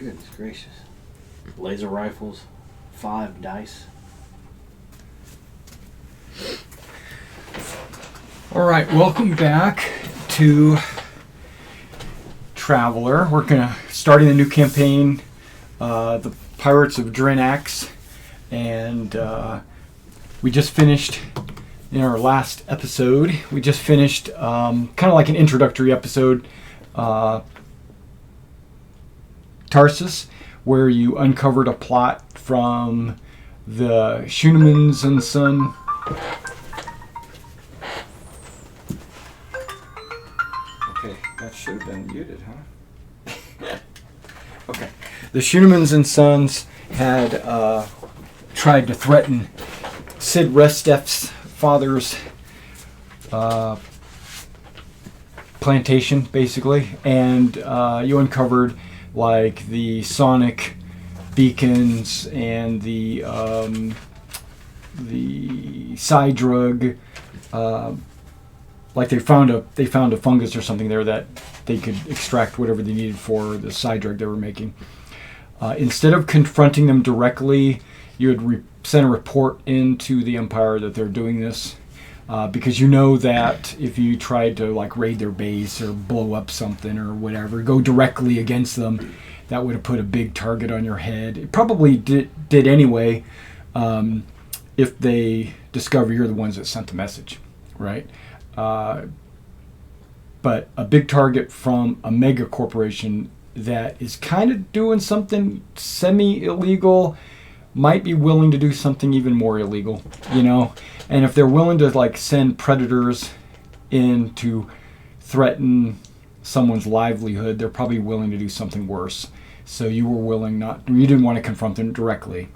Goodness gracious. Laser rifles, 5 dice. All right, welcome back to Traveler. We're starting a new campaign, the Pirates of Drinax, and we just finished in our last episode. We just finished kind of like an introductory episode, Tarsus, where you uncovered a plot from the Schoonemans and Son. Okay, that should have been muted, huh? Okay. The Schoonemans and Sons had tried to threaten Sid Resteff's father's plantation, basically, and you uncovered like the sonic beacons and the psi drug. Like they found a fungus or something there that they could extract whatever they needed for the psi drug they were making. Instead of confronting them directly, you had sent a report into the Empire that they're doing this. Because you know that if you tried to like raid their base or blow up something or whatever, go directly against them, that would have put a big target on your head. It probably did anyway, if they discover you're the ones that sent the message, right? But a big target from a mega corporation that is kind of doing something semi-illegal might be willing to do something even more illegal, you know? And if they're willing to like send predators in to threaten someone's livelihood, they're probably willing to do something worse. So you didn't want to confront them directly.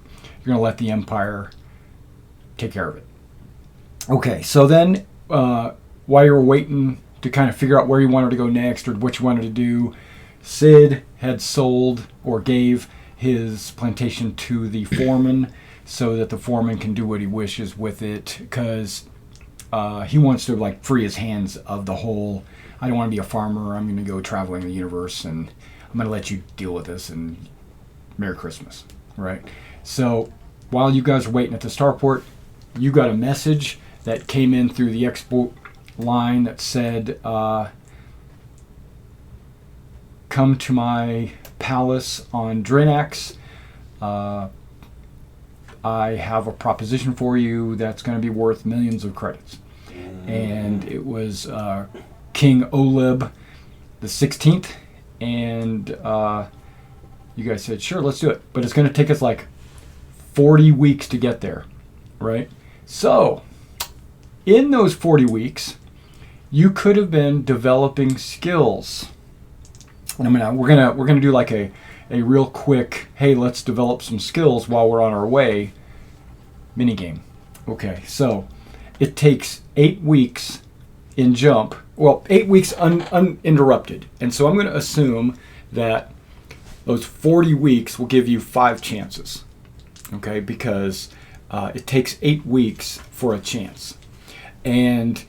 You're going to let the Empire take care of it. Okay, so then while you were waiting to kind of figure out where you wanted to go next or what you wanted to do, Sid had sold or gave his plantation to the foreman so that the foreman can do what he wishes with it, because he wants to like free his hands of the whole, I don't want to be a farmer, I'm going to go traveling the universe and I'm going to let you deal with this and Merry Christmas, right? So while you guys are waiting at the starport, you got a message that came in through the expo line that said, come to my palace on Drinax. I have a proposition for you that's going to be worth millions of credits. And it was King Olib the 16th, and you guys said, sure, let's do it. But it's going to take us like 40 weeks to get there, right? So, in those 40 weeks, you could have been developing skills. And we're gonna do like a real quick, hey, let's develop some skills while we're on our way minigame. Okay, so it takes 8 weeks in jump. Well, 8 weeks uninterrupted. And so I'm going to assume that those 40 weeks will give you 5 chances. Okay, because it takes 8 weeks for a chance. And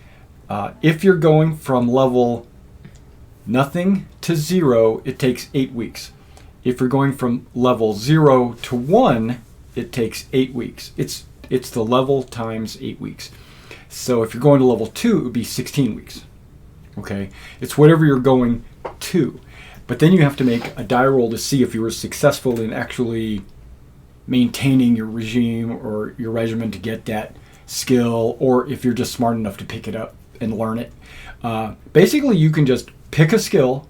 if you're going from level nothing to 0, it takes 8 weeks. If you're going from level 0 to 1, it takes 8 weeks. It's the level times 8 weeks. So if you're going to level 2, it would be 16 weeks. Okay? It's whatever you're going to. But then you have to make a die roll to see if you were successful in actually maintaining your regime or your regimen to get that skill, or if you're just smart enough to pick it up and learn it. Basically, you can just pick a skill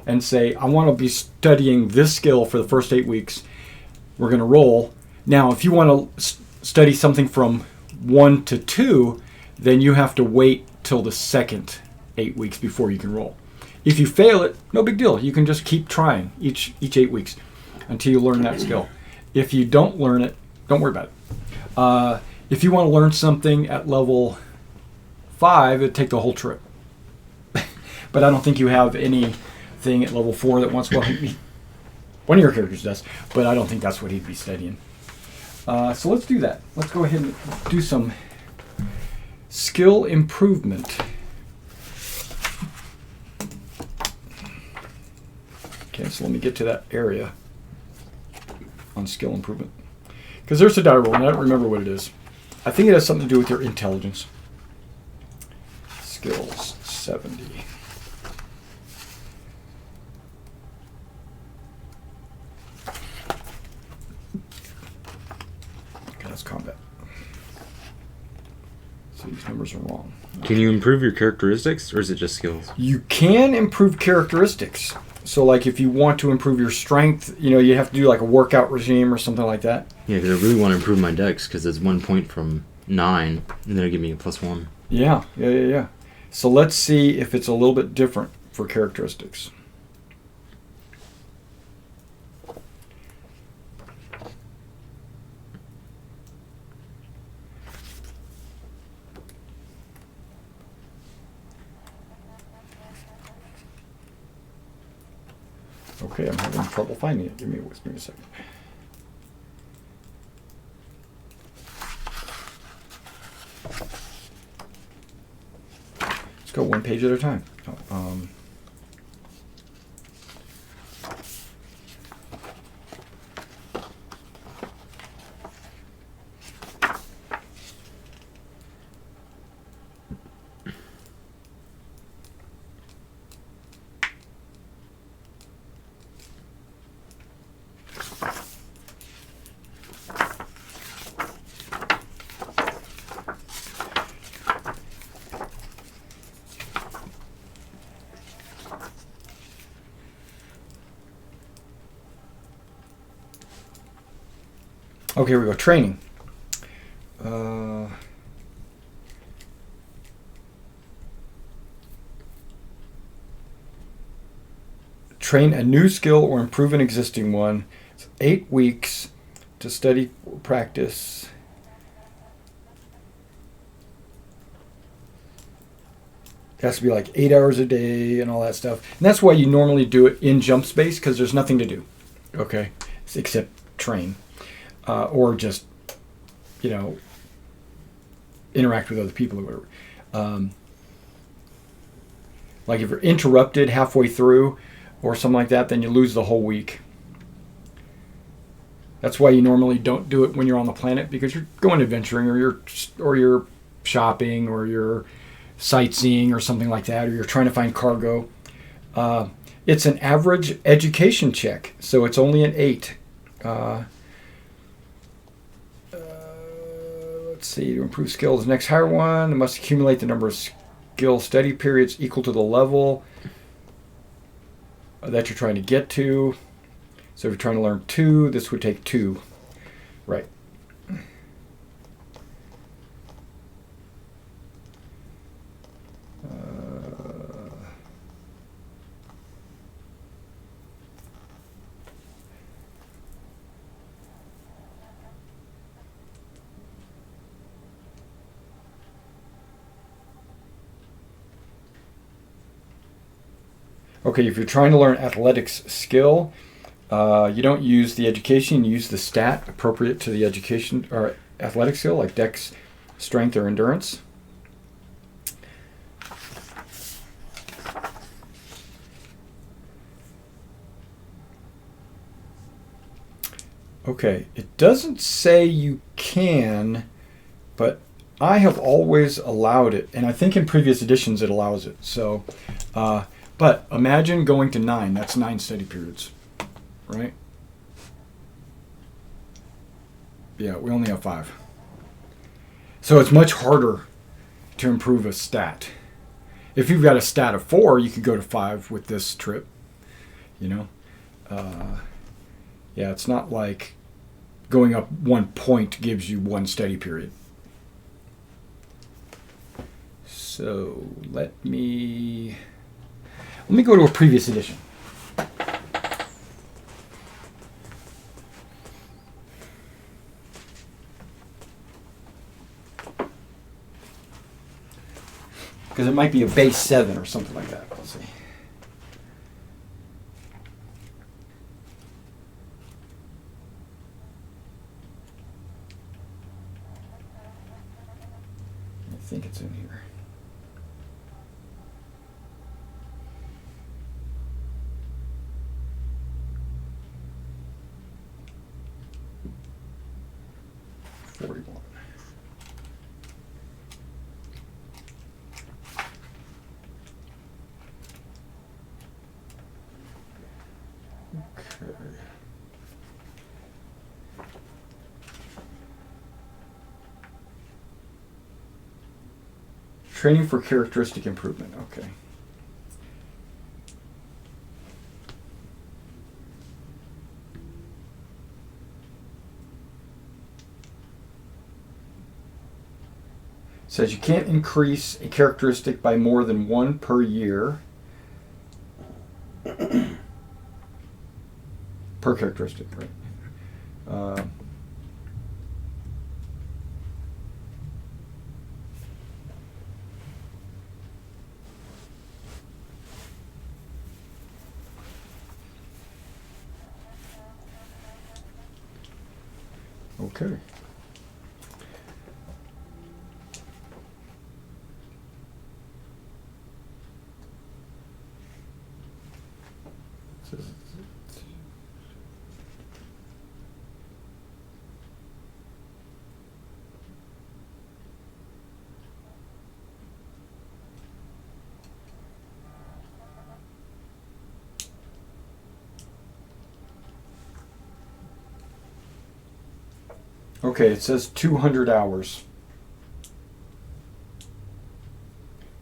and say, I want to be studying this skill for the first 8 weeks. We're going to roll. Now, if you want to study something from 1 to 2, then you have to wait till the second 8 weeks before you can roll. If you fail it, no big deal. You can just keep trying each 8 weeks until you learn that skill. If you don't learn it, don't worry about it. If you want to learn something at level 5, it'd take the whole trip. But I don't think you have anything at level 4 that wants, well, one of your characters does, but I don't think that's what he'd be studying. So let's do that. Let's go ahead and do some skill improvement. Okay, so let me get to that area. on skill improvement. Because there's a die roll, and I don't remember what it is. I think it has something to do with your intelligence. Skills 70. Okay, that's combat. So these numbers are wrong. Can you improve your characteristics, or is it just skills? You can improve characteristics. So, like, if you want to improve your strength, you have to do, like, a workout regime or something like that. Yeah, because I really want to improve my dex, because it's 1 point from 9, and then it'll give me a +1. Yeah. So let's see if it's a little bit different for characteristics. Okay, I'm having trouble finding it. Give me a second. Let's go one page at a time. Okay, here we go. Training. Train a new skill or improve an existing one. It's 8 weeks to study or practice. It has to be like 8 hours a day and all that stuff. And that's why you normally do it in jump space, because there's nothing to do. Okay? Except train. Or just, interact with other people or whatever. Like if you're interrupted halfway through or something like that, then you lose the whole week. That's why you normally don't do it when you're on the planet, because you're going adventuring or you're shopping or you're sightseeing or something like that, or you're trying to find cargo. It's an average education check, so it's only an 8. Let's see, to improve skills, the next higher one, they must accumulate the number of skill study periods equal to the level that you're trying to get to. So if you're trying to learn 2, this would take 2. Right. Okay, if you're trying to learn athletics skill, you don't use the education, you use the stat appropriate to the education or athletic skill, like dex, strength, or endurance. Okay, it doesn't say you can, but I have always allowed it, and I think in previous editions it allows it. So, but imagine going to 9. That's 9 study periods, right? Yeah, we only have 5. So it's much harder to improve a stat. If you've got a stat of 4, you could go to 5 with this trip, Yeah, it's not like going up 1 point gives you 1 study period. So let me go to a previous edition. Because it might be a base 7 or something like that. Let's see. I think it's in here. Training for characteristic improvement. Okay. Says you can't increase a characteristic by more than 1 per year. Per characteristic, right? Okay. Okay, it says 200 hours.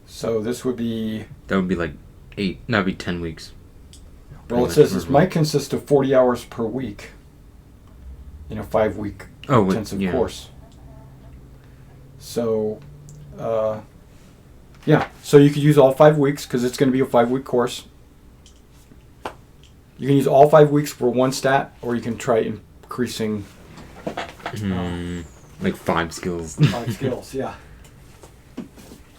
So this would be... That would be like 8. That'd be 10 weeks. Well, it says this might consist of 40 hours per week in a 5-week intensive course. So, yeah. So you could use all 5 weeks because it's going to be a 5-week course. You can use all 5 weeks for one stat, or you can try increasing... like 5 skills. 5 skills, yeah.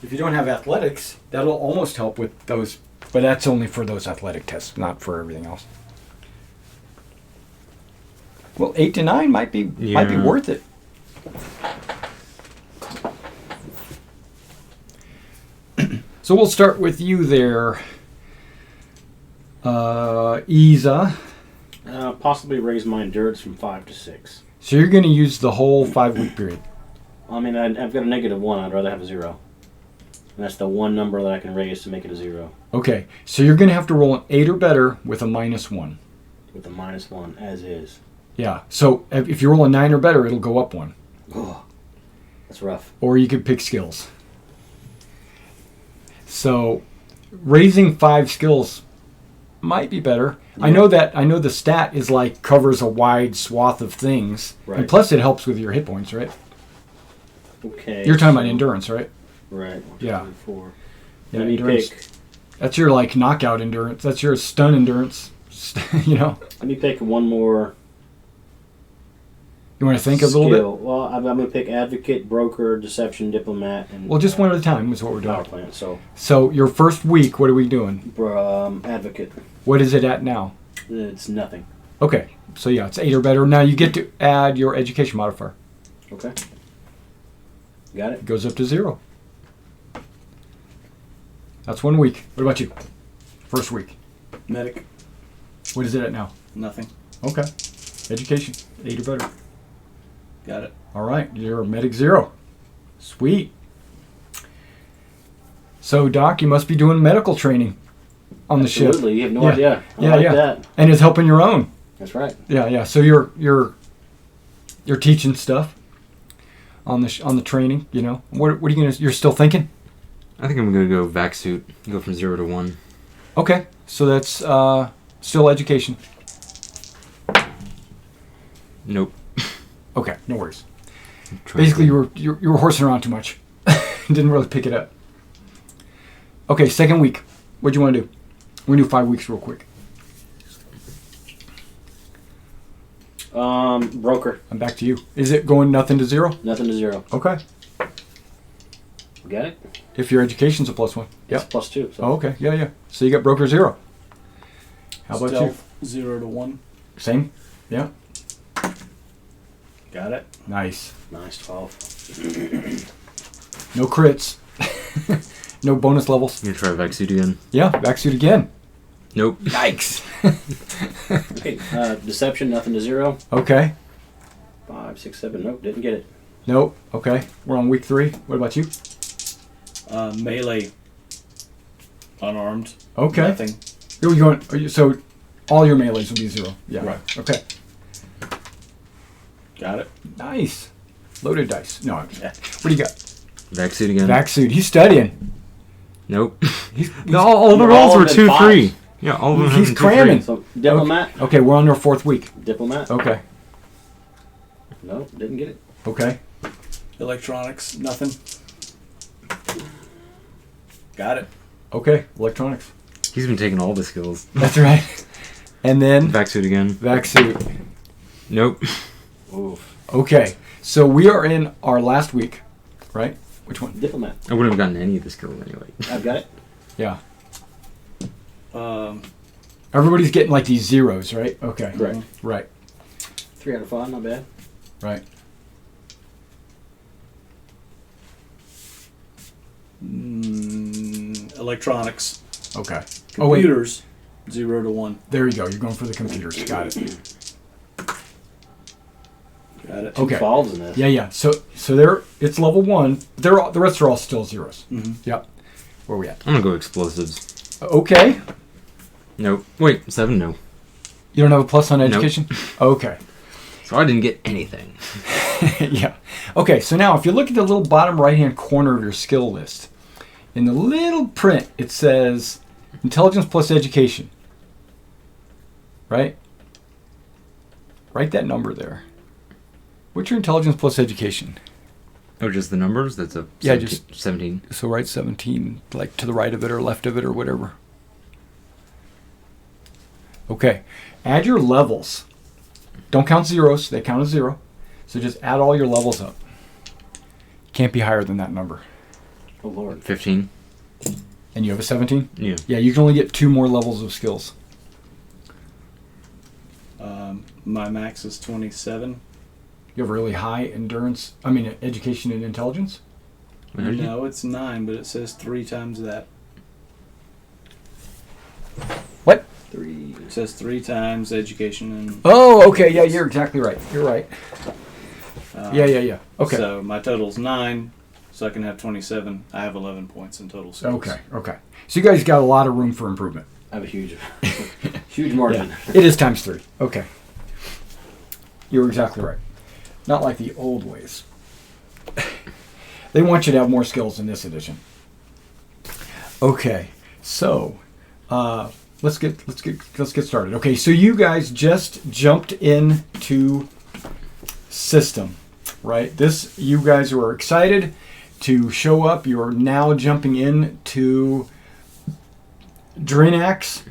If you don't have athletics, that'll almost help with those, but that's only for those athletic tests, not for everything else. Well, 8 to 9 might be worth it. So we'll start with you there, Isa. Possibly raise my endurance from 5 to 6. So you're going to use the whole 5-week period. I mean, I've got a -1. I'd rather have a 0. And that's the one number that I can raise to make it a 0. Okay, so you're going to have to roll an 8 or better with a -1. With a -1, as is. Yeah, so if you roll a 9 or better, it'll go up 1. Oh, that's rough. Or you could pick skills. So raising 5 skills might be better. Yeah. I know the stat is like covers a wide swath of things. Right. And plus it helps with your hit points, right? Okay. You're talking about endurance, right? Right. 1, 2, Yeah. 3, 4. Yeah, Let me endurance. pick. That's your like knockout endurance. That's your stun endurance. You know. Let me pick one more. You want to think a little bit? Well, I'm going to pick advocate, broker, deception, diplomat, and... Well, just one at a time is what we're doing. Power plant, So your first week, what are we doing? Advocate. What is it at now? It's nothing. Okay, so yeah, it's 8 or better. Now you get to add your education modifier. Okay. Got it? It goes up to 0. That's 1 week. What about you? First week. Medic. What is it at now? Nothing. Okay. Education. 8 or better. Got it. All right. You're a medic 0. Sweet. So, Doc, you must be doing medical training on the ship. Absolutely. You have no idea. I like that. And it's helping your own. That's right. Yeah. So you're teaching stuff on the training. You know, what are you gonna? You're still thinking? I think I'm gonna go vac suit. Go from 0 to 1. Okay. So that's still education. Nope. Okay. No worries. Basically, you were horsing around too much. Didn't really pick it up. Okay. Second week. What do you want to do? We're gonna do 5 weeks real quick. Broker. I'm back to you. Is it going nothing to 0? Nothing to 0. Okay. Got it? If your education's a +1. It's Yep. +2. So. Oh, okay. Yeah. So you got broker 0. How about Stealth, 0 to 1. you? Same? Yeah. Got it? Nice. Nice. 12. No crits. No bonus levels. You gonna try vac suit again? Yeah, back suit again. Nope. Yikes. Okay. Deception, nothing to 0. Okay. 5, 6, 7. Nope, didn't get it. Nope. Okay. We're on week 3. What about you? Melee. Unarmed. Okay. Nothing. Here we going. So All your melees will be 0. Yeah. Right. Okay. Got it. Nice. Loaded dice. No. What do you got? Vac suit again. Vac suit. He's studying. Nope. He's all the You're rolls all were in 2, 3. fives. Yeah, all of them. He's have 2, cramming. 3. So diplomat. Okay, we're on our 4th week. Diplomat. Okay. No, didn't get it. Okay. Electronics, nothing. Got it. Okay. Electronics. He's been taking all the skills. That's right. And then Vac suit again. vac suit. Nope. Oof. Okay. So we are in our last week, right? Which one? Diplomat. I wouldn't have gotten any of the skills anyway. I've got it. Yeah. Um, Everybody's getting like these zeros, right? Okay. Correct. Right. 3 out of 5. Not bad. Right. electronics. Okay. Oh, wait. Computers, 0 to 1. There you go. You're going for the computers. Got it. Got it. Okay. 12s in this. Yeah, yeah. So they're it's level 1. They're all, the rest are all still zeros. Mm-hmm. Yep. Where are we at? I'm gonna go explosives. Okay. Nope. Wait, 7. No. You don't have a plus on Nope. education? Okay. So I didn't get anything. Yeah. Okay, so now if you look at the little bottom right-hand corner of your skill list, in the little print it says intelligence plus education. Right? Write that number there. What's your intelligence plus education? Oh, just the numbers? That's a Yeah, 17, just- 17. So write 17, like to the right of it or left of it or whatever. Okay. Add your levels. Don't count zeros. They count as 0. So just add all your levels up. Can't be higher than that number. Oh, Lord. 15. And you have a 17? Yeah. Yeah, you can only get 2 more levels of skills. My max is 27. You have really high endurance, education and intelligence? How did you- No, it's 9, but it says 3 times that. What? 3. It says 3 times education and. Oh, okay. Yeah, you're exactly right. You're right. Yeah. Okay. So my total's 9, so I can have 27. I have 11 points in total skills. Okay. So you guys got a lot of room for improvement. I have a huge, huge margin. Yeah. It is times 3. Okay. You're exactly right. Not like the old ways. They want you to have more skills in this edition. Okay. So, let's get started. Okay, so you guys just jumped into system, right? You guys were excited to show up. You're now jumping into Drinax.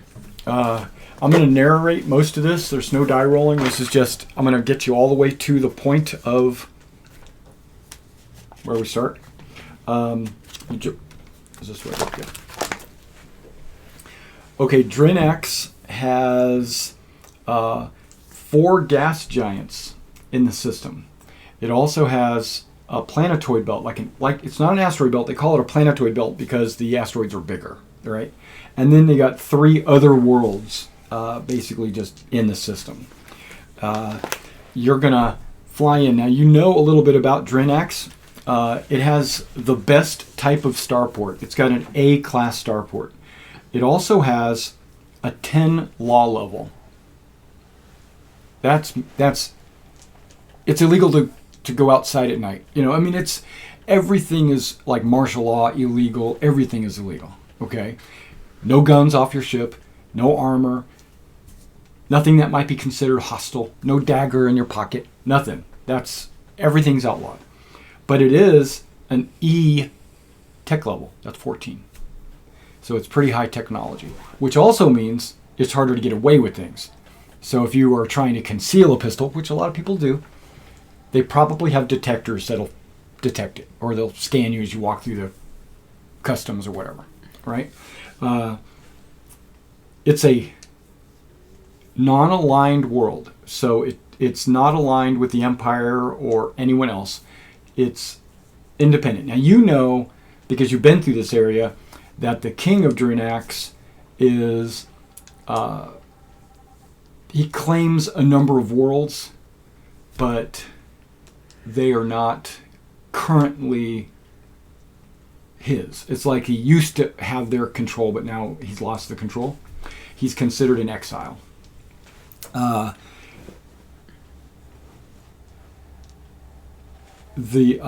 I'm going to narrate most of this. There's no die rolling. This is just, I'm going to get you all the way to the point of where we start. Is this right? Yeah. Okay, Drinax has 4 gas giants in the system. It also has a planetoid belt, like it's not an asteroid belt. They call it a planetoid belt because the asteroids are bigger, right? And then they got 3 other worlds, basically just in the system. You're gonna fly in now. You know a little bit about Drinax. It has the best type of starport. It's got an A-class starport. It also has a 10 law level. It's illegal to go outside at night. Everything is like martial law, illegal. Everything is illegal. Okay? No guns off your ship, no armor, nothing that might be considered hostile, no dagger in your pocket, nothing. Everything's outlawed. But it is an E tech level. That's 14. So it's pretty high technology, which also means it's harder to get away with things. So if you are trying to conceal a pistol, which a lot of people do, they probably have detectors that'll detect it, or they'll scan you as you walk through the customs or whatever, right? It's a non-aligned world, so it's not aligned with the Empire or anyone else. It's independent. Now you know, because you've been through this area, that the king of Drinax is, he claims a number of worlds, but they are not currently his. It's like he used to have their control, but now he's lost the control. He's considered an exile. The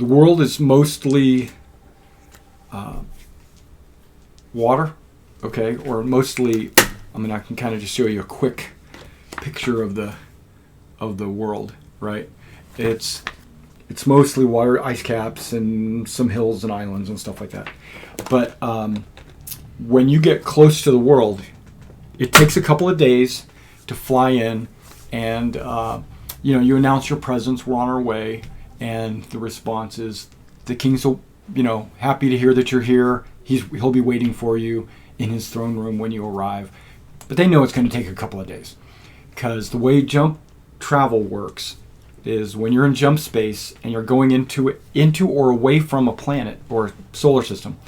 world is mostly water, okay, or mostly. I mean, I can kind of just show you a quick picture of the world, right? It's mostly water, ice caps, and some hills and islands and stuff like that. But when you get close to the world, it takes a couple of days to fly in, and you announce your presence. We're on our way, and the response is the king's happy to hear that you're here. He'll be waiting for you in his throne room when you arrive. But they know it's going to take a couple of days, because the way jump travel works is when you're in jump space and you're going into or away from a planet or solar system,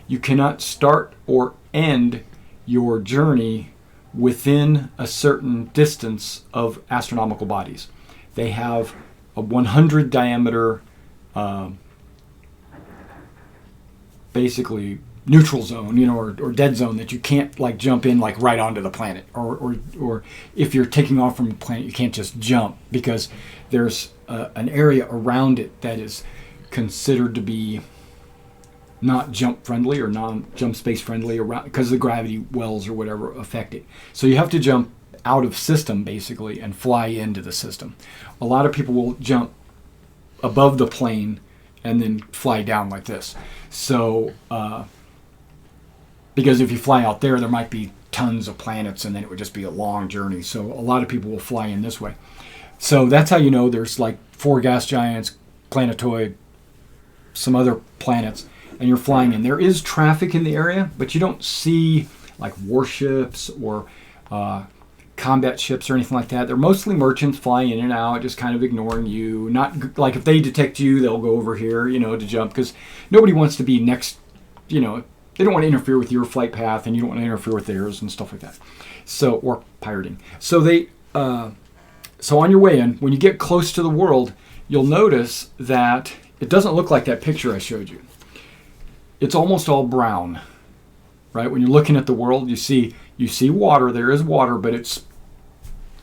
you cannot start or end your journey within a certain distance of astronomical bodies. They have a 100 diameter, basically neutral zone, or dead zone that you can't jump in right onto the planet, or if you're taking off from a planet, you can't just jump, because there's an area around it that is considered to be not jump friendly or non-jump space friendly, around because the gravity wells or whatever affect it. So you have to jump out of system basically and fly into the system. A lot of people will jump above the plane and then fly down like this. So because if you fly out there might be tons of planets, and then it would just be a long journey. So a lot of people will fly in this way. So that's how you know there's 4 gas giants, planetoid, some other planets, and you're flying in. There is traffic in the area, but you don't see warships or combat ships or anything like that. They're mostly merchants flying in and out, just kind of ignoring you. Not if they detect you, they'll go over here, to jump, because nobody wants to be next, they don't want to interfere with your flight path, and you don't want to interfere with theirs and stuff like that. So, or pirating. So so on your way in, when you get close to the world, you'll notice that it doesn't look like that picture I showed you. It's almost all brown, right? When you're looking at the world, you see water. There is water, but it's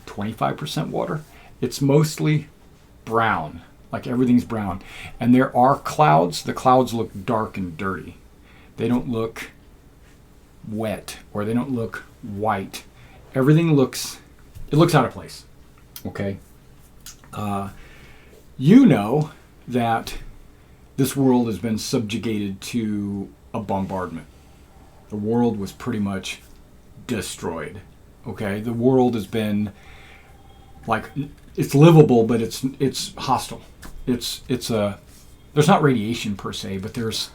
25% water. It's mostly brown, everything's brown. And there are clouds. The clouds look dark and dirty. They don't look wet, or they don't look white. Everything looks out of place. Okay? You know that this world has been subjugated to a bombardment. The world was pretty much destroyed. Okay? The world has been it's livable, but it's hostile. There's not radiation per se, but there's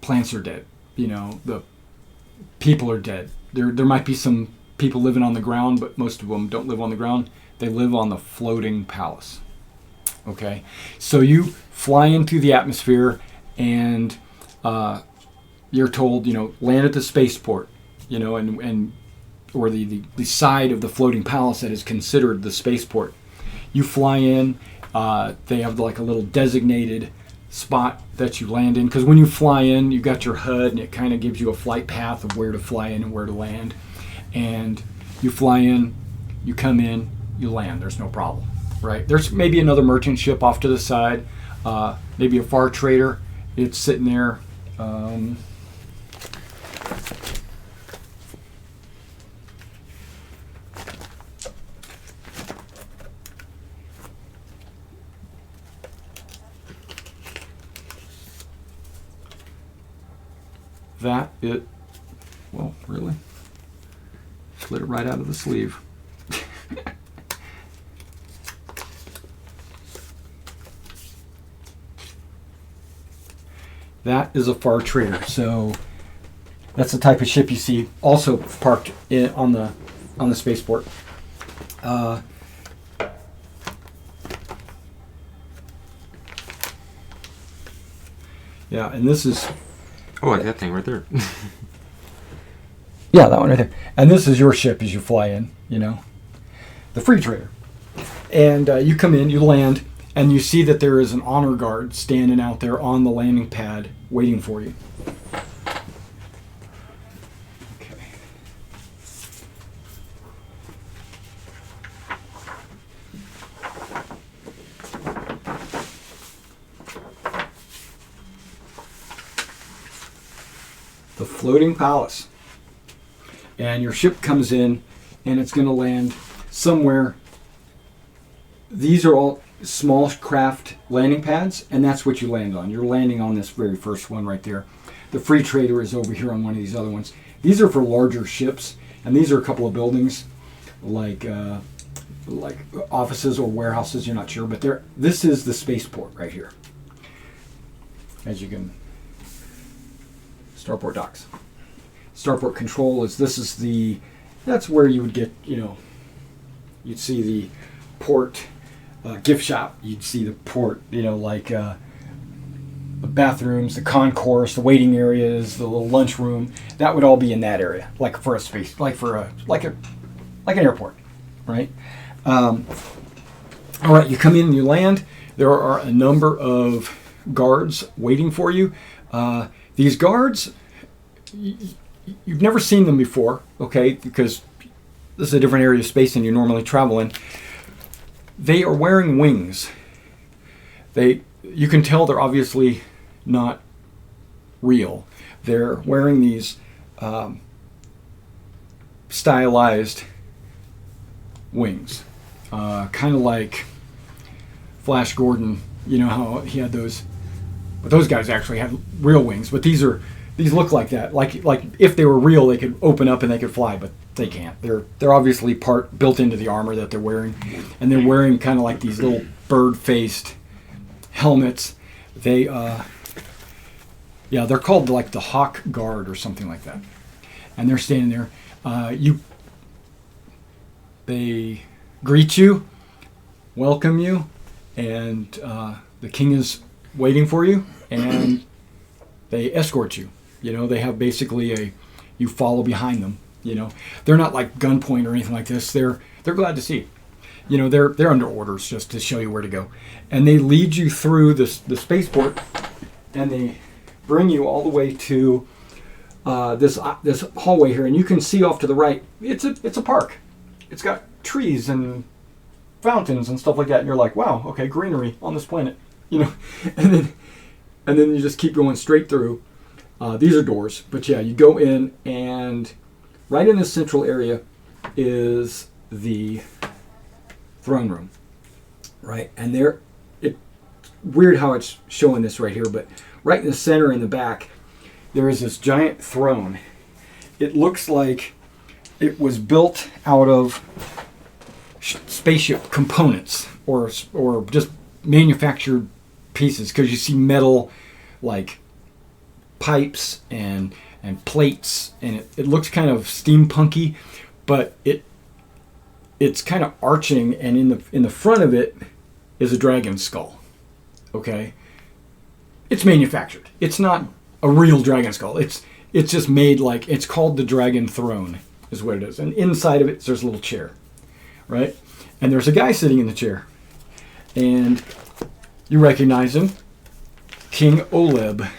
plants are dead. The people are dead. There might be some people living on the ground, but most of them don't live on the ground. They live on the floating palace. Okay, so you fly into the atmosphere, and you're told, land at the spaceport, or the side of the floating palace that is considered the spaceport. You fly in. They have a little designated spot that you land in, because when you fly in, you got your HUD, and it kind of gives you a flight path of where to fly in and where to land. And you fly in, you come in, you land. There's no problem, right? There's maybe another merchant ship off to the side, maybe a far trader. It's sitting there. Well, really? Slid it right out of the sleeve. That is a far trader. So that's the type of ship you see also parked on the spaceport. Yeah, and this is... Oh, like that thing right there. Yeah, that one right there. And this is your ship as you fly in, the free trader. And you come in, you land, and you see that there is an honor guard standing out there on the landing pad waiting for you. Okay. floating palace. And your ship comes in, and it's going to land somewhere. These are all small craft landing pads, and that's what you land on. You're landing on this very first one right there. The free trader is over here on one of these other ones. These are for larger ships, and these are a couple of buildings, like offices or warehouses. You're not sure, but this is the spaceport right here. As you can, starport docks. Starport control that's where you would get, you'd see the port gift shop. You'd see the port, the bathrooms, the concourse, the waiting areas, the little lunch room. That would all be in that area, like for a space, like an airport, right? All right, you come in and you land. There are a number of guards waiting for you. These guards, you've never seen them before, okay? Because this is a different area of space than you normally travel in. They are wearing wings. You can tell they're obviously not real. They're wearing these stylized wings, kind of like Flash Gordon. You know how he had those, but those guys actually had real wings. But these look like that. Like if they were real, they could open up and they could fly, but they can't. They're obviously built into the armor that they're wearing, and they're wearing kind of like these little bird-faced helmets. They're called like the Hawk Guard or something like that, and they're standing there. They greet you, welcome you, and the king is waiting for you, and they escort you. They have basically you follow behind them. They're not like gunpoint or anything like this. They're glad to see you. They're under orders just to show you where to go, and they lead you through the spaceport, and they bring you all the way to this hallway here, and you can see off to the right. It's a park. It's got trees and fountains and stuff like that, and you're like, wow, okay, greenery on this planet, and then you just keep going straight through. These are doors, but yeah, you go in, and right in this central area is the throne room, right? And it's weird how it's showing this right here, but right in the center in the back, there is this giant throne. It looks like it was built out of spaceship components or just manufactured pieces, because you see metal like pipes and plates, and it looks kind of steampunky, but it's kind of arching, and in the front of it is a dragon skull. Okay, it's manufactured. It's not a real dragon skull. It's just made like, it's called the Dragon Throne is what it is, and inside of it there's a little chair, right? And there's a guy sitting in the chair, and you recognize him, King Olib.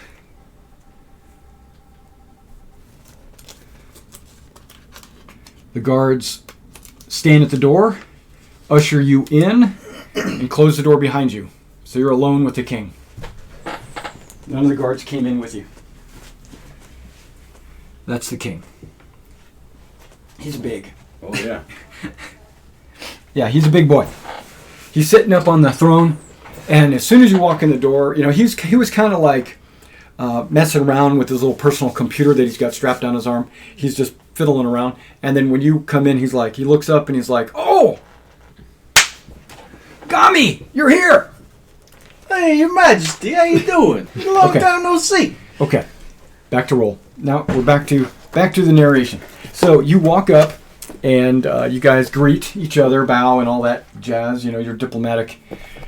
The guards stand at the door, usher you in, and close the door behind you. So you're alone with the king. None of the guards came in with you. That's the king. He's big. Oh, yeah. Yeah, he's a big boy. He's sitting up on the throne, and as soon as you walk in the door, he was kind of like messing around with his little personal computer that he's got strapped on his arm. He's just fiddling around, and then when you come in, he looks up and he's like, "Oh, Gami, you're here!" Hey, Your Majesty, how you doing? Long time no see. Okay, back to roll. Now we're back to the narration. So you walk up, and you guys greet each other, bow, and all that jazz. Your diplomatic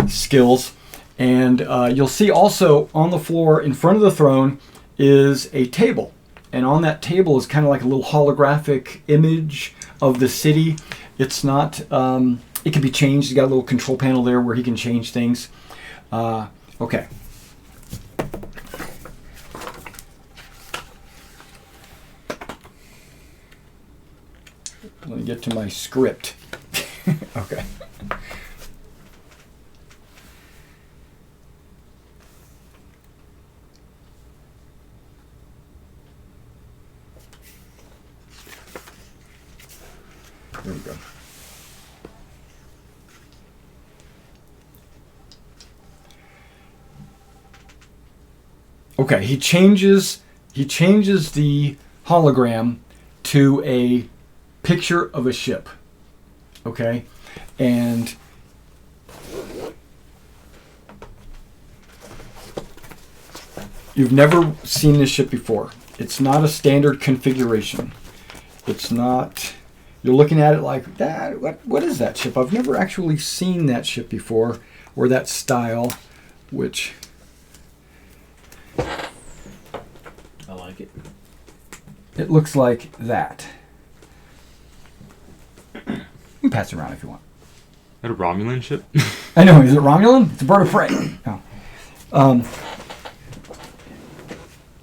skills, and you'll see also on the floor in front of the throne is a table. And on that table is kind of like a little holographic image of the city. It's not, it can be changed. He's got a little control panel there where he can change things. Okay. Let me get to my script. Okay. There you go. Okay, he changes the hologram to a picture of a ship. Okay? And you've never seen this ship before. It's not a standard configuration. It's not, you're looking at it like, that. What is that ship? I've never actually seen that ship before, or that style, which I like it. it looks like that. You can pass it around if you want. Is that a Romulan ship? I know, is it Romulan? It's a bird of prey. No.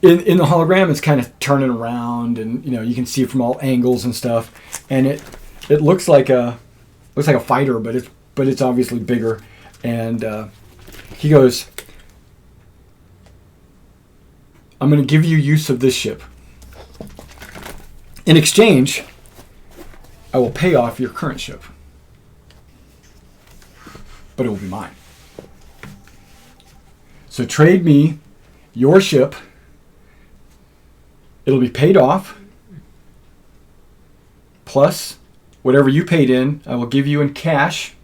In the hologram, it's kind of turning around, and you can see it from all angles and stuff, and it looks like a fighter, but it's obviously bigger. And he goes, "I'm going to give you use of this ship. In exchange, I will pay off your current ship, but it will be mine. So trade me your ship. It'll be paid off, plus whatever you paid in, I will give you in cash,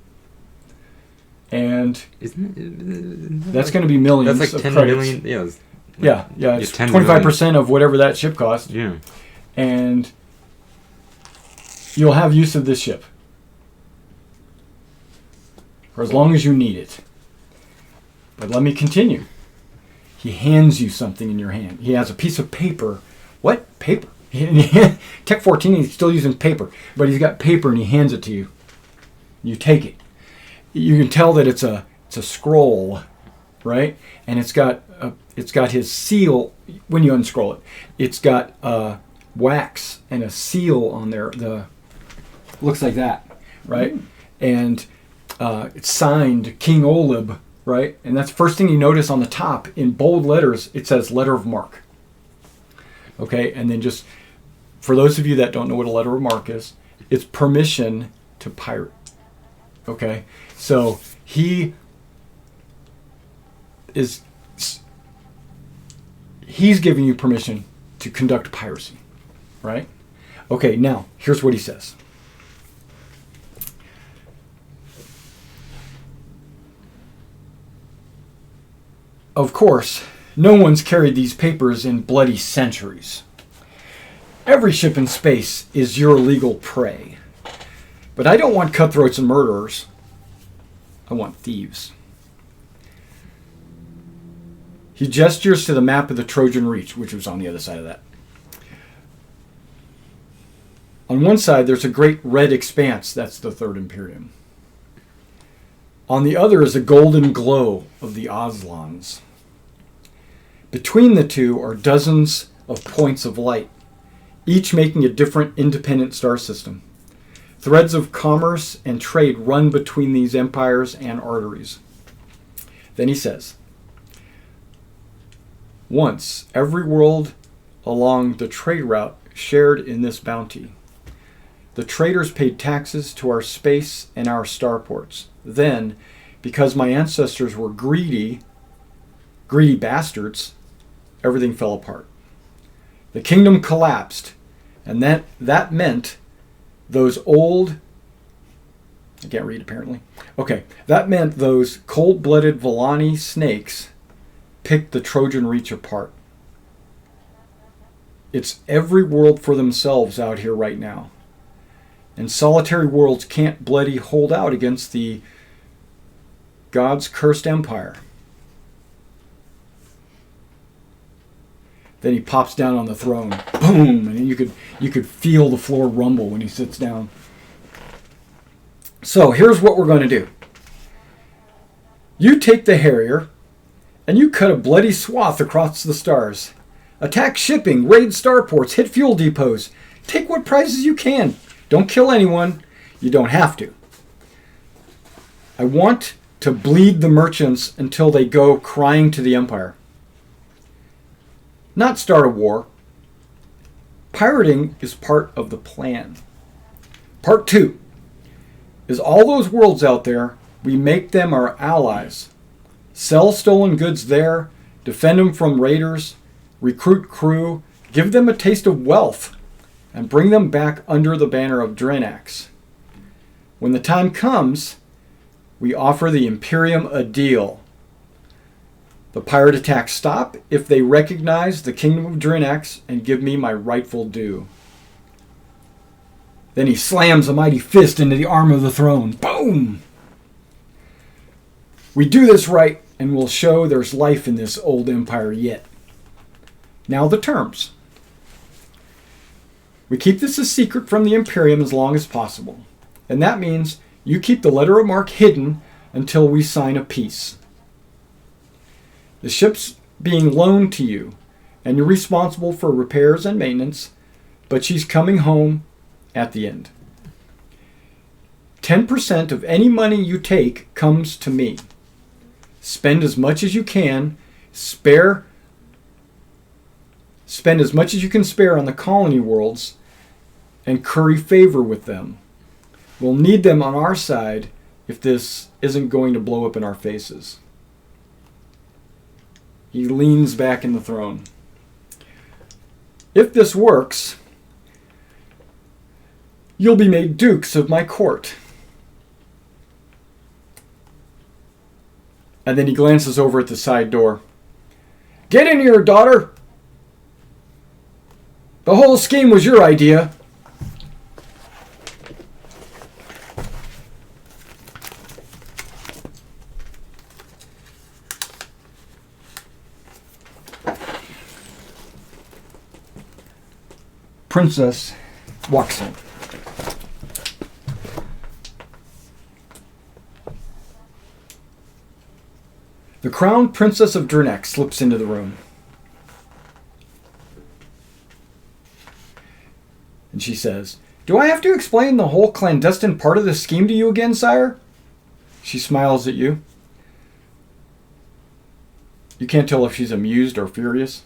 and that's going to be millions That's like of 10 credits. million. Yeah, it's 10 25% of whatever that ship cost, Yeah. and you'll have use of this ship for as long as you need it. But let me continue." He hands you something in your hand. He has a piece of paper. What? Paper? Tech 14, he's still using paper. But he's got paper and he hands it to you. You take it. You can tell that it's a scroll, right? And it's got his seal when you unscroll it. It's got wax and a seal on there. Looks like that, right? And it's signed King Olib, right? And that's the first thing you notice on the top in bold letters. It says letter of marque. Okay, and then just for those of you that don't know what a letter of marque is, it's permission to pirate. Okay, so he's giving you permission to conduct piracy, right? Okay, now here's what he says. Of course, no one's carried these papers in bloody centuries. Every ship in space is your legal prey. But I don't want cutthroats and murderers. I want thieves. He gestures to the map of the Trojan Reach, which was on the other side of that. On one side, there's a great red expanse. That's the Third Imperium. On the other is a golden glow of the Oslons. Between the two are dozens of points of light, each making a different independent star system. Threads of commerce and trade run between these empires and arteries. Then he says, once every world along the trade route shared in this bounty. The traders paid taxes to our space and our starports. Then, because my ancestors were greedy bastards, everything fell apart. The kingdom collapsed, and that meant those old... I can't read, apparently. Okay, that meant those cold-blooded Villani snakes picked the Trojan Reach apart. It's every world for themselves out here right now. And solitary worlds can't bloody hold out against the God's cursed empire. Then he pops down on the throne. Boom! And you could feel the floor rumble when he sits down. So here's what we're going to do. You take the Harrier, and you cut a bloody swath across the stars. Attack shipping, raid starports, hit fuel depots. Take what prizes you can. Don't kill anyone. You don't have to. I want to bleed the merchants until they go crying to the Empire. Not start a war. Pirating is part of the plan. Part 2 is all those worlds out there, we make them our allies. Sell stolen goods there, defend them from raiders, recruit crew, give them a taste of wealth, and bring them back under the banner of Drinax. When the time comes, we offer the Imperium a deal. The pirate attacks stop if they recognize the kingdom of Drinax and give me my rightful due. Then he slams a mighty fist into the arm of the throne. Boom! We do this right, and we'll show there's life in this old empire yet. Now the terms. We keep this a secret from the Imperium as long as possible. And that means you keep the letter of marque hidden until we sign a peace. The ship's being loaned to you, and you're responsible for repairs and maintenance, but she's coming home at the end. 10% of any money you take comes to me. Spend as much as you can, spend as much as you can spare on the colony worlds, and curry favor with them. We'll need them on our side if this isn't going to blow up in our faces. He leans back in the throne. If this works, you'll be made dukes of my court. And then he glances over at the side door. Get in here, daughter! The whole scheme was your idea. Princess walks in. The crowned princess of Drinax slips into the room. And she says, Do I have to explain the whole clandestine part of the scheme to you again, sire? She smiles at you. You can't tell if she's amused or furious.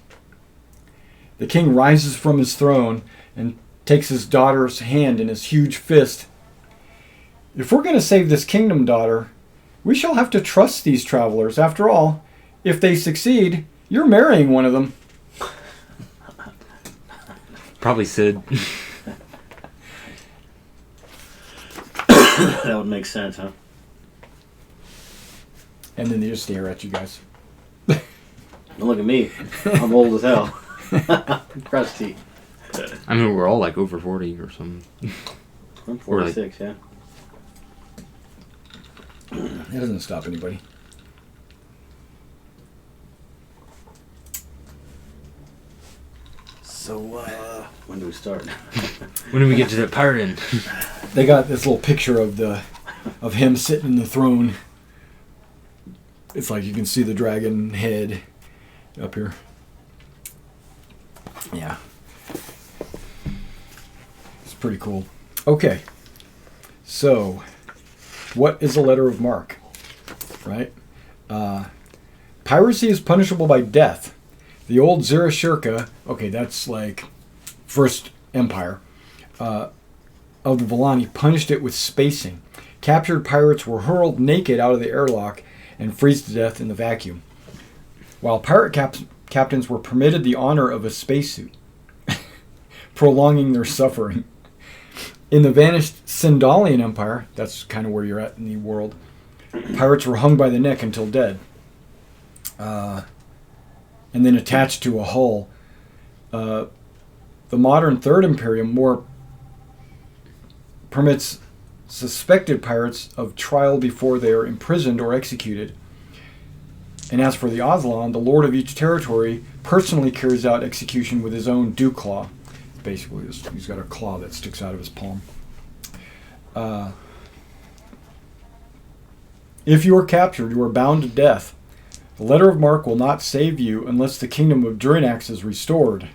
The king rises from his throne and takes his daughter's hand in his huge fist. If we're going to save this kingdom, daughter, we shall have to trust these travelers. After all, if they succeed, you're marrying one of them. Probably Sid. That would make sense, huh? And then they just stare at you guys. Don't look at me. I'm old as hell. Crusty. I mean, we're all like over 40 or something. I'm 46, yeah. That doesn't stop anybody. So, when do we start? When do we get to that pirate inn? They got this little picture of him sitting in the throne. It's like you can see the dragon head up here. Yeah. It's pretty cool. Okay. So, what is a letter of marque? Right? Piracy is punishable by death. The old Zerashirka, okay, that's like First Empire, of the Villani punished it with spacing. Captured pirates were hurled naked out of the airlock and freeze to death in the vacuum, while pirate captains were permitted the honor of a spacesuit, prolonging their suffering. In the vanished Sindalian Empire, that's kind of where you're at in the world, pirates were hung by the neck until dead, and then attached to a hull. The modern Third Imperium more permits suspected pirates of trial before they are imprisoned or executed. And as for the Aslan, the lord of each territory personally carries out execution with his own dew claw. Basically, he's got a claw that sticks out of his palm. If you are captured, you are bound to death. The letter of marque will not save you unless the kingdom of Drinax is restored.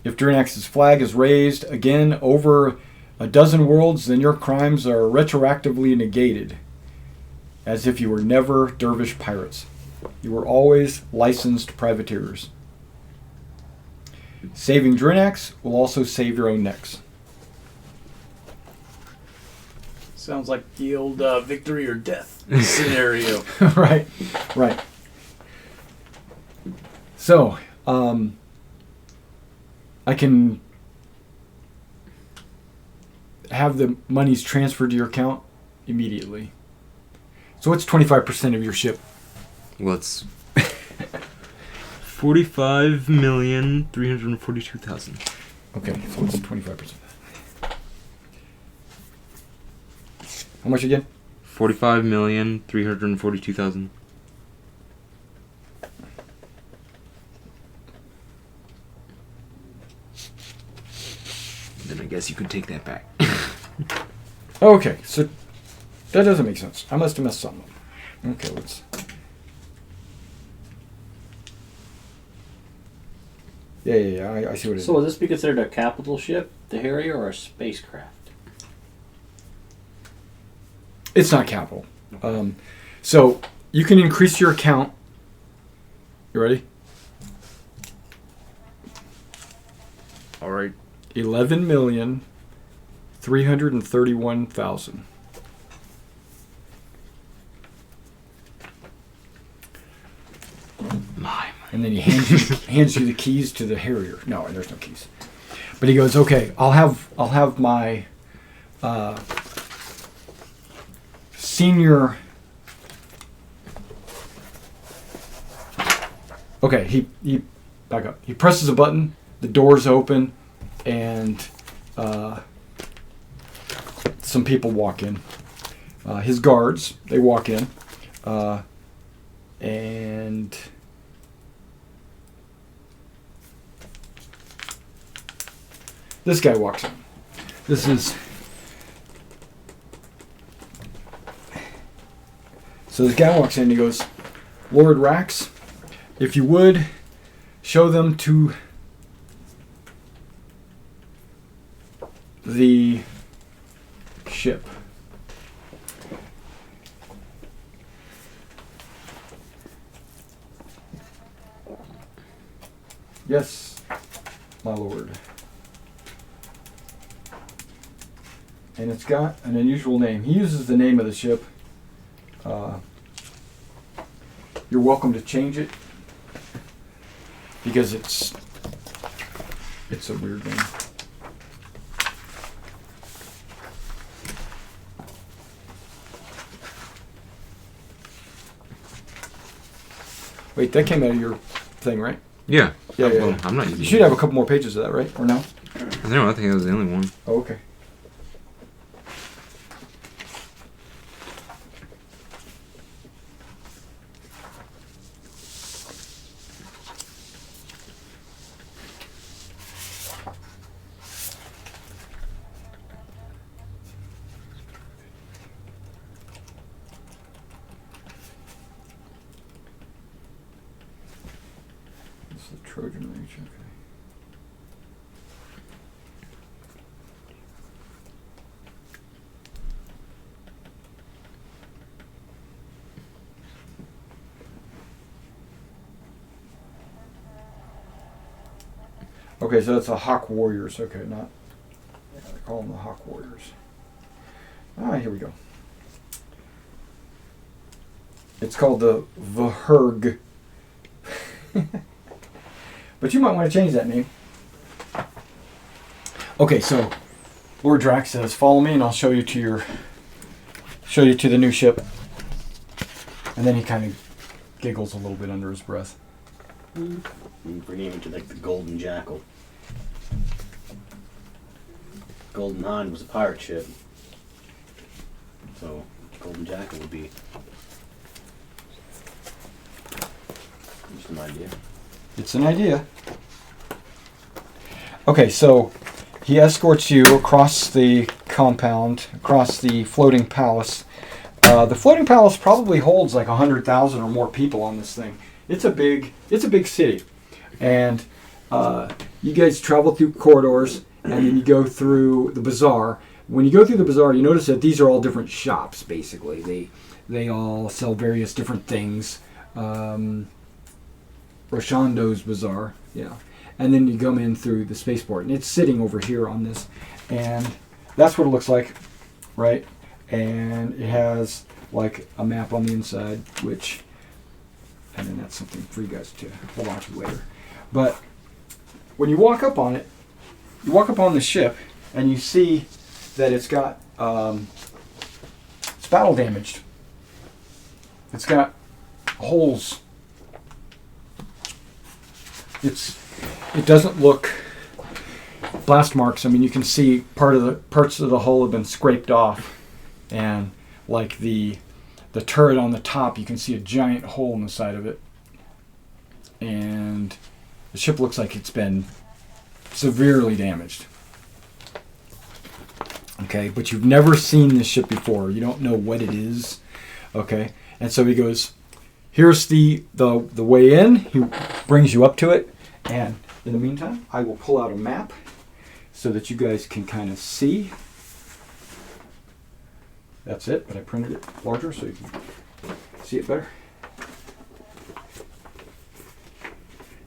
If Drinax's flag is raised again over a dozen worlds, then your crimes are retroactively negated, as if you were never dervish pirates. You were always licensed privateers. Saving Drinax will also save your own necks. Sounds like the old victory or death scenario. Right. So, I can have the monies transferred to your account immediately. So what's 25% of your ship? Well, it's 45,342,000. Okay, so what's 25%? How much again? 45,342,000. Then I guess you could take that back. Okay, so that doesn't make sense. I must have messed something up. Okay, let's... Yeah, I see what it is. So will this be considered a capital ship, the Harrier, or a spacecraft? It's not capital. So you can increase your account. You ready? All right. 11,331,000. And then he hands you the keys to the Harrier. No, there's no keys. But he goes, okay, I'll have my senior. Okay, he back up. He presses a button. The doors open, and some people walk in. His guards, they walk in, and this guy walks in. So this guy walks in and he goes, Lord Rax, if you would, show them to the ship. Yes, my lord. And it's got an unusual name. He uses the name of the ship. You're welcome to change it because it's a weird name. Wait, that came out of your thing, right? Yeah. Yeah. Well, I'm not using You should have a couple more pages of that, right? Or no? No, I think that was the only one. Oh, okay. This is the Trojan Reach, okay. Okay, so that's the Hawk Warriors. Okay, not... Yeah, they call them the Hawk Warriors. Here we go. It's called the Vherg. But you might want to change that name. Okay, so Lord Drax says, "Follow me, and I'll show you to the new ship." And then he kind of giggles a little bit under his breath. And rename it to like the Golden Jackal. Golden Hind was a pirate ship. So Golden Jackal would be just an idea. It's an idea. Okay, so he escorts you across the compound, across the floating palace. The floating palace probably holds like 100,000 or more people on this thing. It's a big city, and you guys travel through corridors, and then you go through the bazaar. When you go through the bazaar, you notice that these are all different shops. Basically, they all sell various different things. Roshando's Bazaar, yeah, and then you come in through the spaceport, and it's sitting over here on this, and that's what it looks like, right? And it has like a map on the inside, which, and then that's something for you guys to hold on to later. But when you walk up on it, you walk up on the ship, and you see that it's got it's battle damaged. It's got holes. It doesn't look blast marks. I mean, you can see parts of the hull have been scraped off, and like the turret on the top, you can see a giant hole in the side of it, and the ship looks like it's been severely damaged. Okay, but you've never seen this ship before. You don't know what it is. Okay, and so he goes, here's the way in. He brings you up to it, and in the meantime, I will pull out a map so that you guys can kind of see. That's it, but I printed it larger so you can see it better.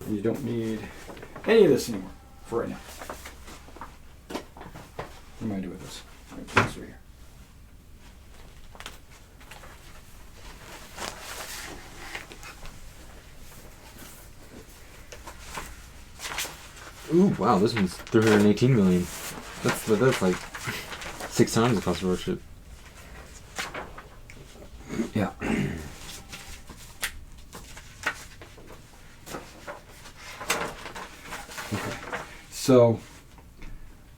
And you don't need any of this anymore for right now. What am I doing with this? I'm going to put this over here. Ooh, wow, this one's 318 million. That's like 6 times the cost of our ship. Yeah. Okay. So,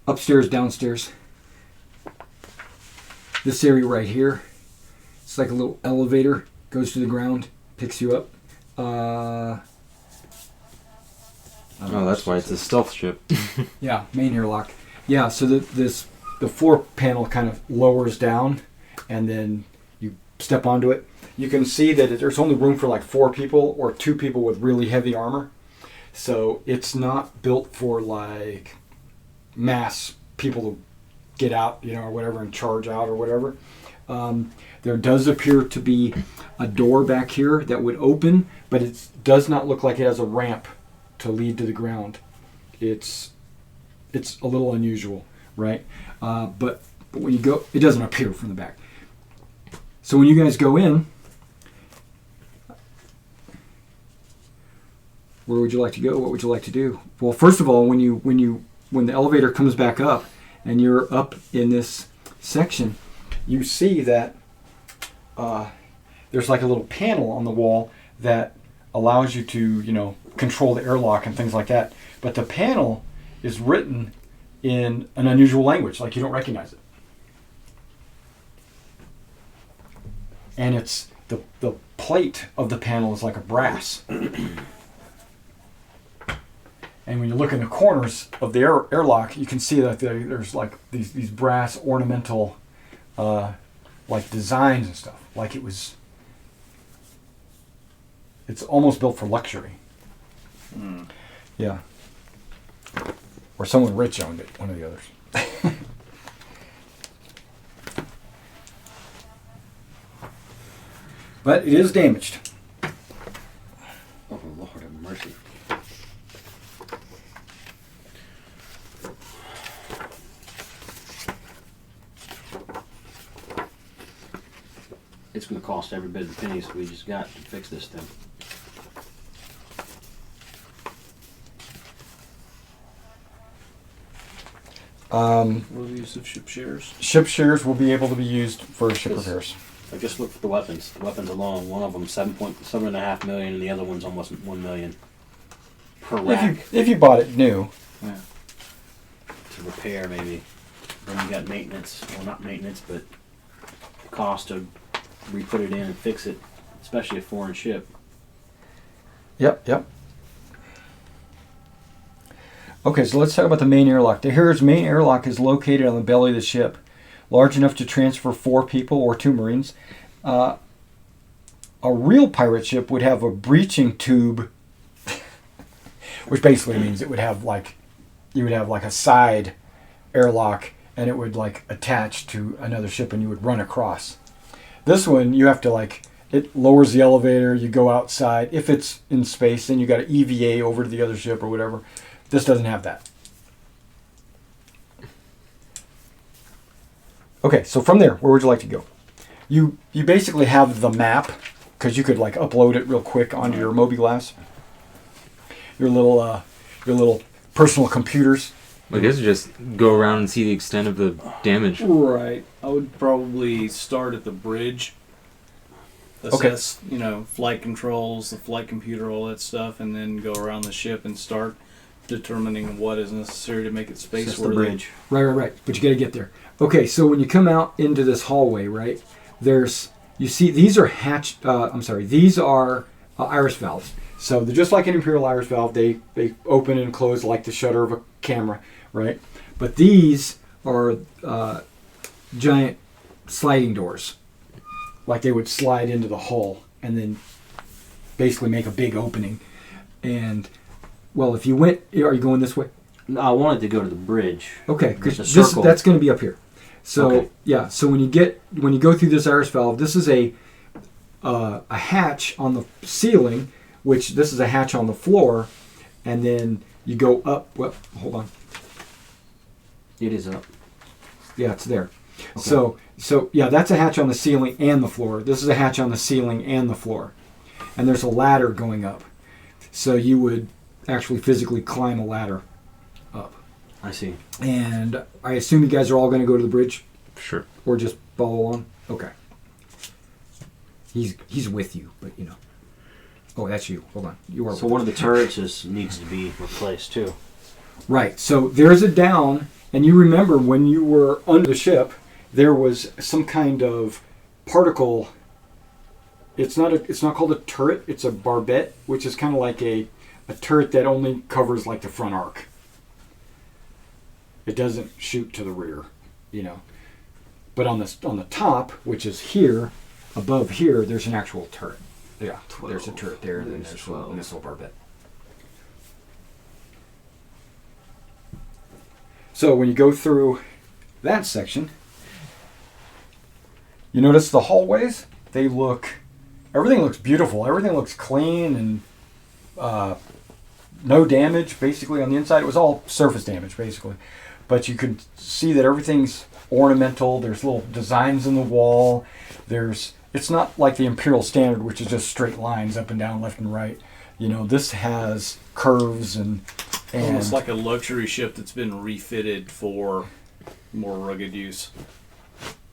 upstairs, downstairs. This area right here, it's like a little elevator, goes to the ground, picks you up. Oh, that's why it's a stealth ship. Yeah, main airlock. Yeah, so the floor panel kind of lowers down, and then you step onto it. You can see that there's only room for like 4 people or 2 people with really heavy armor. So it's not built for like mass people to get out, or whatever, and charge out or whatever. There does appear to be a door back here that would open, but it does not look like it has a ramp to lead to the ground. It's a little unusual, right? But when you go, it doesn't appear from the back. So when you guys go in, where would you like to go? What would you like to do? Well, first of all, when the elevator comes back up and you're up in this section, you see that there's like a little panel on the wall that allows you to, control the airlock and things like that. But the panel is written in an unusual language, like you don't recognize it. And it's the plate of the panel is like a brass. And when you look in the corners of the airlock, you can see that there's like these brass ornamental like designs and stuff. Like it's almost built for luxury. Mm. Yeah. Or someone rich owned it, one of the others. But it is damaged. Oh, Lord have mercy. It's going to cost every bit of the pennies we just got to fix this thing. Will the use of ship shares? Ship shares will be able to be used for ship repairs. I just looked at the weapons. The weapons alone, one of them $7.5 million, and the other one's almost $1 million per rack. If you bought it new. Yeah. To repair, maybe. Then you got maintenance. Well, not maintenance, but the cost to re-put it in and fix it, especially a foreign ship. Yep. Okay, so let's talk about the main airlock. The Harrier's main airlock is located on the belly of the ship, large enough to transfer 4 people or 2 Marines. A real pirate ship would have a breaching tube, which basically means you would have like a side airlock, and it would like attach to another ship, and you would run across. This one, you have to it lowers the elevator, you go outside. If it's in space, then you got to EVA over to the other ship or whatever. This doesn't have that. Okay, so from there, where would you like to go? You basically have the map, because you could like upload it real quick onto your MobiGlass. Your little personal computers. I guess you just go around and see the extent of the damage. Right. I would probably start at the bridge. Assess, flight controls, the flight computer, all that stuff, and then go around the ship and start determining what is necessary to make it space Just the worthy. bridge. Right. But you got to get there. Okay, so when you come out into this hallway, right, you see these are these are iris valves. So they're just like an Imperial iris valve. They open and close like the shutter of a camera, right? But these are giant sliding doors. Like they would slide into the hull and then basically make a big opening. And, well, if you went, are you going this way? No, I wanted to go to the bridge. Okay, because The circle. that's going to be up here. So Okay. yeah, so when you go through this iris valve, this is a hatch on the ceiling, which this is a hatch on the floor, and then you go up. Well, hold on. It is up. Yeah, it's there. Okay. So yeah, that's a hatch on the ceiling and the floor. This is a hatch on the ceiling and the floor, and there's a ladder going up. So you would actually physically climb a ladder up. I see. And I assume you guys are all going to go to the bridge, Sure. or just follow along. Okay. He's with you, but you know. Oh, that's you. Hold on. You are. So one of the turrets needs to be replaced too. Right. So there's a down, and you remember when you were under the ship, there was some kind of particle. It's not called a turret. It's a barbette, which is kind of like a turret that only covers like the front arc. It doesn't shoot to the rear, But on the top, which is here, above here, there's an actual turret. Yeah, 12. there's a turret there, and then There's there's 12. a missile barbette. So when you go through that section, you notice the hallways. Everything looks beautiful. Everything looks clean and no damage. Basically, on the inside, it was all surface damage, basically. But you could see that everything's ornamental. There's little designs in the wall. It's not like the Imperial Standard, which is just straight lines up and down, left and right. This has curves and Almost like a luxury ship that's been refitted for more rugged use.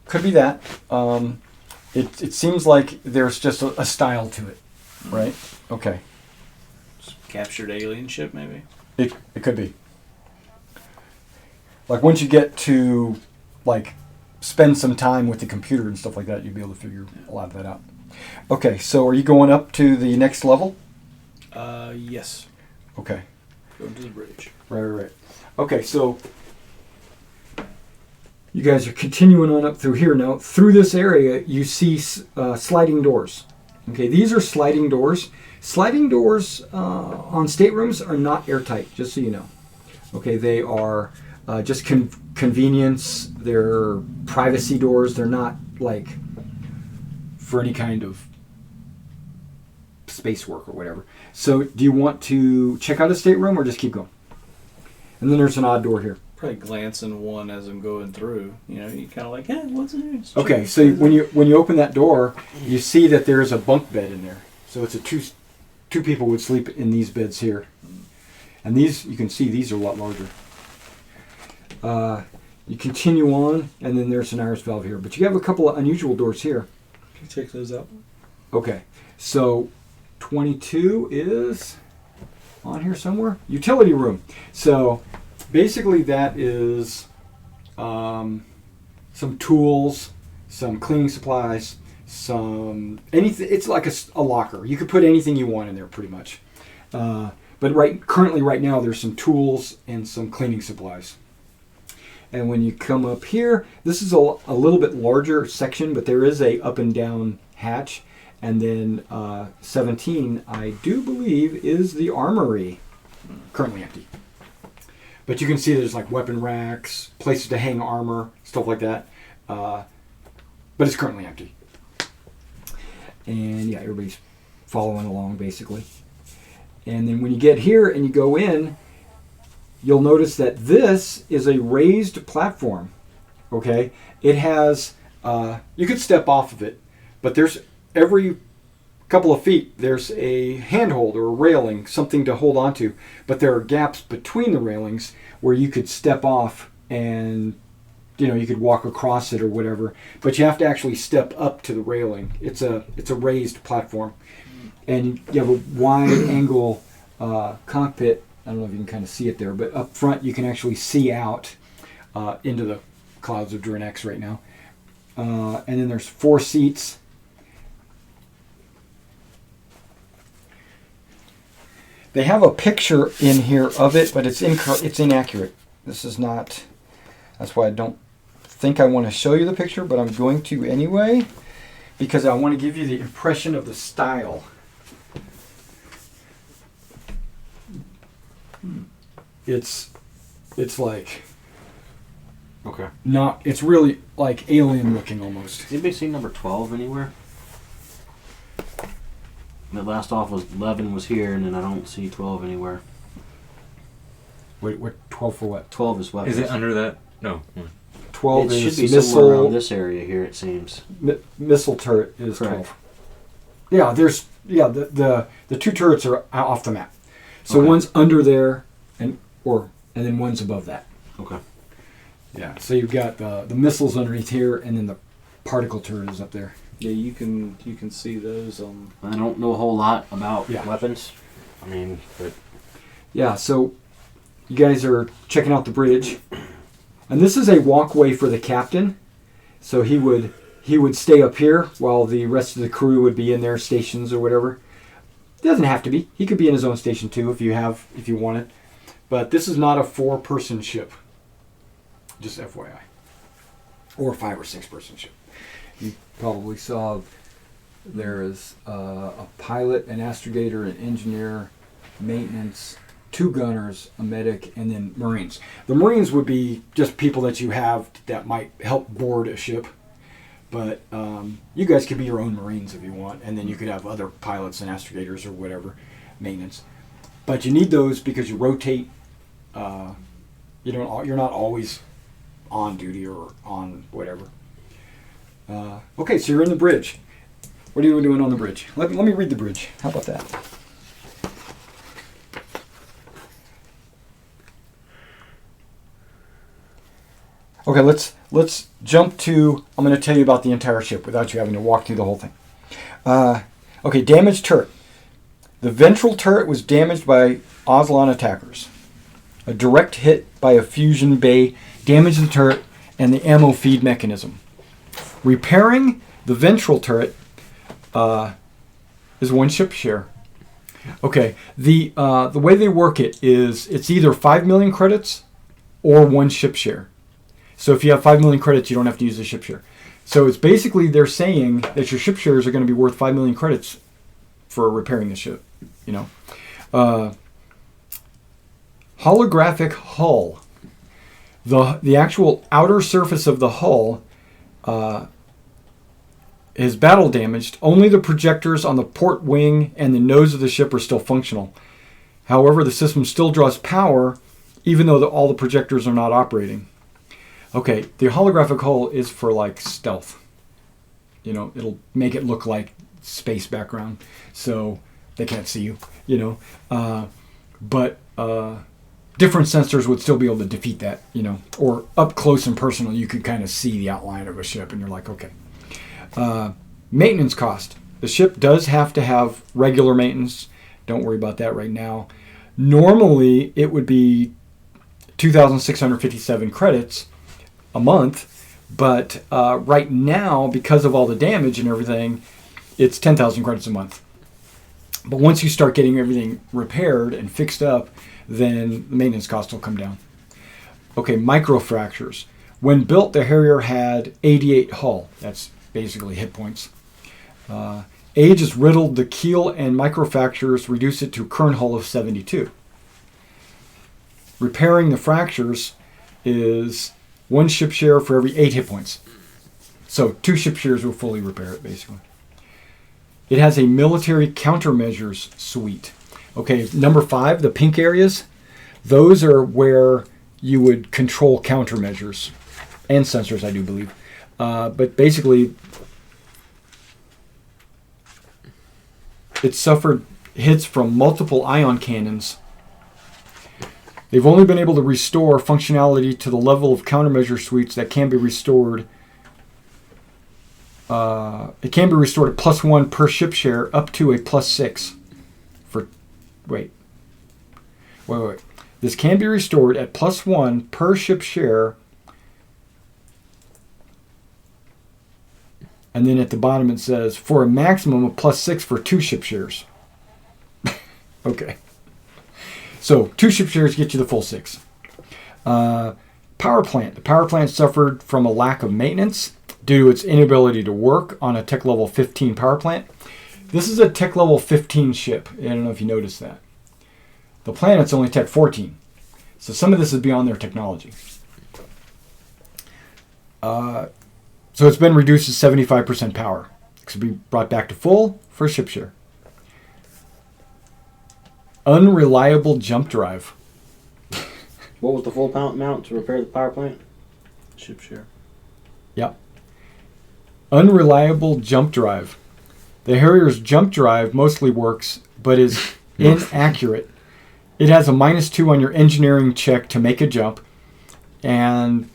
could be that. It seems like there's just a style to it, right? Okay, Captured alien ship, maybe? it could be. Like once you get to spend some time with the computer and stuff like that, you'll be able to figure a lot of that out. Okay, so are you going up to the next level? Yes. Okay. Going to the bridge. Right. Okay, so you guys are continuing on up through here. Now, through this area, you see sliding doors. Okay, these are sliding doors. Sliding doors on staterooms are not airtight, just so you know. Okay, they are just convenience. They're privacy doors. They're not for any kind of space work or whatever. So do you want to check out a stateroom or just keep going? And then there's an odd door here. Probably glancing one as I'm going through. You kind of hey, what's in here? Okay, so when you open that door, you see that there is a bunk bed in there. So it's two people would sleep in these beds here. And these, you can see these are a lot larger. You continue on, and then there's an iris valve here. But you have a couple of unusual doors here. Can you check those out? Okay, so 22 is on here somewhere. Utility room. So basically that is some tools, some cleaning supplies, some anything. It's like a locker. You could put anything you want in there pretty much. But currently right now there's some tools and some cleaning supplies. And when you come up here, this is a little bit larger section, but there is a up and down hatch. And then 17, I do believe, is the armory. Currently empty. But you can see there's weapon racks, places to hang armor, stuff like that. But it's currently empty. And yeah, everybody's following along basically. And then when you get here and you go in, you'll notice that this is a raised platform. Okay, it has, you could step off of it, but there's every couple of feet there's a handhold or a railing, something to hold onto, but there are gaps between the railings where you could step off and you could walk across it or whatever, but you have to actually step up to the railing. It's a raised platform, and you have a wide angle cockpit. I don't know if you can kind of see it there, but up front you can actually see out into the clouds of Drinax right now. And then there's 4 seats. They have a picture in here of it, but it's inaccurate. This is not. That's why I don't think I want to show you the picture, but I'm going to anyway, because I want to give you the impression of the style. It's like Okay. it's really like alien looking almost. Has anybody seen number 12 anywhere? The last off was 11 was here, and then I don't see 12 anywhere. Wait, what 12 for what? 12 is weapons. Is it under that? No. 12 It is should be somewhere missile. around this area here, it seems. Missile turret is Correct. 12. Yeah, the 2 turrets are off the map. So Okay. one's under there, and then one's above that. Okay. Yeah. So you've got the missiles underneath here, and then the particle turret is up there. Yeah, you can see those on. I don't know a whole lot about Yeah. weapons. I mean, but Yeah. So you guys are checking out the bridge, and this is a walkway for the captain. So he would stay up here while the rest of the crew would be in their stations or whatever. It doesn't have to be. He could be in his own station too if you want it. But this is not a 4-person ship. Just FYI. Or a 5 or 6-person ship. You probably saw there is a pilot, an astrogator, an engineer, maintenance, 2 gunners, a medic, and then Marines. The Marines would be just people that you have that might help board a ship. But you guys could be your own Marines if you want, and then you could have other pilots and astrogators or whatever, maintenance. But you need those because you rotate. You're not always on duty or on whatever. Okay, so you're in the bridge. What are you doing on the bridge? Let me read the bridge. How about that? Okay, let's jump to. I'm going to tell you about the entire ship without you having to walk through the whole thing. Okay, damaged turret. The ventral turret was damaged by Aslan attackers. A direct hit by a fusion bay damaged the turret and the ammo feed mechanism. Repairing the ventral turret is 1 ship share. Okay, the way they work it is it's either 5 million credits or 1 ship share. So if you have 5 million credits, you don't have to use the ship share. So it's basically they're saying that your ship shares are going to be worth 5 million credits for repairing the ship. Holographic hull. The actual outer surface of the hull is battle damaged. Only the projectors on the port wing and the nose of the ship are still functional. However, the system still draws power even though all the projectors are not operating. Okay, the holographic hull is for like stealth. It'll make it look like space background so they can't see you, but different sensors would still be able to defeat that, or up close and personal you could kind of see the outline of a ship and you're like, okay. Maintenance cost. The ship does have to have regular maintenance. Don't worry about that right now. Normally it would be 2,657 credits a month, but right now, because of all the damage and everything, it's 10,000 credits a month. But once you start getting everything repaired and fixed up, then the maintenance cost will come down. Okay, microfractures. When built, the Harrier had 88 hull. That's basically hit points. Age has riddled the keel, and microfractures reduce it to a current hull of 72. Repairing the fractures is 1 ship share for every 8 hit points. So 2 ship shares will fully repair it, basically. It has a military countermeasures suite. Okay, number 5, the pink areas. Those are where you would control countermeasures and sensors, I do believe. But basically, it suffered hits from multiple ion cannons. They've only been able to restore functionality to the level of countermeasure suites that can be restored. It can be restored at +1 per ship share up to a +6 for. Wait. This can be restored at +1 per ship share. And then at the bottom it says for a maximum of +6 for 2 ship shares. Okay. So 2 ship shares get you the full 6. Power plant. The power plant suffered from a lack of maintenance due to its inability to work on a tech level 15 power plant. This is a tech level 15 ship. I don't know if you noticed that. The planet's only tech 14. So some of this is beyond their technology. So it's been reduced to 75% power. It could be brought back to full for a ship share. Unreliable jump drive. What was the full amount to repair the power plant? Ship share. Yep. Unreliable jump drive. The Harrier's jump drive mostly works, but is inaccurate. It has a -2 on your engineering check to make a jump, and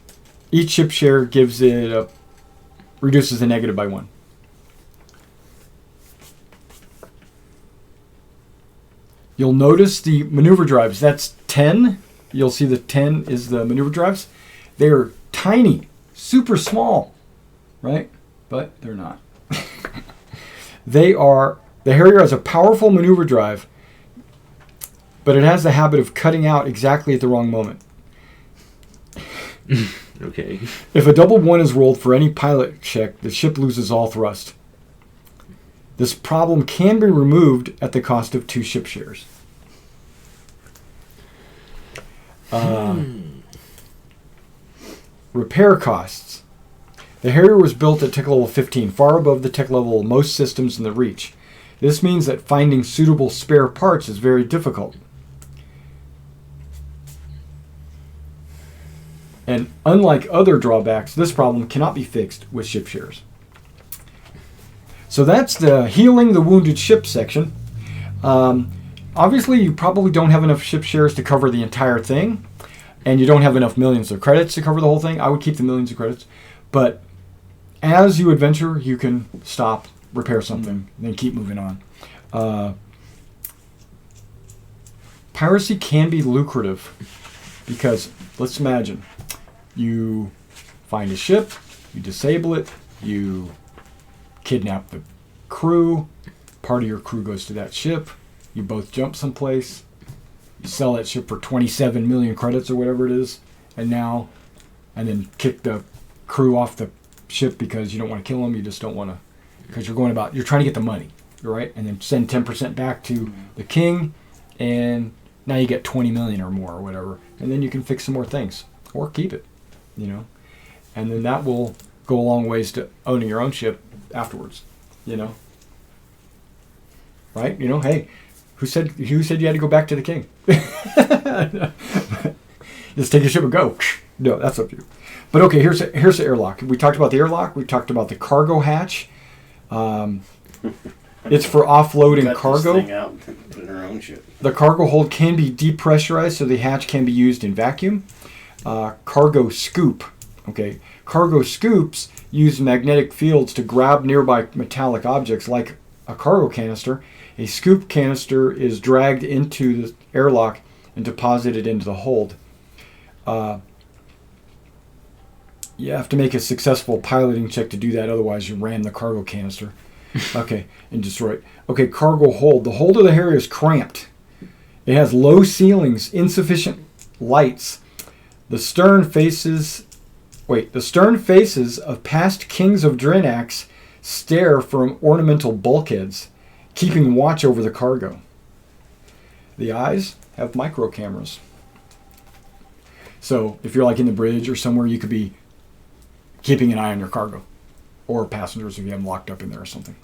each ship share gives it reduces the negative by 1. You'll notice the maneuver drives. That's 10. You'll see the 10 is the maneuver drives. They're tiny, super small, right? But they're not. The Harrier has a powerful maneuver drive, but it has the habit of cutting out exactly at the wrong moment. Okay. If a double 1 is rolled for any pilot check, the ship loses all thrust. This problem can be removed at the cost of 2 ship shares. Repair costs. The Harrier was built at tech level 15, far above the tech level of most systems in the Reach. This means that finding suitable spare parts is very difficult. And unlike other drawbacks, this problem cannot be fixed with ship shares. So that's the healing the wounded ship section. Obviously, you probably don't have enough ship shares to cover the entire thing, and you don't have enough millions of credits to cover the whole thing. I would keep the millions of credits. But as you adventure, you can stop, repair something, then keep moving on. Piracy can be lucrative because, let's imagine, you find a ship, you disable it, you kidnap the crew, part of your crew goes to that ship, you both jump someplace, you sell that ship for 27 million credits or whatever it is, and then kick the crew off the ship because you don't want to kill them, you just don't want to, because you're trying to get the money, right? And then send 10% back to the king, and now you get 20 million or more or whatever, and then you can fix some more things or keep it, and then that will go a long ways to owning your own ship afterwards, right? Hey, who said you had to go back to the king? Just take your ship and go. No, that's up to you. But okay, here's the airlock. We talked about the airlock. We talked about the cargo hatch. It's for offloading cargo. This thing out and put in our own ship. The cargo hold can be depressurized, so the hatch can be used in vacuum. Cargo scoop. Okay, cargo scoops use magnetic fields to grab nearby metallic objects like a cargo canister. A scoop canister is dragged into the airlock and deposited into the hold. You have to make a successful piloting check to do that, otherwise you ram the cargo canister. Okay, and destroy it. Okay, cargo hold. The hold of the Harrier is cramped. It has low ceilings, insufficient lights. The stern faces of past kings of Drinax stare from ornamental bulkheads, keeping watch over the cargo. The eyes have micro cameras. So if you're like in the bridge or somewhere, you could be keeping an eye on your cargo or passengers if you have them locked up in there or something.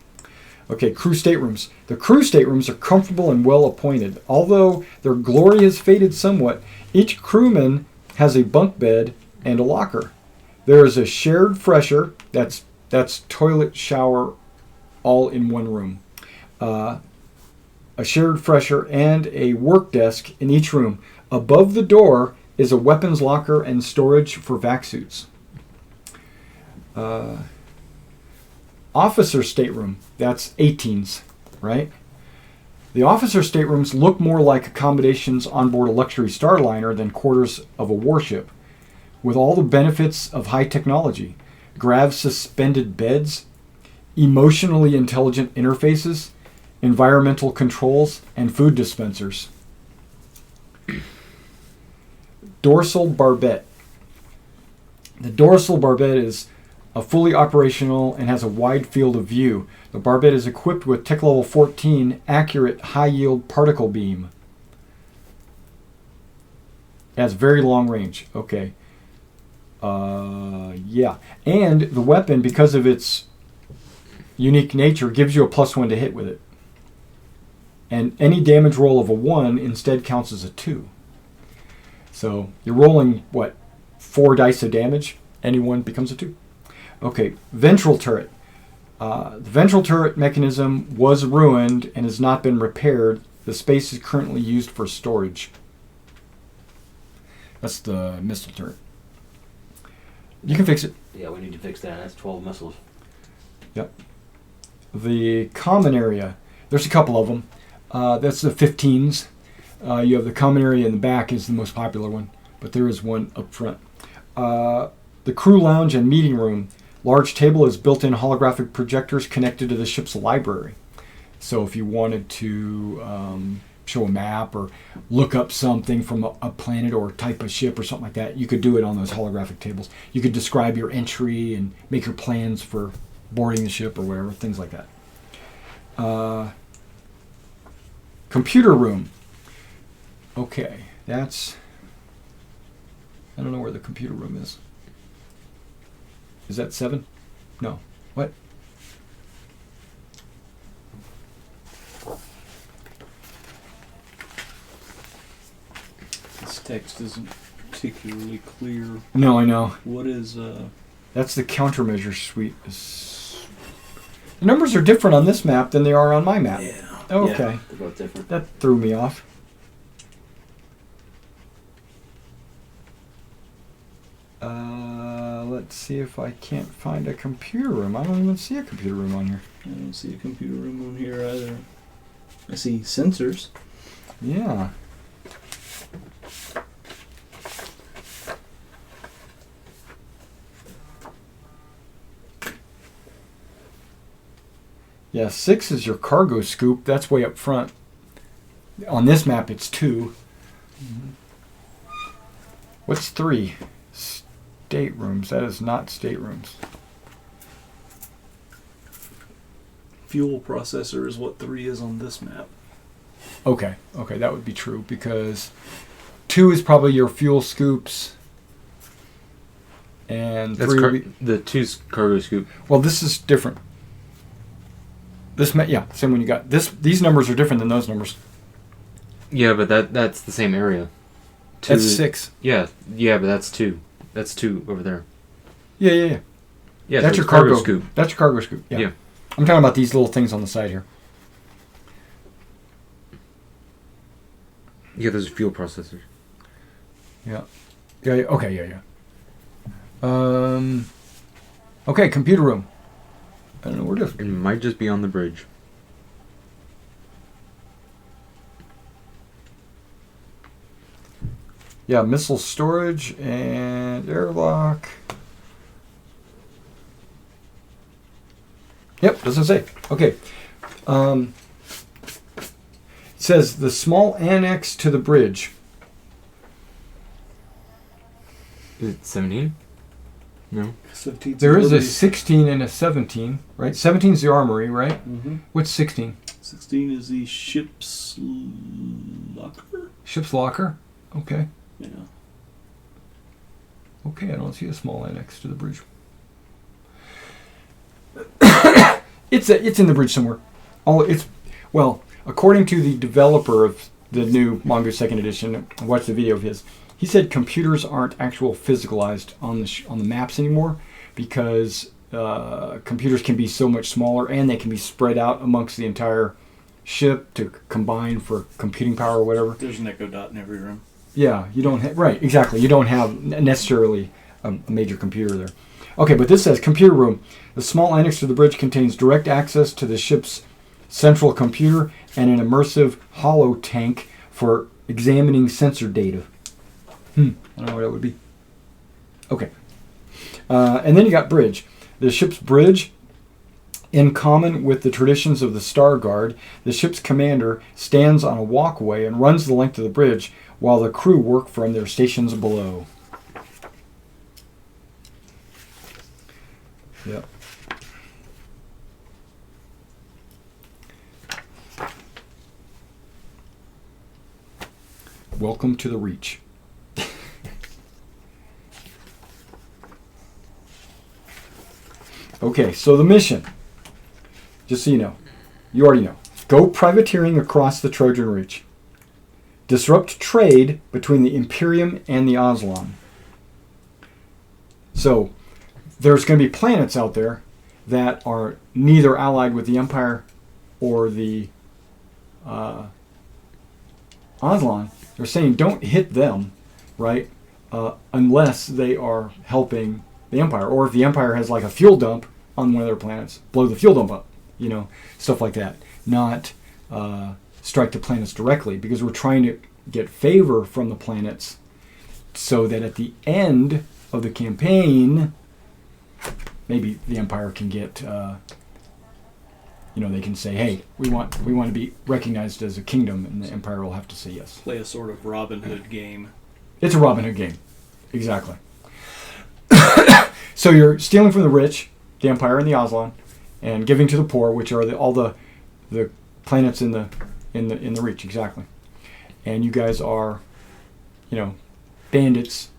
Okay, crew staterooms. The crew staterooms are comfortable and well appointed. Although their glory has faded somewhat, each crewman has a bunk bed and a locker. There is a shared fresher, that's toilet, shower, all in one room. A shared fresher and a work desk in each room. Above the door is a weapons locker and storage for vac suits. Officer stateroom, that's 18s, right? The officer staterooms look more like accommodations on board a luxury starliner than quarters of a warship, with all the benefits of high technology. Grav suspended beds, emotionally intelligent interfaces, environmental controls, and food dispensers. Dorsal barbette. The dorsal barbette is fully operational and has a wide field of view. The barbette is equipped with Tech Level 14 accurate high-yield particle beam. It has very long range. Okay. Yeah. And the weapon, because of its unique nature, gives you a +1 to hit with it. And any damage roll of a 1 instead counts as a 2. So you're rolling, 4 dice of damage? Any one becomes a 2. Okay, ventral turret. The ventral turret mechanism was ruined and has not been repaired. The space is currently used for storage. That's the missile turret. You can fix it. Yeah, we need to fix that. That's 12 missiles. Yep. The common area. There's a couple of them. That's the 15s. You have the common area in the back is the most popular one, but there is one up front. The crew lounge and meeting room. Large table has built-in holographic projectors connected to the ship's library. So if you wanted to show a map or look up something from a planet or type of ship or something like that, you could do it on those holographic tables. You could describe your entry and make your plans for boarding the ship or whatever, things like that. Computer room. Okay, that's... I don't know where the computer room is. Is that 7? No. What? This text isn't particularly clear. No, I know. What is That's the countermeasure suite. The numbers are different on this map than they are on my map. Yeah. Okay. Yeah, they're both different. That threw me off. Let's see if I can't find a computer room. I don't even see a computer room on here. I don't see a computer room on here either. I see sensors. Yeah. Yeah, 6 is your cargo scoop. That's way up front. On this map, it's 2. What's 3? Staterooms. That is not staterooms. Fuel processor is what 3 is on this map. Okay, that would be true because 2 is probably your fuel scoops, and That's 3 would be, the 2's cargo scoop. well, this is different. Same one you got. These numbers are different than those numbers. Yeah, but that's the same area. That's 6. Yeah, but that's 2. That's 2 over there. Yeah. Yeah, That's so your cargo scoop. That's your cargo scoop. Yeah. Yeah. I'm talking about these little things on the side here. Yeah, those are fuel processors. Yeah. Okay. Okay, computer room. I don't know where it is. It might just be on the bridge. Yeah, missile storage and airlock. Yep, doesn't say. Okay. It says the small annex to the bridge. Is it 17? No. There is a 16 and a 17, right? 17 is the armory, right? Mm-hmm. What's 16? 16 is the ship's locker. Ship's locker. Okay. Yeah. Okay, I don't see a small annex to the bridge. It's in the bridge somewhere. According to the developer of the new Mongoose Second Edition, I watched the video of his. He said computers aren't actual physicalized on the maps anymore because computers can be so much smaller and they can be spread out amongst the entire ship to combine for computing power or whatever. There's an echo dot in every room. Yeah, you don't have, right, exactly. You don't have necessarily a major computer there. Okay, but this says computer room. The small annex to the bridge contains direct access to the ship's central computer and an immersive hollow tank for examining sensor data. I don't know what that would be. Okay. And then you got bridge. The ship's bridge, in common with the traditions of the Star Guard, the ship's commander stands on a walkway and runs the length of the bridge while the crew work from their stations below. Yep. Welcome to the Reach. Okay, so the mission, just so you know, you already know. Go privateering across the Trojan Reach. Disrupt trade between the Imperium and the Aslan. So, there's going to be planets out there that are neither allied with the Empire or the Aslan. They're saying don't hit them, right, unless they are helping the Empire. Or if the Empire has like a fuel dump on one of their planets, blow the fuel dump up, stuff like that. Not strike the planets directly, because we're trying to get favor from the planets so that at the end of the campaign, maybe the Empire can get, they can say, hey, we want to be recognized as a kingdom, and the Empire will have to say yes. Play a sort of Robin Hood game. It's a Robin Hood game, exactly. So you're stealing from the rich, the Empire and the Aslan, and giving to the poor, which are all the planets in the Reach, exactly. And you guys are, bandits.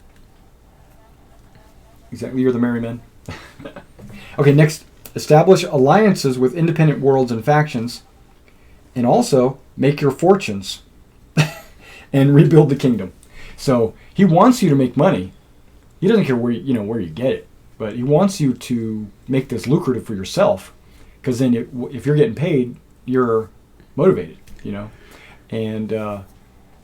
Exactly, you're the merry men. Okay, next, establish alliances with independent worlds and factions, and also make your fortunes and rebuild the kingdom. So he wants you to make money. He doesn't care where you get it, but he wants you to make this lucrative for yourself, because then if you're getting paid, you're motivated, And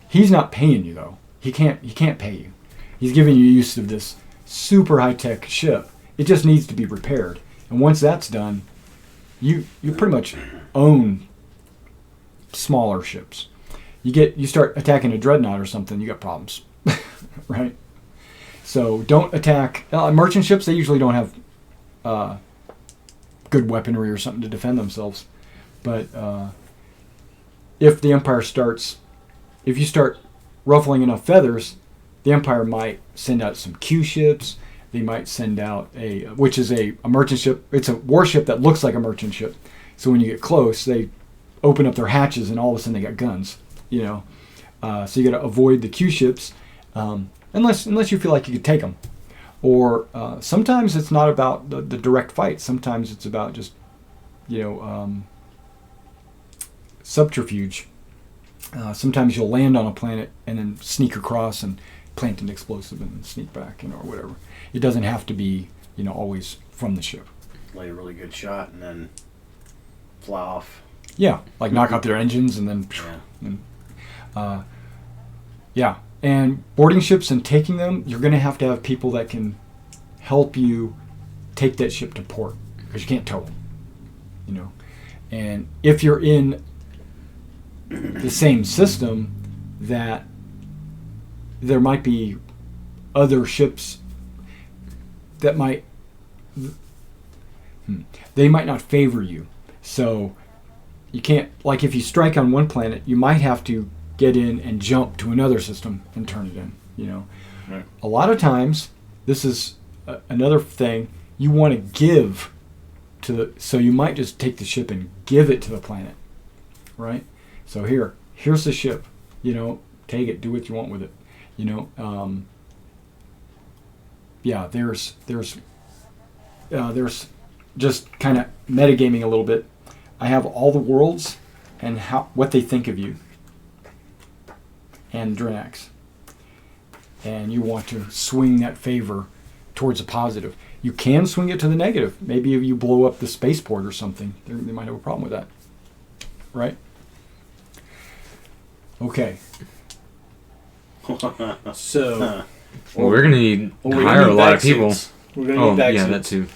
he's not paying you though. He can't pay you. He's giving you use of this super high-tech ship. It just needs to be repaired. And once that's done, you pretty much own smaller ships. You start attacking a dreadnought or something, you got problems, right? So don't attack merchant ships. They usually don't have good weaponry or something to defend themselves. But if the Empire if you start ruffling enough feathers, the Empire might send out some Q ships. They might send out which is a merchant ship. It's a warship that looks like a merchant ship. So when you get close, they open up their hatches and all of a sudden they got guns. So you got to avoid the Q ships, unless you feel like you could take them. Or sometimes it's not about the direct fight. Sometimes it's about just subterfuge. Sometimes you'll land on a planet and then sneak across and plant an explosive and then sneak back, or whatever. It doesn't have to be, always from the ship. Lay a really good shot and then fly off. Yeah, like knock out their engines and then. Yeah. And boarding ships and taking them, you're going to have people that can help you take that ship to port, because you can't tow them. And if you're in the same system, that there might be other ships that might not favor you. So you can't, like if you strike on one planet, you might have to get in and jump to another system and turn it in. Right. A lot of times, this is another thing, you want to give so you might just take the ship and give it to the planet, right? So here's the ship, take it, do what you want with it, there's just kind of metagaming a little bit. I have all the worlds and what they think of you and Drinax. And you want to swing that favor towards a positive. You can swing it to the negative. Maybe if you blow up the spaceport or something, they might have a problem with that. Right? Okay. So, Well, we're gonna need to we're gonna hire need a lot vac of people. suits. We're gonna Oh, need vac yeah, suits. that too.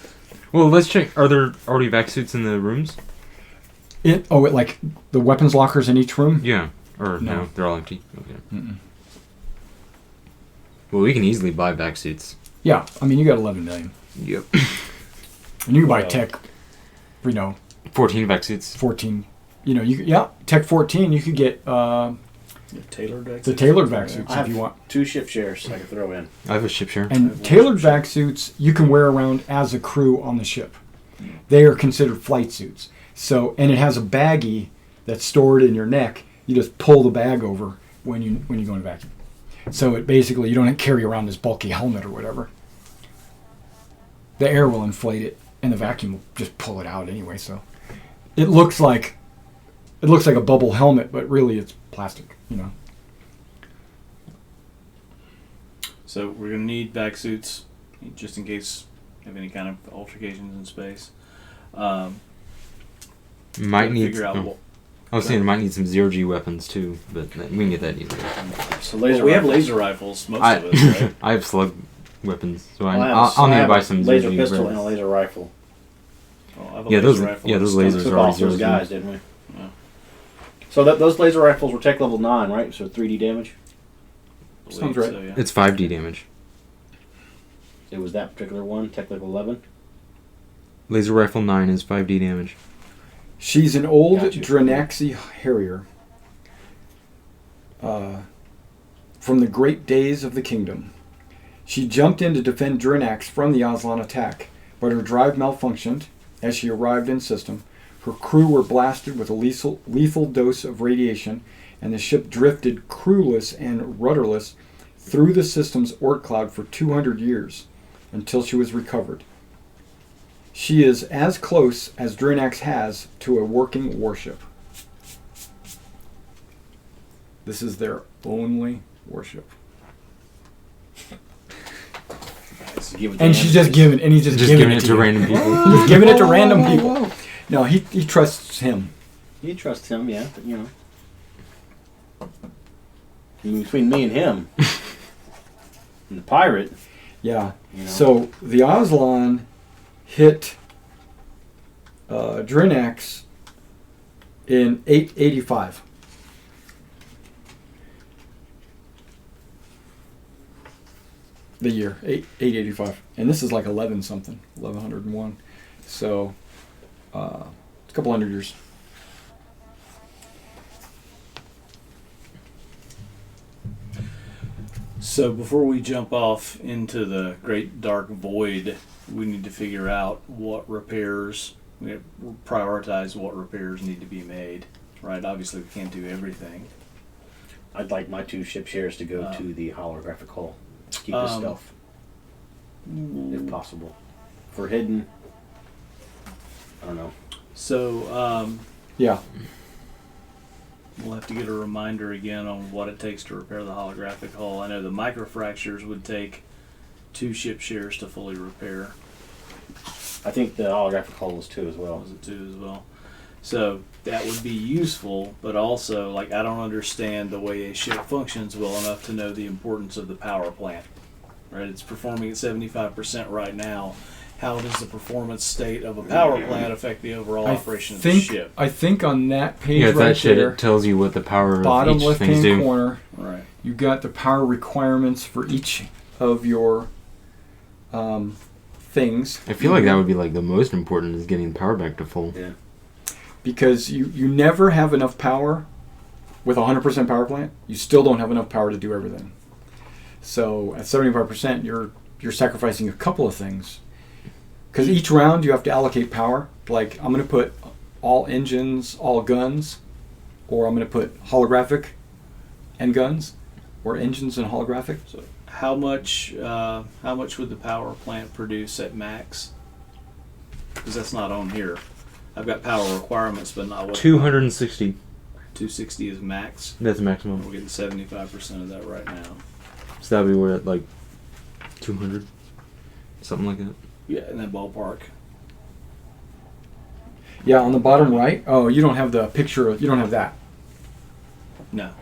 Well, let's check. Are there already vac suits in the rooms? Like the weapons lockers in each room? Yeah. Or No. no, they're all empty. Okay. Mm-mm. Well, we can easily buy vac suits. Yeah, I mean, you got 11 million. Yep. And you can buy Well- tech, 14 vac suits. 14. Tech 14, you could get Tailored vac the suits. tailored vac suits I if have you want. 2 ship shares I can throw in. I have a ship share. And tailored vac suits you can wear around as a crew on the ship. They are considered flight suits. So, and it has a baggie that's stored in your neck. You just pull the bag over when you go in vacuum. So it basically, you don't carry around this bulky helmet or whatever. The air will inflate it, and the vacuum will just pull it out anyway. So it looks like a bubble helmet, but really it's plastic. So we're gonna need vac suits just in case of any kind of altercations in space. Might Gotta need. figure out oh, what. I was saying it might need some zero G weapons too, but we can get that easily. So Well, laser we have rifles. laser rifles, most of us, right? I have slug weapons, so Well, I'll need I to have buy a some laser 0G pistol weapons. and a laser rifle. Oh, I have a Yeah, laser those- rifle yeah, and those stuff. lasers Took are off zero those G. guys, didn't we? Yeah. So those laser rifles were tech level 9, right? So 3D damage. Sounds right. So, yeah. It's 5D damage. It was that particular one, tech level 11. Laser rifle 9 is 5D damage. She's an old Got you. Drinaxi Harrier from the great days of the kingdom. She jumped in to defend Drinax from the Aslan attack, but her drive malfunctioned as she arrived in system. Her crew were blasted with a lethal dose of radiation, and the ship drifted crewless and rudderless through the system's Oort cloud for 200 years until she was recovered. She is as close as Drinax has to a working warship. This is their only warship. Nice. Give it to And him. she's just giving, and he's just, Just giving giving it to you. random people. Just giving it to random people. No, he trusts him. You trust him, yeah, but I mean, between me and him, and the pirate, Yeah. you know. So the Aslan hit Drinax in 885. The year 885, and this is like 11 something, 1101. So it's a couple hundred years. So before we jump off into the great dark void, we need to figure out what repairs. We have to prioritize what repairs need to be made. Right? Obviously, we can't do everything. I'd like my 2 ship shares to go to the holographic hull. Keep the stealth, if possible. For hidden, I don't know. So Yeah. we'll have to get a reminder again on what it takes to repair the holographic hull. I know the microfractures would take 2 ship shares to fully repair. I think the holographic hull was 2 as well. Was it 2 as well? So that would be useful, but also, like, I don't understand the way a ship functions well enough to know the importance of the power plant. Right? It's performing at 75% right now. How does the performance state of a power plant affect the overall operation of the ship? I think on that page Yeah, right that shit there, it tells you what the power bottom of each left things hand do. corner, Right. you got the power requirements for each of your things. I feel like that would be like the most important is getting the power back to full. Yeah. Because you never have enough power with a 100% power plant. You still don't have enough power to do everything. So at 75%, you're sacrificing a couple of things. Because each round you have to allocate power. Like, I'm going to put all engines, all guns, or I'm going to put holographic and guns, or engines and holographic. So how much would the power plant produce at max? Because that's not on here. I've got power requirements, but not what 260. 260 is max. That's the maximum. We're getting 75% of that right now. So that'd be where at like 200, something like that. Yeah, in that ballpark. Yeah, on the bottom right. Oh, you don't have the picture. You don't have that. No.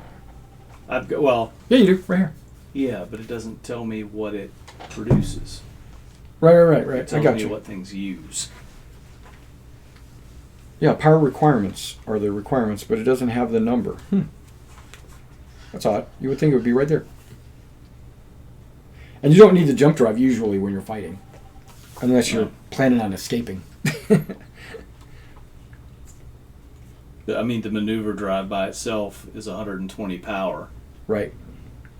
I've got, well, Yeah, you do. Right here. yeah, but it doesn't tell me what it produces. Right. It I tells got me you. what things use. Yeah, power requirements are the requirements, but it doesn't have the number. That's odd. You would think it would be right there. And you don't need the jump drive usually when you're fighting, unless you're No. planning on escaping. I mean, the maneuver drive by itself is 120 power, Right.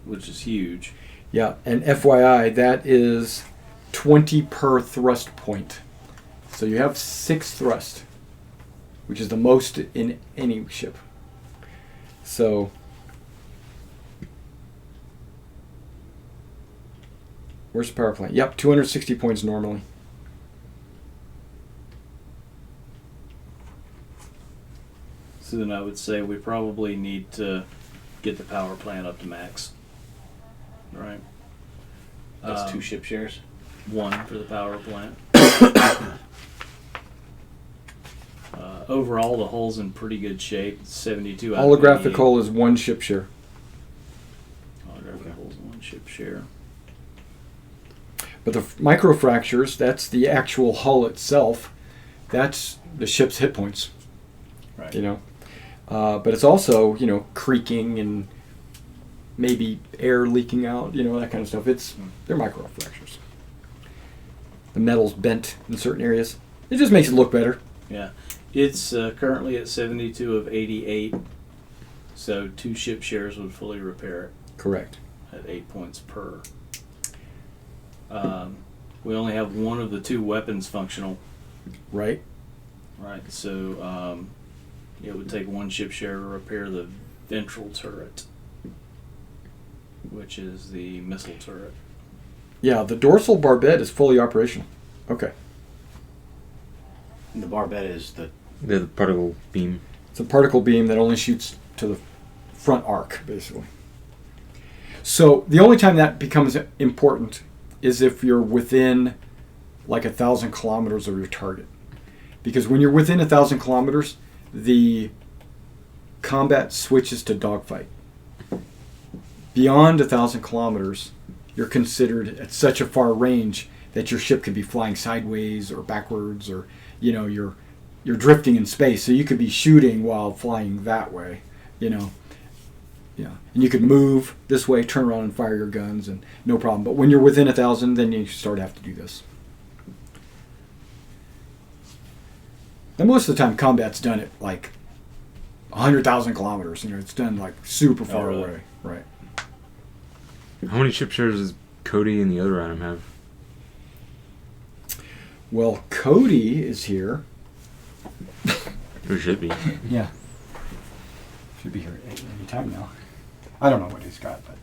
which is huge. Yeah, and FYI, that is 20 per thrust point. So you have 6 thrust, which is the most in any ship. So where's the power plant? Yep, 260 points normally. So then I would say we probably need to get the power plant up to max. Right? That's 2 ship shares. 1 for the power plant. Overall, the hull's in pretty good shape. It's 72 out of 88. Holographic hull is 1 ship share. Holographic hull's 1 ship share. But the microfractures, that's the actual hull itself. That's the ship's hit points, Right. you know. But it's also, you know, creaking and maybe air leaking out, you know, that kind of stuff. They're microfractures. The metal's bent in certain areas. It just makes it look better. Yeah. It's currently at 72 of 88. So 2 ship shares would fully repair it Correct. at 8 points per. We only have 1 of the 2 weapons functional. Right? Right. So it would take 1 ship share to repair the ventral turret, which is the missile turret. Yeah, the dorsal barbette is fully operational. Okay. And the barbette is the The particle beam. It's a particle beam that only shoots to the front arc, basically. So the only time that becomes important is if you're within like 1,000 kilometers of your target. Because when you're within 1,000 kilometers, the combat switches to dogfight. Beyond 1,000 kilometers, you're considered at such a far range that your ship could be flying sideways or backwards, or you know you're drifting in space. So you could be shooting while flying that way, you know. Yeah, and you could move this way, turn around and fire your guns, and no problem. But when you're within 1,000, then you start to have to do this. And most of the time, combat's done at like 100,000 kilometers. You know, it's done like super far really? away. Right. How many ship shares does Cody and the other Adam have? Well, Cody is here. Or should be. Yeah. Should be here at any time now. I don't know what he's got, but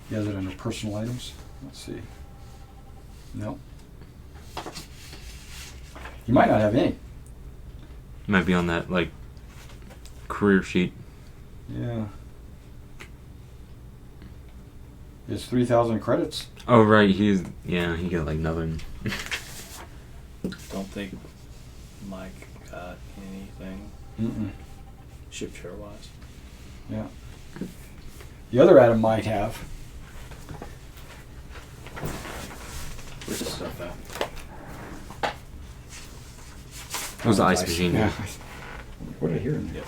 he has it under personal items. Let's see. No. He might not have any. Might be on that like career sheet. Yeah. He has 3,000 credits. Oh right, he got like nothing. Don't think Mike got anything Mm-mm. ship share wise. Yeah. The other Adam might have. where's the stuff at? That was the ice machine. Yeah. What did I hear in there? Yep.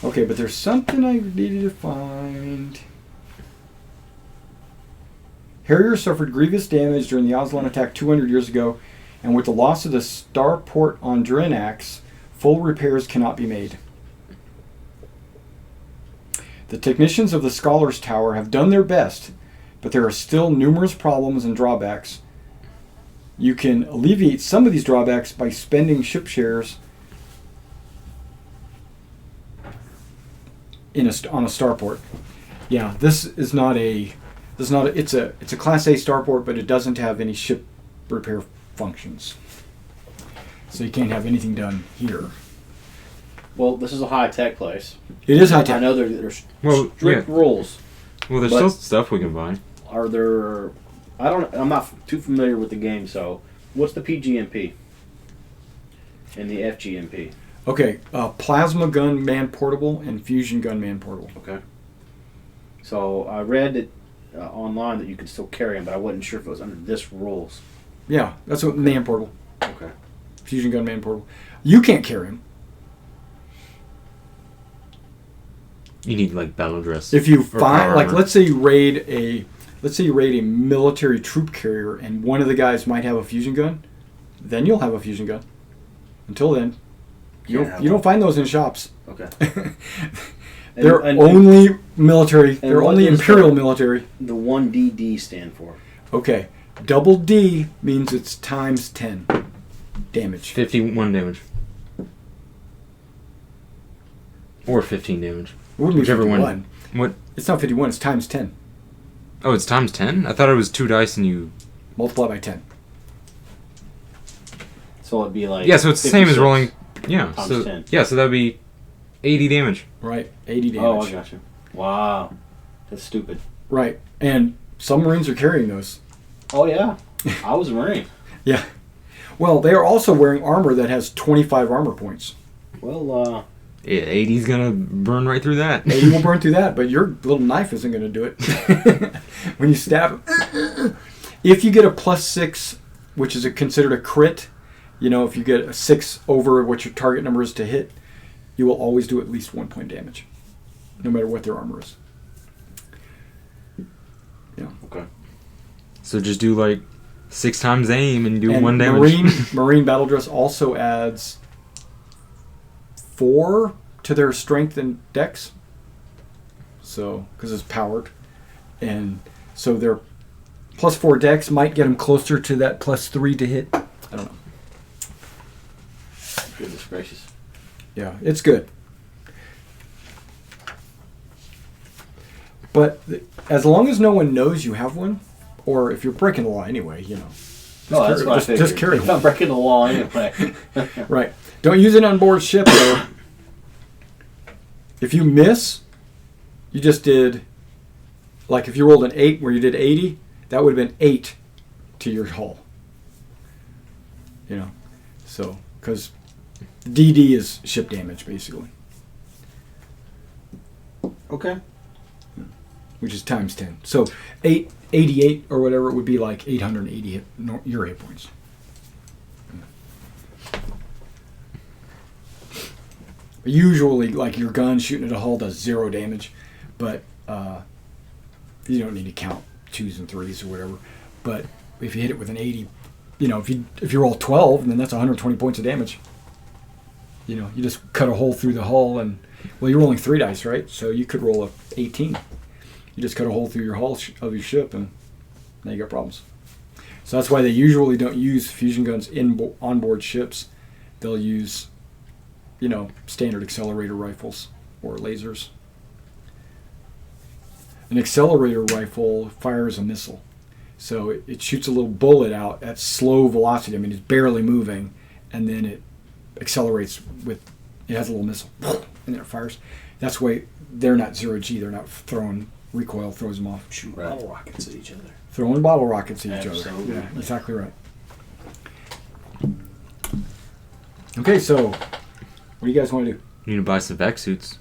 Okay, but there's something I needed to find. Harrier suffered grievous damage during the Aslan attack 200 years ago, and with the loss of the starport on Drinax, full repairs cannot be made. The technicians of the Scholars Tower have done their best, but there are still numerous problems and drawbacks. You can alleviate some of these drawbacks by spending ship shares on a starport. Yeah, this is not a There's not. It's a Class A starport, but it doesn't have any ship repair functions. So you can't have anything done here. Well, this is a high-tech place. It is high tech. I know there's Well, strict rules. Well, there's But- still stuff we can buy. Are there... I'm not too familiar with the game, so... What's the PGMP? And the FGMP? Okay, plasma gun man portable and fusion gun man portable. Okay. So, I read it online that you could still carry them, but I wasn't sure if it was under this rules. Yeah, that's what man portable. Okay. Fusion gun man portable. You can't carry them. You need like battle dress. If you or find, power like, armor. let's say you raid a military troop carrier, and one of the guys might have a fusion gun, then you'll have a fusion gun. Until then, you don't find those in shops. Okay. They're And only military. and They're what only does imperial military. the 1DD stand for? Okay, double D means it's times 10 damage. 51 damage. Or 15 damage. It wouldn't be Whichever 51. one. What? It's not 51. It's times 10. Oh, it's times 10? I thought it was 2 dice and you... Multiply by 10. So it'd be like... Yeah, so it's the same as 56. rolling... Yeah, Times so 10. yeah, so that'd be 80 damage. Right, 80 damage. Oh, I got you. Wow. That's stupid. Right, and some Marines are carrying those. Oh, yeah. I was a Marine. Yeah. Well, they are also wearing armor that has 25 armor points. Well, Yeah, 80's gonna burn right through that. Yeah, you will burn through that, but your little knife isn't going to do it. When you stab it. If you get a +6, which is considered a crit, if you get a 6 over what your target number is to hit, you will always do at least 1 point damage, no matter what their armor is. Yeah. okay. So just do like 6 times aim and do 1 damage. Marine battle dress also adds 4 to their strength and dex. So, because it's powered. And so their +4 dex might get them closer to that +3 to hit. I don't know. Goodness gracious. Yeah, it's good. But as long as no one knows you have one, or if you're breaking the law anyway, No, that's what I figured. just carry If one. I'm breaking the law anyway. Right. Don't use it on board ship, though. If you miss, you just did, like if you rolled an 8 where you did 80, that would have been 8 to your hull. So, because DD is ship damage, basically, Okay. which is times 10. So, 88 or whatever, it would be like 880 your hit points. Usually, like your gun shooting at a hull does 0 damage, but you don't need to count 2s and 3s or whatever. But if you hit it with an 80, if you roll 12, then that's 120 points of damage. You just cut a hole through the hull, and you're rolling 3 dice, right? So you could roll a 18. You just cut a hole through your hull of your ship, and now you got problems. So that's why they usually don't use fusion guns on board ships. They'll use standard accelerator rifles or lasers. An accelerator rifle fires a missile. So it shoots a little bullet out at slow velocity. I mean, it's barely moving, and then it accelerates it has a little missile, and then it fires. That's why they're not 0G. They're not throwing recoil, throws them off. Shoot Right. bottle rockets at each other. Throwing bottle rockets at each Absolutely. other. Yeah, exactly right. Okay, so what do you guys want to do? You need to buy some vac suits.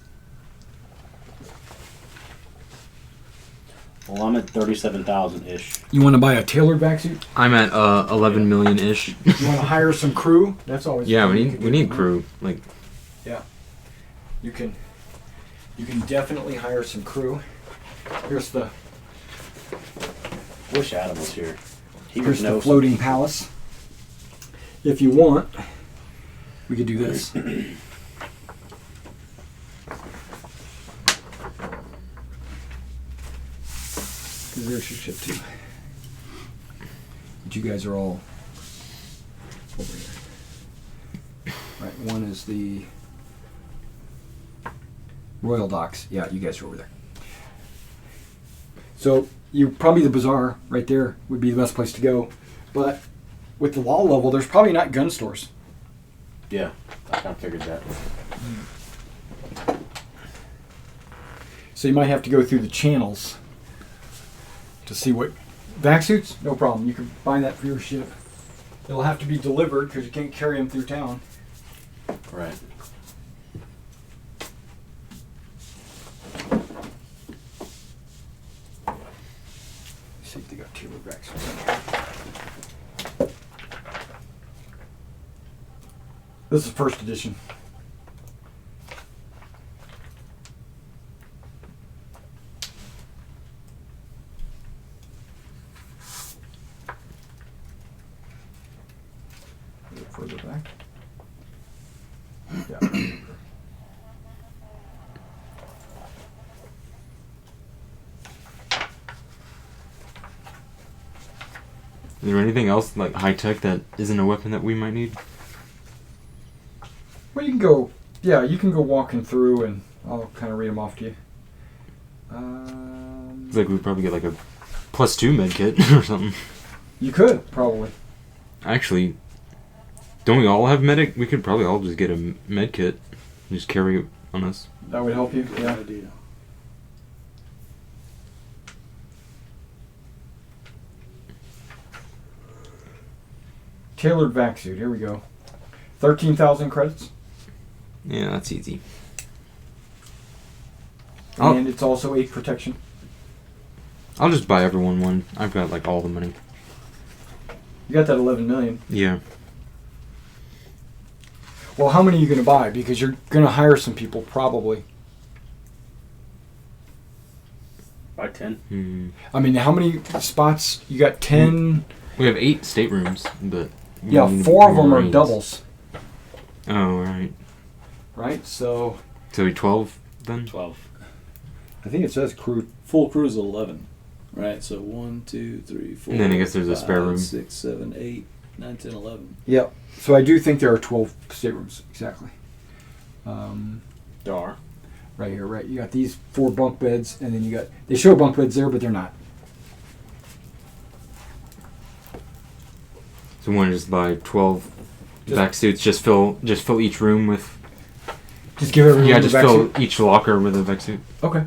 Well, I'm at 37,000-ish. You want to buy a tailored vac suit? I'm at 11 million-ish. You want to hire some crew? That's always Yeah, fun. we You need can we do need that. crew. Like, Yeah, you can definitely hire some crew. Here's the Wish Adam was here. He would here's know the floating palace. If you want, we could do this. Because there's your ship too. But you guys are all over here. Right, one is the Royal Docks. Yeah, you guys are over there. So you probably the bazaar right there would be the best place to go. But with the law level, there's probably not gun stores. Yeah, I kind of figured that. So you might have to go through the channels to see what vac suits. No problem. You can find that for your ship. It'll have to be delivered because you can't carry them through town. Right. See if they got tailored vac suits in here. This is first edition. A little further back. Yeah. Is there anything else like high tech that isn't a weapon that we might need? Well, you can go. Yeah, you can go walking through, and I'll kind of read them off to you. It's like we'd probably get like a +2 med kit or something. You could probably. Actually, don't we all have medic? We could probably all just get a med kit and just carry it on us. That would help you. Good Yeah. idea. Tailored vac suit. Here we go. 13,000 credits, Yeah, that's easy. Oh. and it's also 8 protection. I'll just buy everyone one. I've got like all the money. You got that 11 million. Yeah. Well, how many are you going to buy? Because you're going to hire some people probably. By 10. Hmm. I mean, how many spots? You got 10. We have 8 staterooms, but we Yeah, need 4 of them are Marines. doubles, Oh, right. right? So So we 12 then. 12. I think it says crew. Full crew's 11, right? So 1, 2, 3, 4. And then I guess there's a 5, spare room. 6, 7, 8, 9, 10, 11. Yep. So I do think there are 12 staterooms exactly. There are. Right here, right. You got these 4 bunk beds, and then you got. They show bunk beds there, but they're not. So we want to just buy 12 vac suits. Just fill each room with. Just give everyone Yeah, a just vac fill suit. each locker with a vac suit. Okay,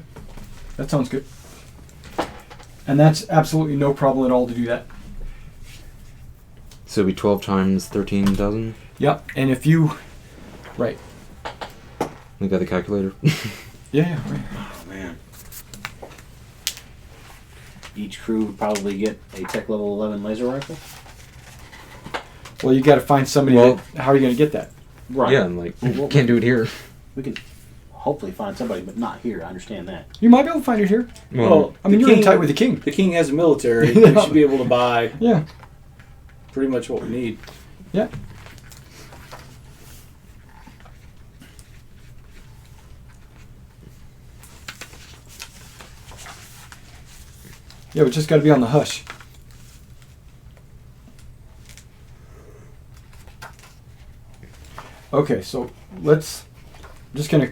that sounds good. And that's absolutely no problem at all to do that. So it'd be 12 times 13,000. Yep. And if you, right. I got the calculator. Yeah. Right. Oh, man. Each crew would probably get a tech level 11 laser rifle. Well, you got to find somebody. Well- how are you going to get that? Right. Yeah, and like Well, can't do it here. We can hopefully find somebody, but not here. I understand that. You might be able to find it here. Well, I mean, the you're in king- tight with the king. The king has a military. Yeah. We should be able to buy Yeah. pretty much what we need. Yeah. Yeah, we just got to be on the hush. Okay, so let's. I'm just gonna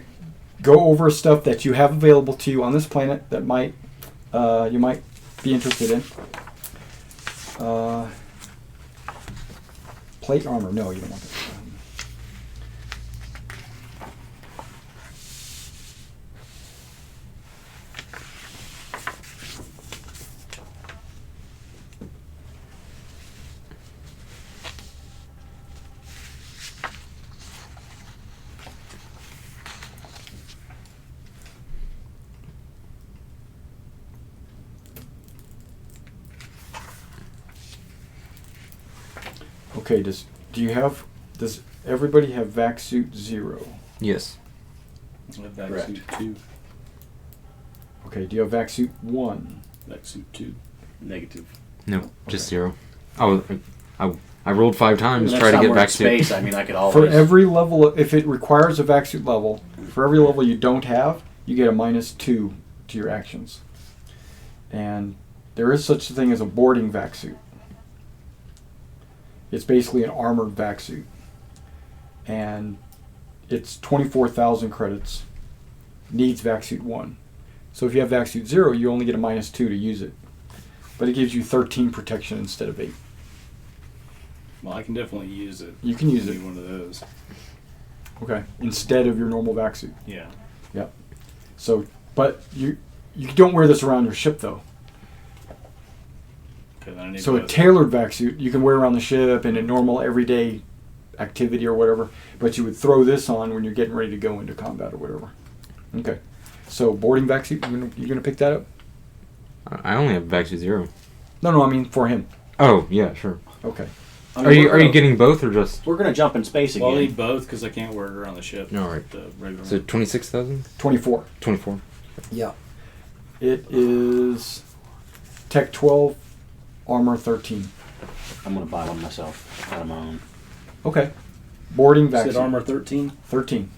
go over stuff that you have available to you on this planet that might you might be interested in. Plate armor? No, you don't want that. Okay, does everybody have vac suit 0? yes. Vac Correct. suit 2. Okay, do you have vac suit 1? Vac suit 2. Negative. No, just 0. I rolled 5 times Next try to time get we're in vac suit. space, I mean, I could always. For every level, if it requires a vac suit level, for every level you don't have, you get a -2 to your actions. And there is such a thing as a boarding vac suit. It's basically an armored vac suit. And it's 24,000 credits. Needs vac suit 1. So if you have vac suit 0, you only get a -2 to use it. but it gives you 13 protection instead of 8. Well, I can definitely use it. You can use Be it. one of those. Okay. Instead of your normal vac suit. Yeah. Yep. So, but you don't wear this around your ship though. Okay, then I need So a tailored vac suit you can wear around the ship in a normal everyday activity or whatever, but you would throw this on when you're getting ready to go into combat or whatever. Okay. So boarding vac suit, you're gonna pick that up? I only have vac suit 0. No, I mean for him. Oh yeah, sure. Okay. I mean, Are we're you gonna- getting both or just? We're gonna jump in space again. Well, I'll need both because I can't wear it around the ship. No, right. The regular. So 26,000, 24. 24. Yeah. It is Tech 12, Armor 13. I'm gonna buy one myself out of my own. Okay. Boarding vac Said suit. armor 13. 13.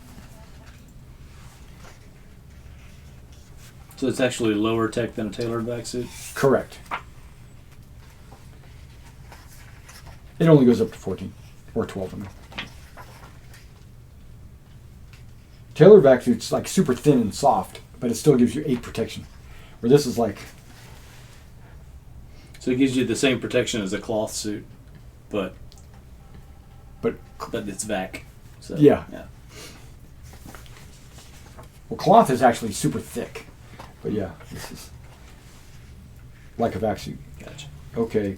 So it's actually lower tech than a tailored vac suit. Correct. It only goes up to 14 or 12. I mean. Tailored vac suit's like super thin and soft, but it still gives you 8 protection. Where this is like, So it gives you the same protection as a cloth suit, but but it's vac. So Yeah. Yeah. well, cloth is actually super thick. But yeah, this is like a vac suit. Gotcha. Okay.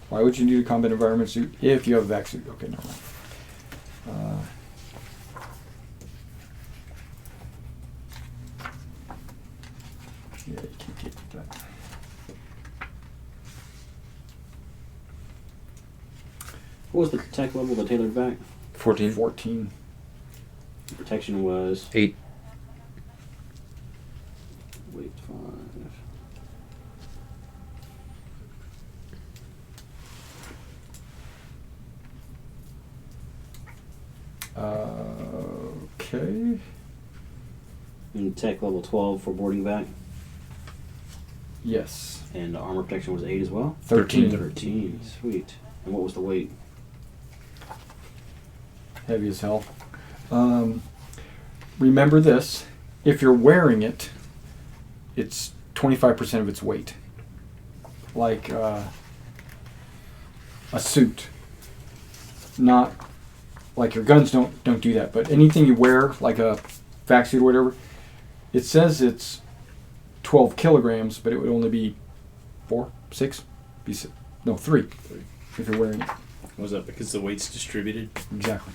Why would you need a combat environment suit if you have a vac suit? Okay, never mind. Yeah, you can't get that. What was the tech level of the tailored vac? 14. 14. Protection was 8. weight 5. Okay. And tech level 12 for boarding vac. Yes. And armor protection was 8 as well. 13. 13. Sweet. And what was the weight? Heavy as hell. Remember this. If you're wearing it, it's 25% of its weight. Like a suit. Not like your guns don't do that, but anything you wear, like a vac suit or whatever, it says it's 12 kilograms, but it would only be 4, 6, no, 3 if you're wearing it. Was that because the weight's distributed? Exactly.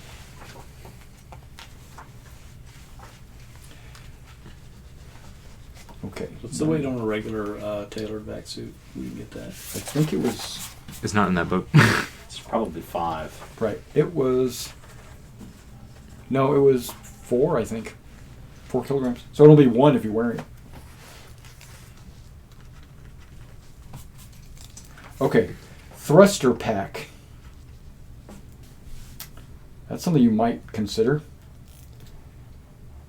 Okay. What's the weight on a regular tailored vac suit? We can get that. I think it was It's not in that book. It's probably 5. right. It was 4. I think 4 kilograms. So it'll be 1 if you're wearing it. Okay, thruster pack. That's something you might consider.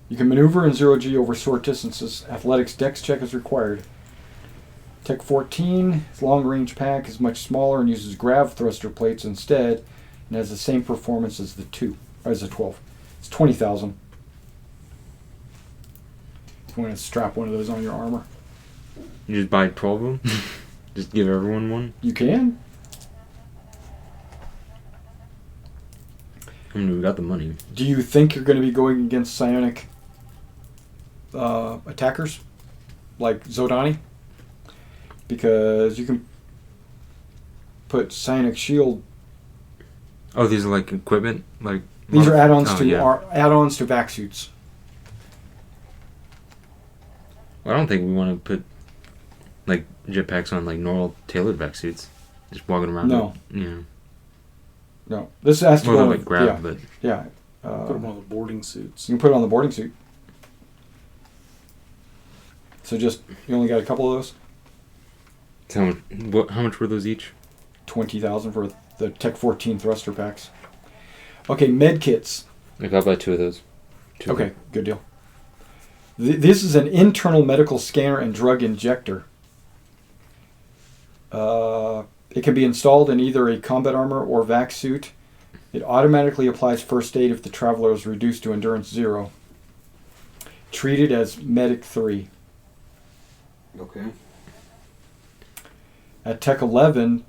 You can maneuver in 0G over short distances. Athletics dex check is required. Tech 14, its long range pack is much smaller and uses grav thruster plates instead and has the same performance as the 12. It's 20,000. If you want to strap one of those on your armor. You just buy 12 of them? Just give everyone one? You can. I mean, we got the money. Do you think you're going to be going against psionic attackers like Zodani? Because you can put psionic shield. Oh, these are like equipment? Like These are add-ons oh, to yeah. add-ons to vac suits. Well, I don't think we want to put like jetpacks on like normal tailored vac suits. Just walking around. No. Yeah. No, this has to Well, go not on. like grab, yeah, but yeah. Put them on the boarding suits. You can put it on the boarding suit. So just you only got a couple of those. so how much were those each? 20,000 for the Tech 14 thruster packs. Okay, med kits. Like I'll buy 2 of those. 2 of Okay, them. good deal. This is an internal medical scanner and drug injector. It can be installed in either a combat armor or vac suit. It automatically applies first aid if the traveler is reduced to endurance 0. treated as Medic 3. Okay. At Tech 11,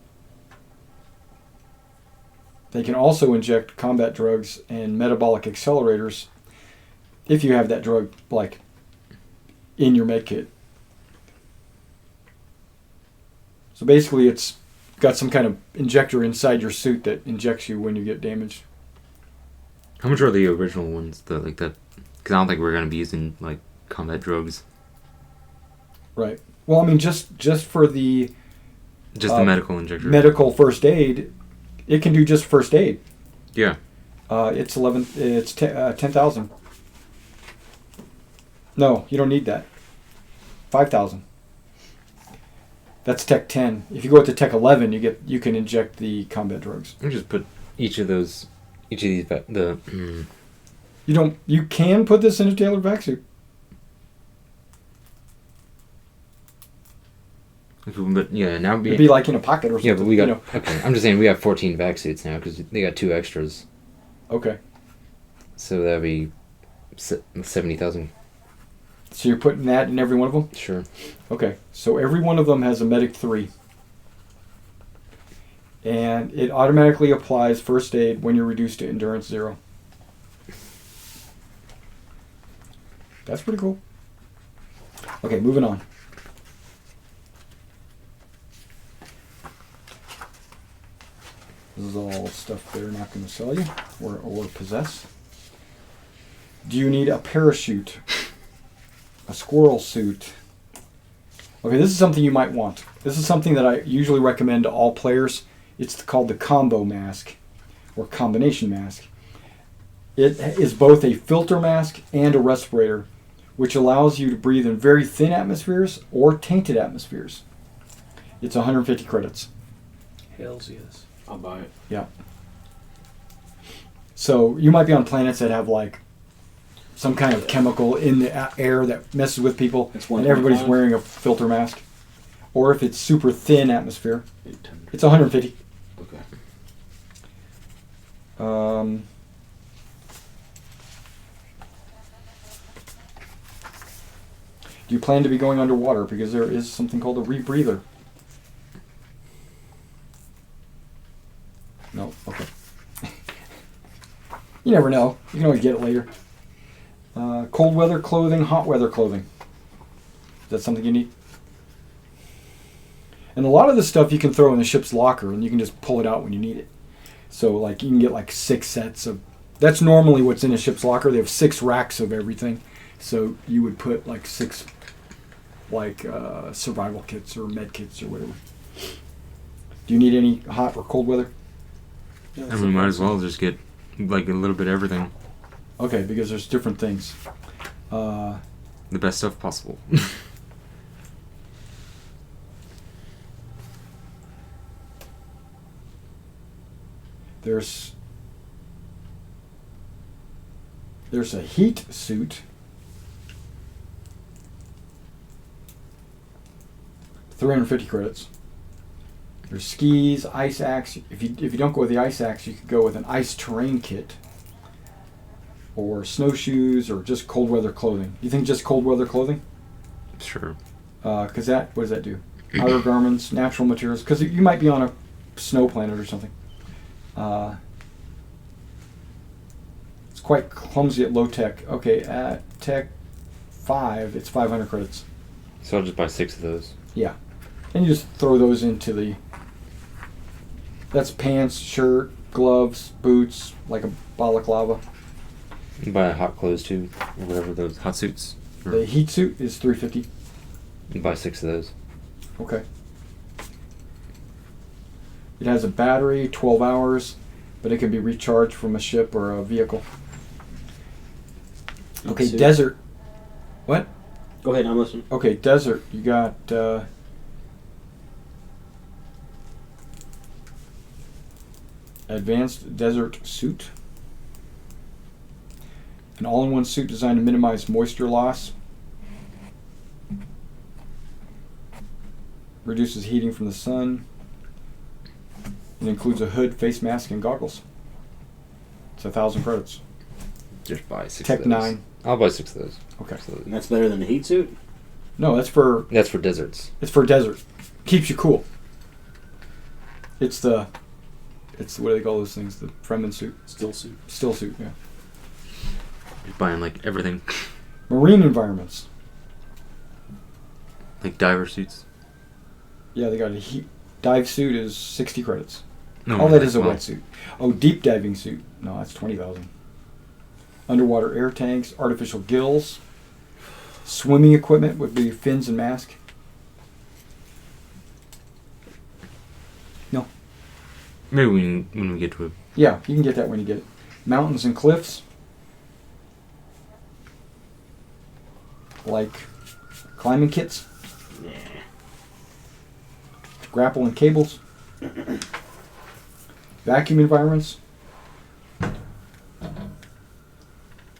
they can also inject combat drugs and metabolic accelerators if you have that drug, like, in your med kit. So basically it's got some kind of injector inside your suit that injects you when you get damaged. How much are the original ones? Like that? Because I don't think we're gonna be using like combat drugs. Right. Well, I mean, just for the Just the medical injector. medical first aid, it can do just first aid. Yeah. It's 10,000. No, you don't need that. 5,000. That's Tech 10. If you go to Tech 11, you can inject the combat drugs. We just put each of these You can put this in a tailored vac suit. But yeah, now It'd be like in a pocket or something. yeah, but we got you know. okay. I'm just saying we have 14 vac suits now because they got 2 extras, Okay. so that'd be 70,000. So you're putting that in every one of them? Sure. Okay. So every one of them has a Medic 3. And it automatically applies first aid when you're reduced to Endurance 0. That's pretty cool. Okay, moving on. This is all stuff they're not going to sell you or possess. Do you need a parachute? A squirrel suit? Okay, this is something you might want. This is something that I usually recommend to all players. It's called the combo mask or combination mask. It is both a filter mask and a respirator, which allows you to breathe in very thin atmospheres or tainted atmospheres. It's 150 credits. Hells yes. I'll buy it. Yeah. So you might be on planets that have like some kind of chemical in the air that messes with people, It's and everybody's 125? wearing a filter mask. Or if it's super thin atmosphere, 800. it's 150. Okay. Do you plan to be going underwater? Because there is something called a rebreather. No? Okay. You never know. You can always get it later. Cold weather clothing, hot weather clothing. Is that something you need? And a lot of this stuff you can throw in the ship's locker and you can just pull it out when you need it. So like you can get like 6 sets of... That's normally what's in a ship's locker. They have 6 racks of everything. So you would put like 6 like survival kits or med kits or whatever. Do you need any hot or cold weather? Yeah, And we might as well just get like a little bit of everything. Okay, because there's different things. The best stuff possible. There's a heat suit. 350 credits. There's skis, ice axe. If you don't go with the ice axe, you could go with an ice terrain kit. Or snowshoes, or just cold weather clothing. You think just cold weather clothing? Sure. Because what does that do? Outer garments, natural materials. Because you might be on a snow planet or something. It's quite clumsy at low tech. Okay, at tech 5, it's 500 credits. So I'll just buy 6 of those. Yeah. And you just throw those into the... That's pants, shirt, gloves, boots, like a balaclava. You buy hot clothes too, or whatever those hot suits. Or The heat suit is 350. you buy 6 of those. Okay. It has a battery, 12 hours, but it can be recharged from a ship or a vehicle. Okay, Suit. desert. What? Go ahead, I'm listening. Okay, desert. You got advanced desert suit. An all-in-one suit designed to minimize moisture loss. Reduces heating from the sun. It includes a hood, face mask, and goggles. It's 1,000 credits. Just buy 6 Tech of those. 9. I'll buy 6 of those. Okay. And that's better than the heat suit? No, that's for deserts. it's for desert. Keeps you cool. It's what do they call those things? The Fremen suit. Still suit. Still suit. Yeah. Just buying like everything, Marine environments. like diver suits. Yeah, they got a heat dive suit is 60 credits. No, All that is a well, wetsuit. Oh, deep diving suit. No, that's 20,000. Underwater air tanks, artificial gills, swimming equipment would be fins and mask. No. Maybe when we get to it. Yeah, you can get that when you get it. Mountains and cliffs. Like climbing kits. Yeah. Grapple and cables. Vacuum environments.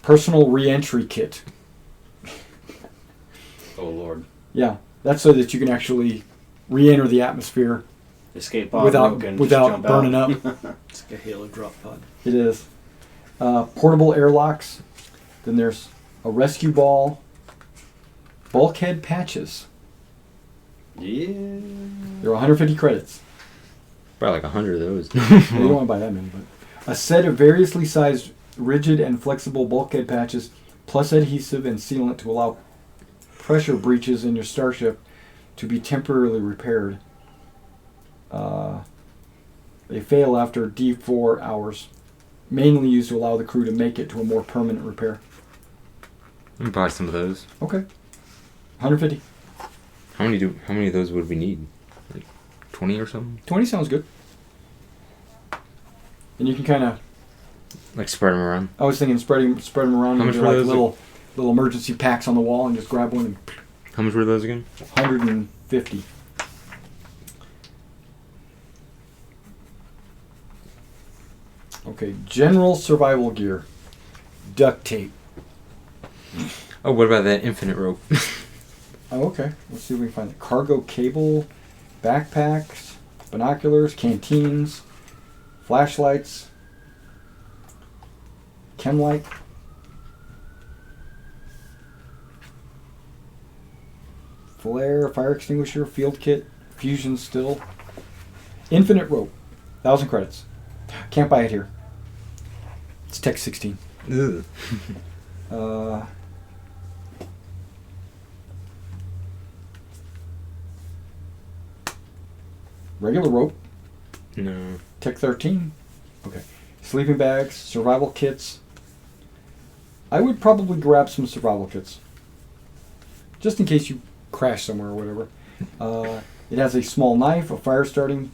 Personal re-entry kit. Oh, Lord. Yeah, that's so that you can actually re-enter the atmosphere Escape pod without broken, just jump burning out. up. It's like a Halo drop pod. It is. Portable airlocks. Then there's a rescue ball. Bulkhead patches. Yeah. They're 150 credits. Buy like 100 of those. You don't want to buy that many, but a set of variously sized rigid and flexible bulkhead patches, plus adhesive and sealant to allow pressure breaches in your starship to be temporarily repaired. They fail after D4 hours, mainly used to allow the crew to make it to a more permanent repair. Let me buy some of those. Okay, 150. How many of those would we need? Like 20 or something? 20 sounds good. And you can kind of. Like spread them around. I was thinking spread them around. How and much do were like those? little emergency packs on the wall and just grab one and How much were those again? 150. Okay, general survival gear. Duct tape. Oh, what about that infinite rope? Oh, okay. Let's see if we can find it. Cargo cable, backpacks, binoculars, canteens, flashlights, chem light. Flare, fire extinguisher, field kit, fusion still. Infinite rope. 1,000 credits. Can't buy it here. It's Tech 16. Ugh. Regular rope. No. Tech 13. Okay. Sleeping bags, survival kits. I would probably grab some survival kits. Just in case you crash somewhere or whatever. It has a small knife, a fire starting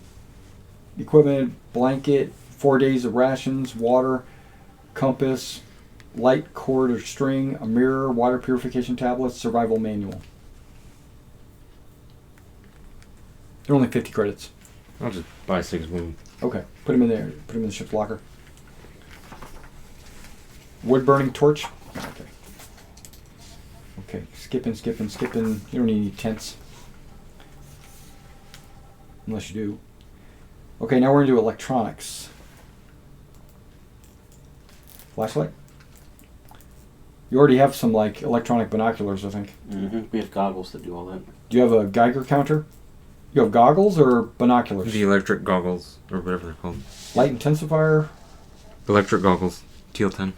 equipment, blanket, 4 days of rations, water, compass, light cord or string, a mirror, water purification tablets, survival manual. They're only 50 credits. I'll just buy 6 of them. Okay, put them in there. Put them in the ship's locker. Wood burning torch. Okay. Okay, skipping. You don't need any tents. Unless you do. Okay, now we're into electronics. Flashlight? You already have some like electronic binoculars, I think. Mm-hmm. We have goggles that do all that. Do you have a Geiger counter? You have goggles or binoculars? The electric goggles, or whatever they're called. Light intensifier? Electric goggles. TL10.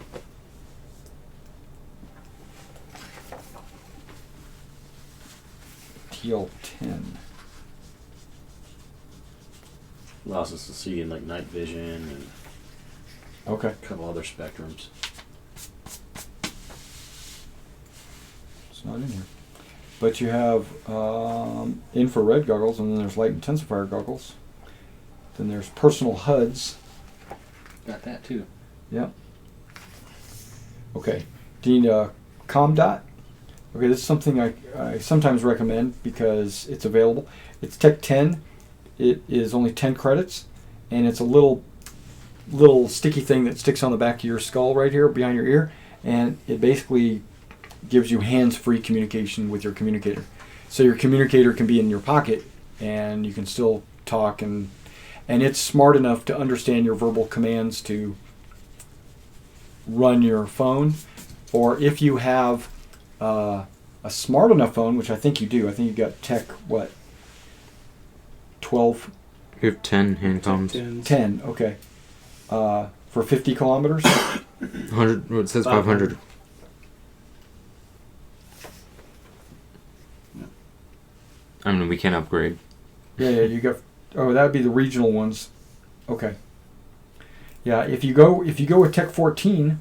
TL10. Allows us to see in like night vision and Okay. a couple other spectrums. It's not in here. But you have infrared goggles, and then there's light intensifier goggles. Then there's personal HUDs. Got that too. Yep. Okay. Do you need a ComDot? Okay, this is something I sometimes recommend because it's available. It's Tech 10. It is only 10 credits, and it's a little sticky thing that sticks on the back of your skull right here behind your ear, and it basically gives you hands-free communication with your communicator. So your communicator can be in your pocket, and you can still talk, and it's smart enough to understand your verbal commands to run your phone or if you have a smart enough phone, which I think you do. I think you got Tech, what, 12? We have 10 hand comms. 10, okay. For 50 kilometers? 100. Well, it says 500. I mean, we can't upgrade. Yeah, you got. Oh, that would be the regional ones. Okay. Yeah, if you go with Tech 14,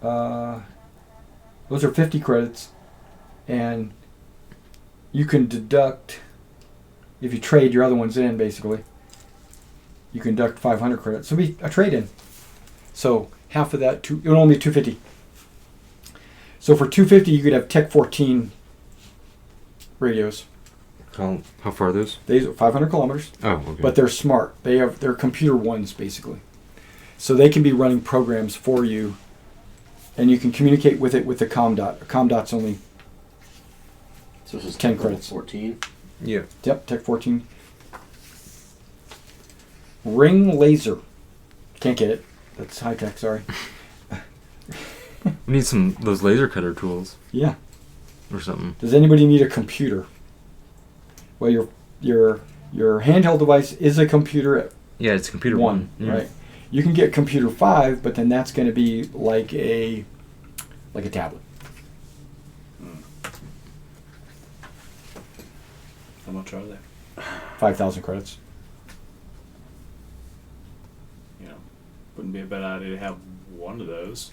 those are 50 credits, and you can deduct, if you trade your other ones in, basically, you can deduct 500 credits. So it'll be a trade-in. So half of that, it would only be 250. So for 250, you could have Tech 14 radios. How far are those? These are 500 kilometers. Oh, okay. But they're smart. They're computer ones, basically. So they can be running programs for you, and you can communicate with it with the ComDot. ComDot's only So this is 10 credits. 14. Yeah. Yep, Tech 14. Ring laser. Can't get it. That's high tech, sorry. We need some those laser cutter tools Yeah. or something. Does anybody need a computer? Well, your handheld device is a computer Yeah, it's computer one, Yeah. right? You can get computer 5, but then that's going to be like a tablet. How much are they? 5,000 credits. You know, wouldn't be a bad idea to have one of those.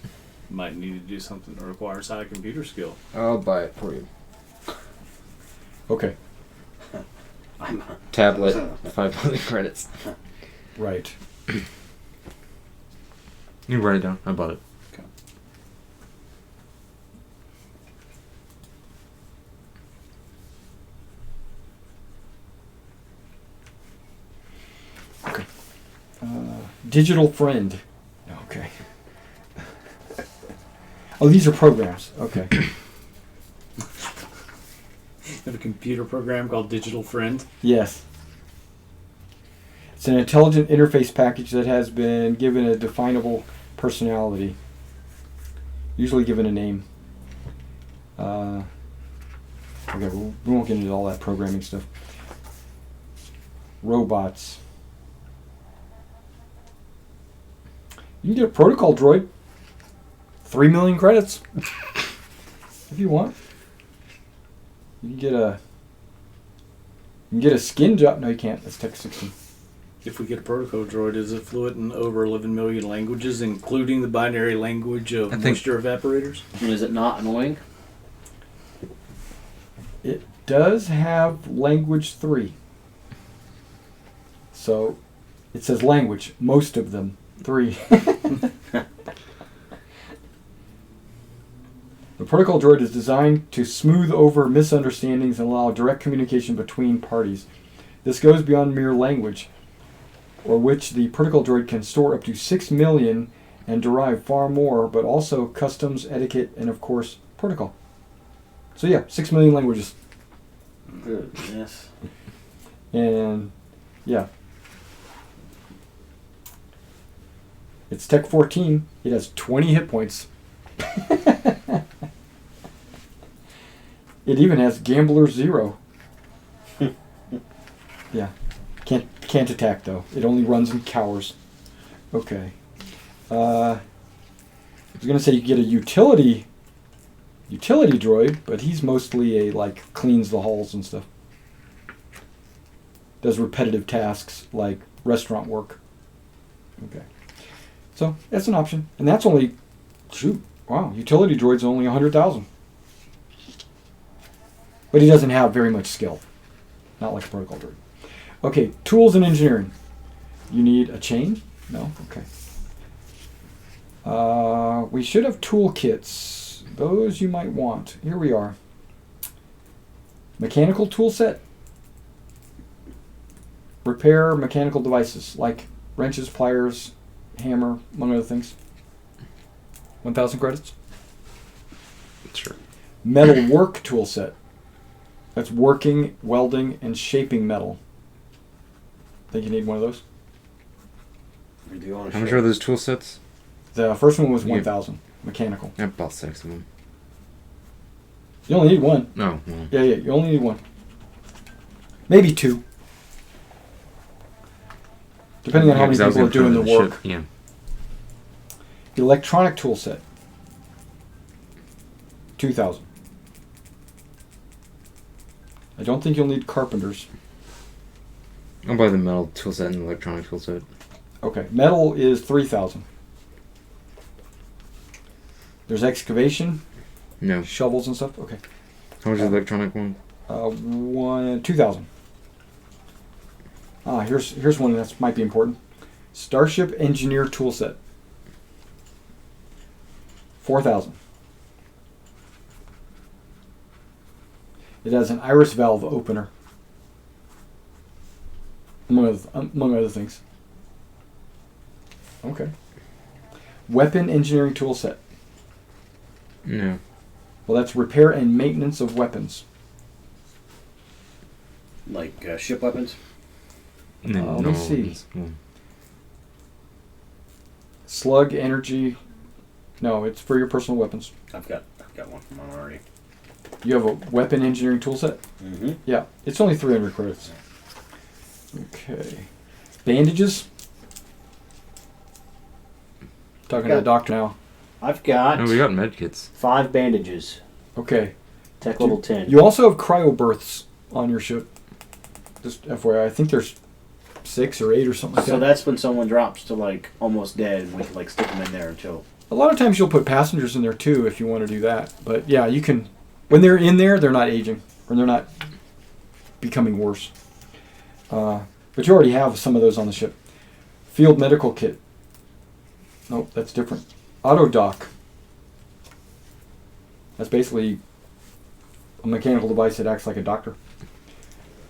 Might need to do something that requires high computer skill. I'll buy it for you. Okay. Tablet, 500 credits. Right. You write it down. I bought it. Okay. Okay. Digital friend. Okay. Oh, these are programs. Okay. Have a computer program called Digital Friend. Yes. It's an intelligent interface package that has been given a definable personality, usually given a name. Okay, we won't get into all that programming stuff. Robots. You can get a protocol droid. 3 million credits. If you want. You can get a skin job. No, you can't. That's Tech 16. If we get a protocol droid, is it fluent in over 11 million languages, including the binary language of moisture evaporators? Is it not annoying? It does have language 3. So it says language, most of them 3. The protocol droid is designed to smooth over misunderstandings and allow direct communication between parties. This goes beyond mere language, or which the protocol droid can store up to 6 million and derive far more, but also customs, etiquette, and of course, protocol. So yeah, 6 million languages. Good. Yes. And yeah. It's Tech 14. It has 20 hit points. It even has Gambler 0. Yeah. Can't attack though. It only runs and cowers. Okay. I was gonna say you get a utility droid, but he's mostly cleans the halls and stuff. Does repetitive tasks like restaurant work. Okay. So that's an option. And that's only utility droid's only 100,000. But he doesn't have very much skill. Not like a protocol droid. Okay, tools and engineering. You need a chain? No? Okay. We should have toolkits. Those you might want. Here we are. Mechanical tool set. Repair mechanical devices like wrenches, pliers, hammer, among other things. 1,000 credits. Sure. Metal work tool set. That's working, welding, and shaping metal. Think you need one of those? We do want to How much are those tool sets? The first one was Yeah. 1,000 mechanical. I bought 6 of them. You only need one. Oh, well. Yeah, you only need one. Maybe 2. Depending on how many 'cause I was people are gonna put doing it the in work. ship. Yeah. Electronic tool set. 2,000. I don't think you'll need carpenters. I'll buy the metal tool set and the electronic tool set. Okay, metal is 3,000. There's excavation, No. shovels and stuff. Okay, How much is the electronic one? 2,000. Here's one that might be important. Starship Engineer tool set. 4,000. It has an iris valve opener, among other things. Okay. Weapon engineering tool set. No. Well, that's repair and maintenance of weapons. Like ship weapons. No. Let me see. Well, Slug energy. No, it's for your personal weapons. I've got one from mine already. You have a weapon engineering tool set? Mm-hmm. Yeah, it's only 300 credits. Okay. Bandages. Talking to the doctor now. I've got no, we got med kits. 5 bandages. Okay. Tech level 10. You also have cryo berths on your ship. Just FYI, I think there's 6 or 8 or something like So that. that's when someone drops to like almost dead, and we can like stick them in there until. A lot of times you'll put passengers in there too if you want to do that. But yeah, you can. When they're in there, they're not aging or they're not becoming worse. But you already have some of those on the ship. Field medical kit. Nope, that's different. Auto dock. That's basically a mechanical device that acts like a doctor.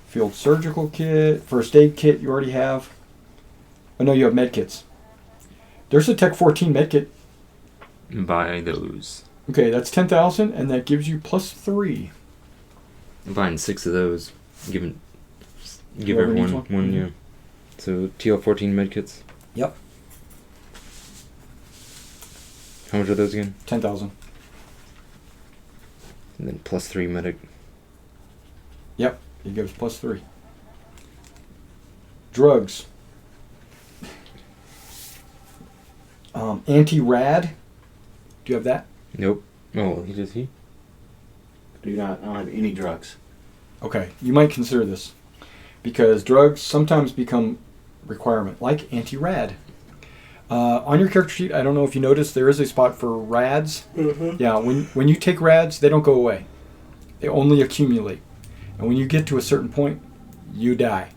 Field surgical kit, first aid kit you already have. Oh no, you have med kits. There's a Tech 14 med kit. Buy those. Okay, that's 10,000 and that gives you +3. I'm buying 6 of those. Give Whoever needs everyone one. one? Yeah. So TL14 med kits. Yep. How much are those again? 10,000. And then +3 medic. Yep, it gives +3. Drugs. Anti-rad. Do you have that? Nope. Oh, he. I don't have any drugs. Okay, you might consider this because drugs sometimes become requirement, like anti-rad. On your character sheet, I don't know if you noticed, there is a spot for rads. Mm-hmm. Yeah, when you take rads, they don't go away. They only accumulate. And when you get to a certain point, you die.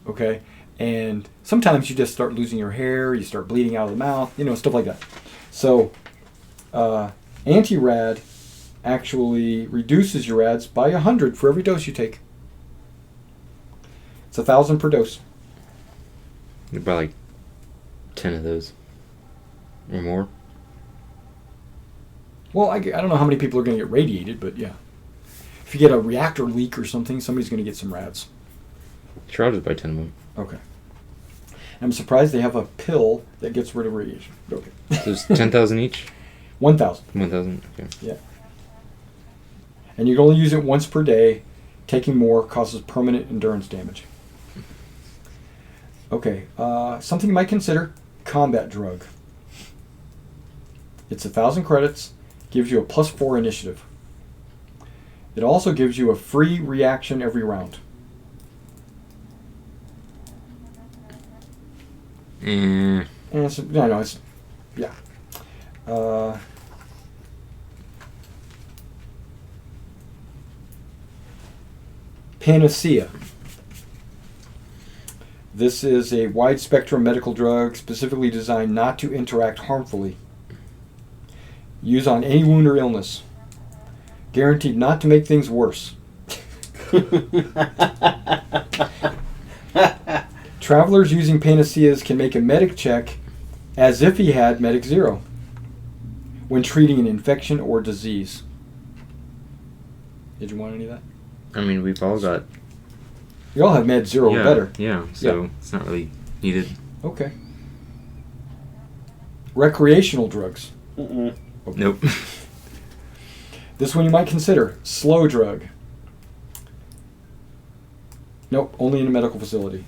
Okay? And sometimes you just start losing your hair, you start bleeding out of the mouth, stuff like that. So, anti-rad actually reduces your rads by 100 for every dose you take. It's 1,000 per dose. You buy like 10 of those. Or more. Well, I don't know how many people are going to get radiated, but yeah. If you get a reactor leak or something, somebody's going to get some rads. Sure, I'll just buy 10 of them. Okay. I'm surprised they have a pill that gets rid of radiation. Okay. There's 10,000 each? 1,000. 1,000? Okay. Yeah. And you can only use it once per day. Taking more causes permanent endurance damage. Okay. Something you might consider, combat drug. It's 1,000 credits. Gives you a +4 initiative. It also gives you a free reaction every round. And it's, yeah. Panacea. This is a wide spectrum medical drug specifically designed not to interact harmfully. Use on any wound or illness. Guaranteed not to make things worse. Travelers using Panaceas can make a medic check as if he had Medic 0 when treating an infection or disease. Did you want any of that? I mean, we've all got... You all have Med 0 or better. Yeah, so it's not really needed. Okay. Recreational drugs. Mm-mm. Okay. Nope. This one you might consider. Slow drug. Nope, only in a medical facility.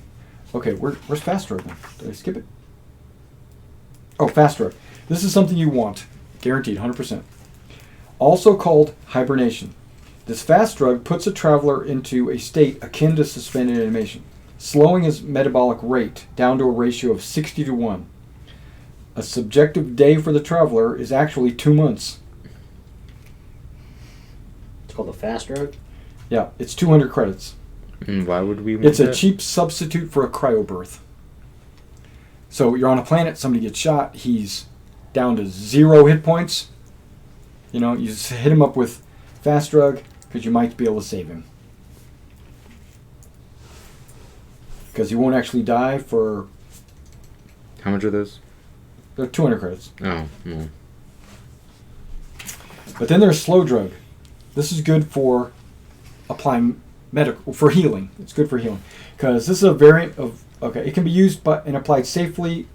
Okay, where's fast drug then? Did I skip it? Oh, fast drug. This is something you want. Guaranteed, 100%. Also called hibernation. This fast drug puts a traveler into a state akin to suspended animation, slowing his metabolic rate down to a ratio of 60 to 1. A subjective day for the traveler is actually 2 months. It's called a fast drug. Yeah, it's 200 credits. And why would we? It's want a that? cheap substitute for a cryobirth. So you're on a planet, somebody gets shot, he's down to 0 hit points. You know, you just hit him up with fast drug because you might be able to save him. Because he won't actually die for... How much are those? They're 200 credits. Oh, well. But then there's slow drug. This is good for applying medical, for healing. It's good for healing. Because this is a variant of... Okay, it can be used and applied safely.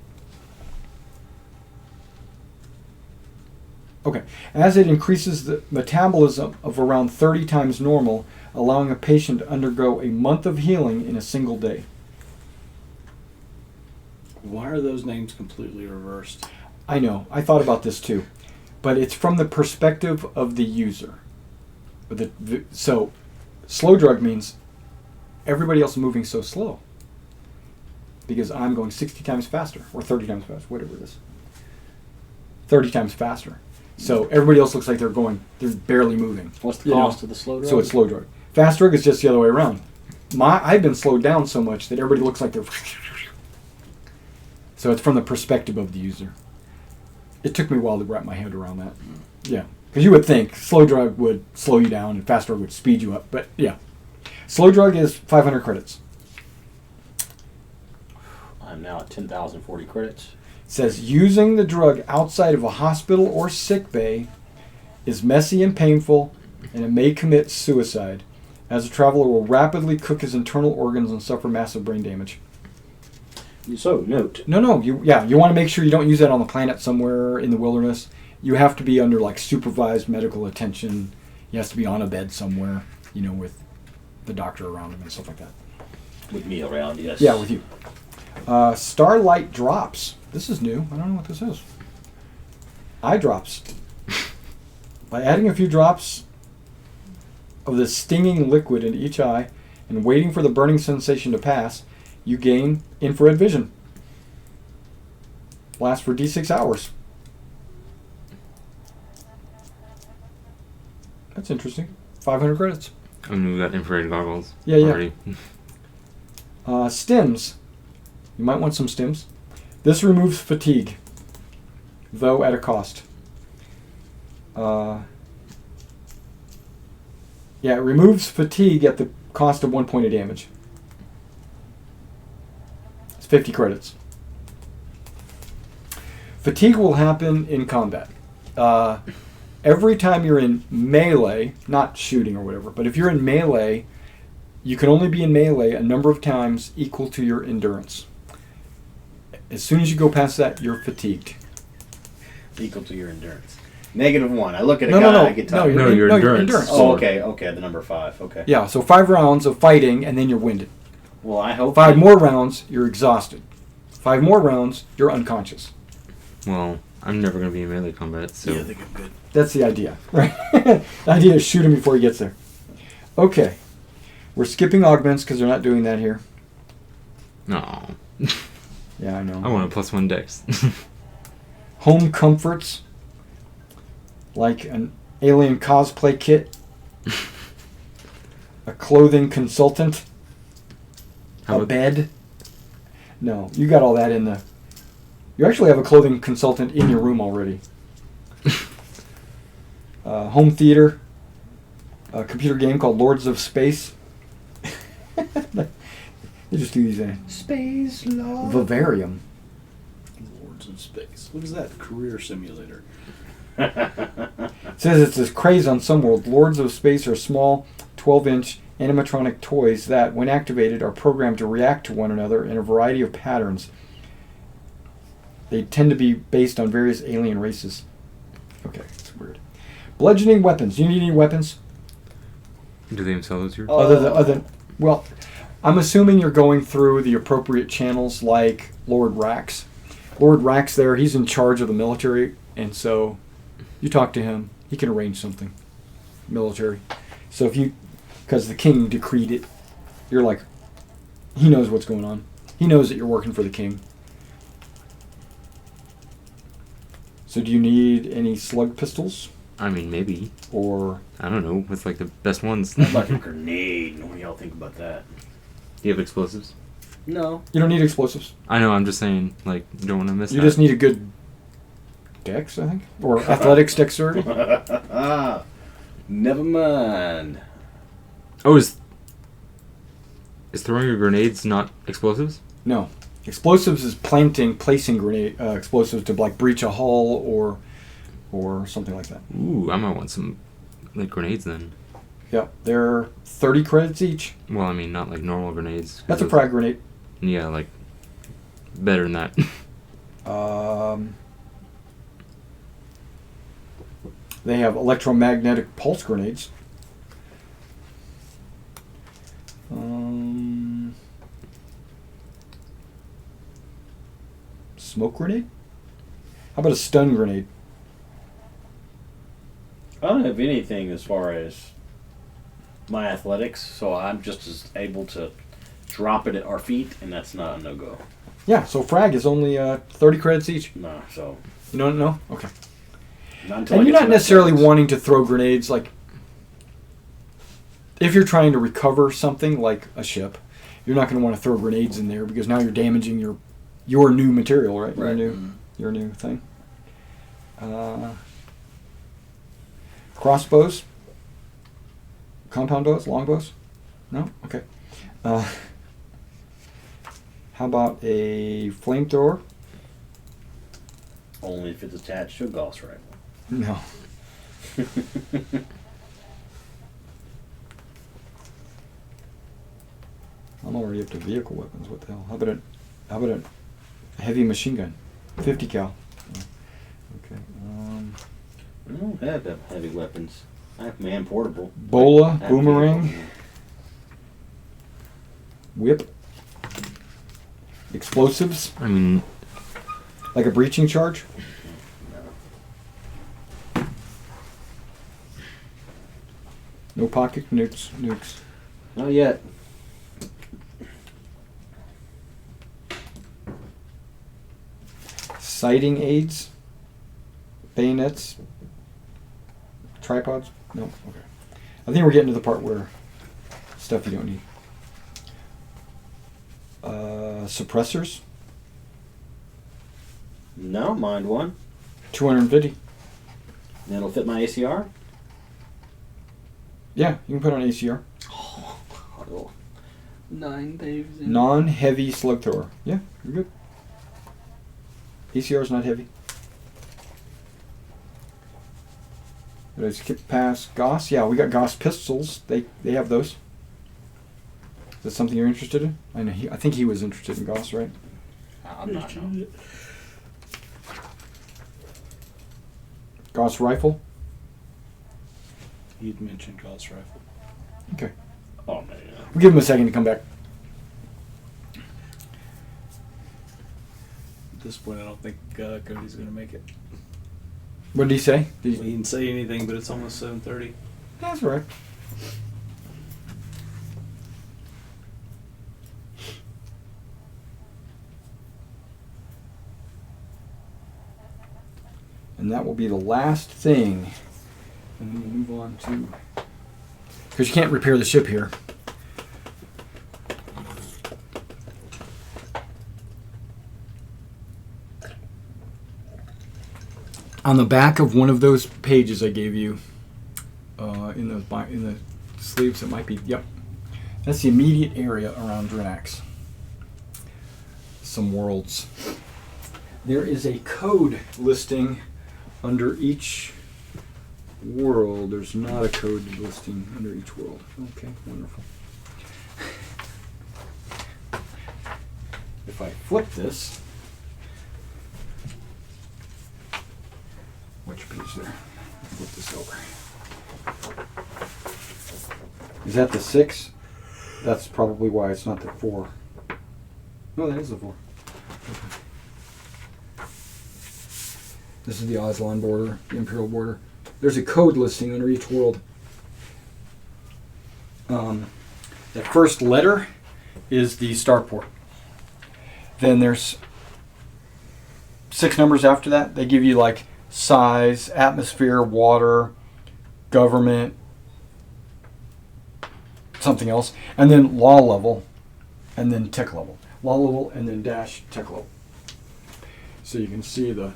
Okay, as it increases the metabolism of around 30 times normal, allowing a patient to undergo a month of healing in a single day. Why are those names completely reversed? I know, I thought about this too. But it's from the perspective of the user. So, slow drug means everybody else is moving so slow. Because I'm going 60 times faster, or 30 times faster, whatever it is. 30 times faster. So everybody else looks like they're barely moving. What's the cost of the slow drug? So it's slow drug. Fast drug is just the other way around. I've been slowed down so much that everybody looks like they're... So it's from the perspective of the user. It took me a while to wrap my head around that. Yeah. Because you would think slow drug would slow you down and fast drug would speed you up. But yeah. Slow drug is 500 credits. I'm now at 10,040 credits. It says using the drug outside of a hospital or sick bay is messy and painful, and it may commit suicide, as the traveler will rapidly cook his internal organs and suffer massive brain damage. So, note. No. You want to make sure you don't use that on the planet somewhere in the wilderness. You have to be under like supervised medical attention. He has to be on a bed somewhere, with the doctor around him and stuff like that. With me around, yes. Yeah, with you. Starlight drops. This is new. I don't know what this is. Eye drops. By adding a few drops of the stinging liquid into each eye and waiting for the burning sensation to pass, you gain infrared vision. Lasts for D6 hours. That's interesting. 500 credits. I mean, we got infrared goggles. Yeah. Already. Stims. You might want some stims. This removes fatigue, though at a cost. It removes fatigue at the cost of 1 point of damage. It's 50 credits. Fatigue will happen in combat. Every time you're in melee, not shooting or whatever, but if you're in melee, you can only be in melee a number of times equal to your endurance. As soon as you go past that, you're fatigued. Equal to your endurance. -1. I look at a guy, I get tired. Your endurance. Oh, okay, the number 5, okay. Yeah, so 5 rounds of fighting, and then you're winded. Well, I hope... 5 more rounds, you're exhausted. 5 more rounds, you're unconscious. Well, I'm never going to be in melee combat, so... Yeah, I think I'm good. That's the idea, right? The idea is shoot him before he gets there. Okay. We're skipping augments because they're not doing that here. No. Yeah, I know. I want a +1 dex. Home comforts, like an alien cosplay kit, a clothing consultant, a bed. No, you got all that in the... You actually have a clothing consultant in your room already. Home theater, a computer game called Lords of Space. They just do these Space Lord. Vivarium. Lords of Space. What is that? Career simulator. It says it's this craze on some world. Lords of Space are small, 12-inch animatronic toys that, when activated, are programmed to react to one another in a variety of patterns. They tend to be based on various alien races. Okay, it's weird. Bludgeoning weapons. Do you need any weapons? Do they even sell those here? Other than, well, I'm assuming you're going through the appropriate channels like Lord Rax. Lord Rax there, he's in charge of the military, and so you talk to him, he can arrange something. Military. So if you, because the king decreed it, you're like, he knows what's going on. He knows that you're working for the king. So do you need any slug pistols? I mean, maybe. Or... I don't know. What's like the best ones? I'd like a grenade. What do y'all think about that? Do you have explosives? No. You don't need explosives. I know, I'm just saying, like, you don't want to miss You that. just need a good dex, I think? Or athletics dexterity? Never mind. Oh, is throwing your grenades not explosives? No. Explosives is placing grenade explosives to like breach a hull or something like that. Ooh, I might want some, like, grenades then. Yep, they're 30 credits each. Well, I mean, not like normal grenades. That's a frag grenade. Yeah, like, better than that. They have electromagnetic pulse grenades. Smoke grenade? How about a stun grenade? I don't have anything as far as my athletics, so I'm just as able to drop it at our feet, and that's not a no-go. Yeah, so frag is only 30 credits each. No, so... You don't know? Okay. Not until And I you're get not to necessarily athletics. wanting to throw grenades, like... If you're trying to recover something, like a ship, you're not going to want to throw grenades in there, because now you're damaging your new material, right? Right. Your new thing. Crossbows? Compound bows? Longbows? No? Okay. How about a flamethrower? Only if it's attached to a Gauss rifle. No. I'm already up to vehicle weapons. What the hell? How about a heavy machine gun? 50 cal. Okay. I don't have that heavy weapons. I have man portable. Bola, I have boomerang, vehicle. whip, explosives, I mean, like a breaching charge. No pocket nukes. Not yet. Sighting aids, bayonets, tripods. No, okay. I think we're getting to the part where stuff you don't need. Suppressors, No, mind one. 250. That'll fit my ACR. Yeah, you can put on ACR. Oh, 9 days in. Non-heavy slug thrower. Yeah, you're good. ACR is not heavy. Did I skip past Gauss? Yeah, we got Gauss pistols. They have those. Is that something you're interested in? I think he was interested in Gauss, right? I'm not. No. Gauss rifle. You'd mentioned Gauss rifle. Okay. Oh man. We'll give him a second to come back. At this point, I don't think Cody's going to make it. What did he say? He didn't say anything, but it's almost 7:30. That's all right. And that will be the last thing. And then we'll move on to... Because you can't repair the ship here. On the back of one of those pages I gave you, in the sleeves, it might be, yep. That's the immediate area around Drinax. Some worlds. There is a code listing under each world. There's not a code listing under each world. Okay, wonderful. If I flip this, Which page there? Flip this over. Is that the 6? That's probably why it's not the 4. No, that is the 4. This is the Aslan border, the Imperial border. There's a code listing under each world. That first letter is the starport. Then there's 6 numbers after that. They give you like size, atmosphere, water, government, something else, and then law level, and then tech level. Law level and then dash tech level. So you can see the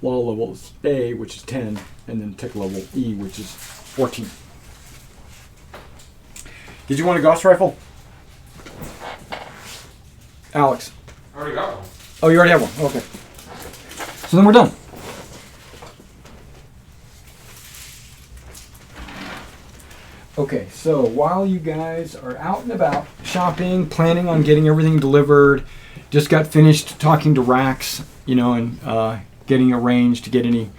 law level is A, which is 10, and then tech level E, which is 14. Did you want a Gauss rifle? Alex. I already got one. Oh, you already have one. Okay. So then we're done. Okay, so while you guys are out and about shopping, planning on getting everything delivered, just got finished talking to Rax, and getting arranged to get any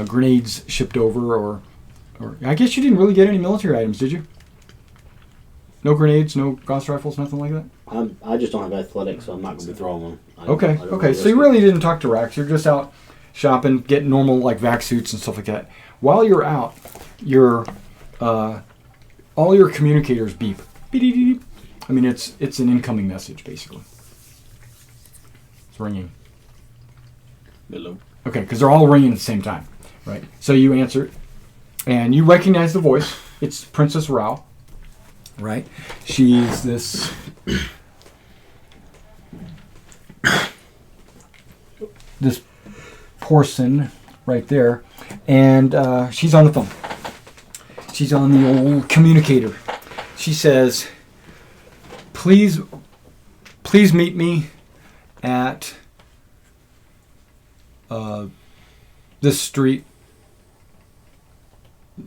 grenades shipped over, or I guess you didn't really get any military items, did you? No grenades, no Gauss rifles, nothing like that? I just don't have athletics, so I'm not going to be throwing one. Okay. So you really didn't talk to Rax. You're just out shopping, getting normal like vac suits and stuff like that. While you're out, all your communicators beep. Beep. I mean, it's an incoming message basically. It's ringing. Hello. Okay, because they're all ringing at the same time, right? So you answer, and you recognize the voice. It's Princess Rao, right? She's this person right there, and she's on the phone. She's on the old communicator. She says, please meet me at this street.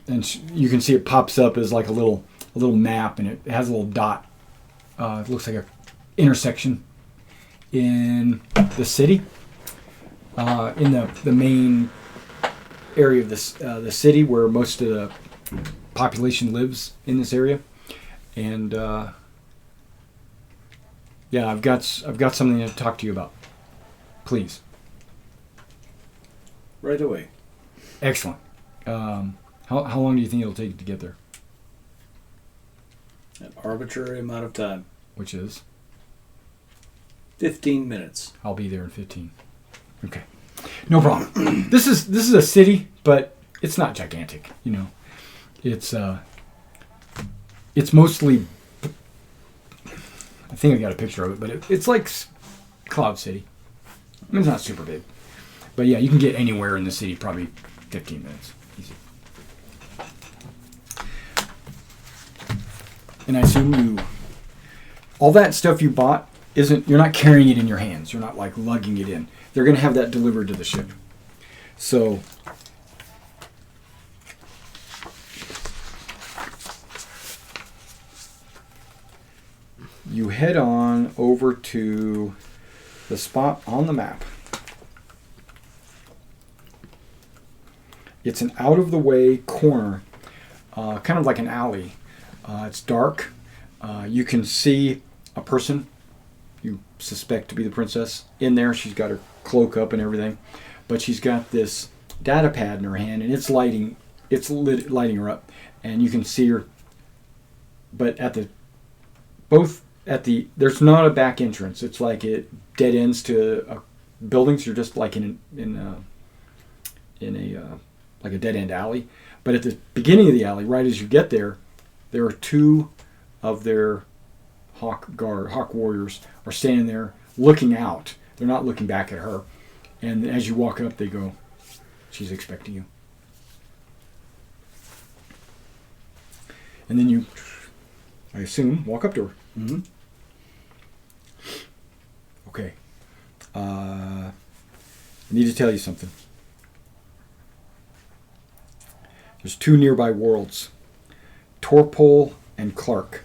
And you can see it pops up as like a little map, and it has a little dot. It looks like a intersection in the city, in the main area of the city where most of the population lives in this area. And yeah, I've got something to talk to you about. Please. Right away. Excellent. How long do you think it'll take to get there? An arbitrary amount of time. Which is? 15 minutes. I'll be there in 15. Okay. No problem. This is a city, but it's not gigantic, It's mostly, I think I got a picture of it, but it's like Cloud City. I mean, it's not super big. But yeah, you can get anywhere in the city probably 15 minutes. Easy. And I assume all that stuff you bought you're not carrying it in your hands. You're not like lugging it in. They're going to have that delivered to the ship. So you head on over to the spot on the map. It's an out-of-the-way corner, kind of like an alley. It's dark. You can see a person you suspect to be the princess in there. She's got her cloak up and everything, but she's got this data pad in her hand, and it's lighting her up, and you can see her. But there's not a back entrance. It's like it dead ends to buildings. You're just like in a like a dead end alley. But at the beginning of the alley, right as you get there are 2 of their hawk warriors are standing there looking out. They're not looking back at her. And as you walk up, they go, "She's expecting you." And then you, I assume, walk up to her. Mm-hmm. Okay. I need to tell you something. There's 2 nearby worlds, Torpol and Clark.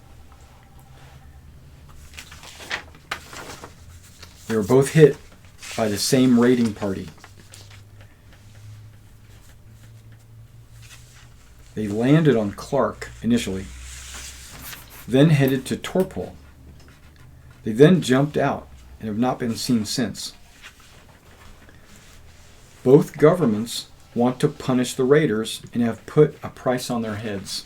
They were both hit by the same raiding party. They landed on Clark initially, then headed to Torpol. They then jumped out and have not been seen since. Both governments want to punish the raiders and have put a price on their heads.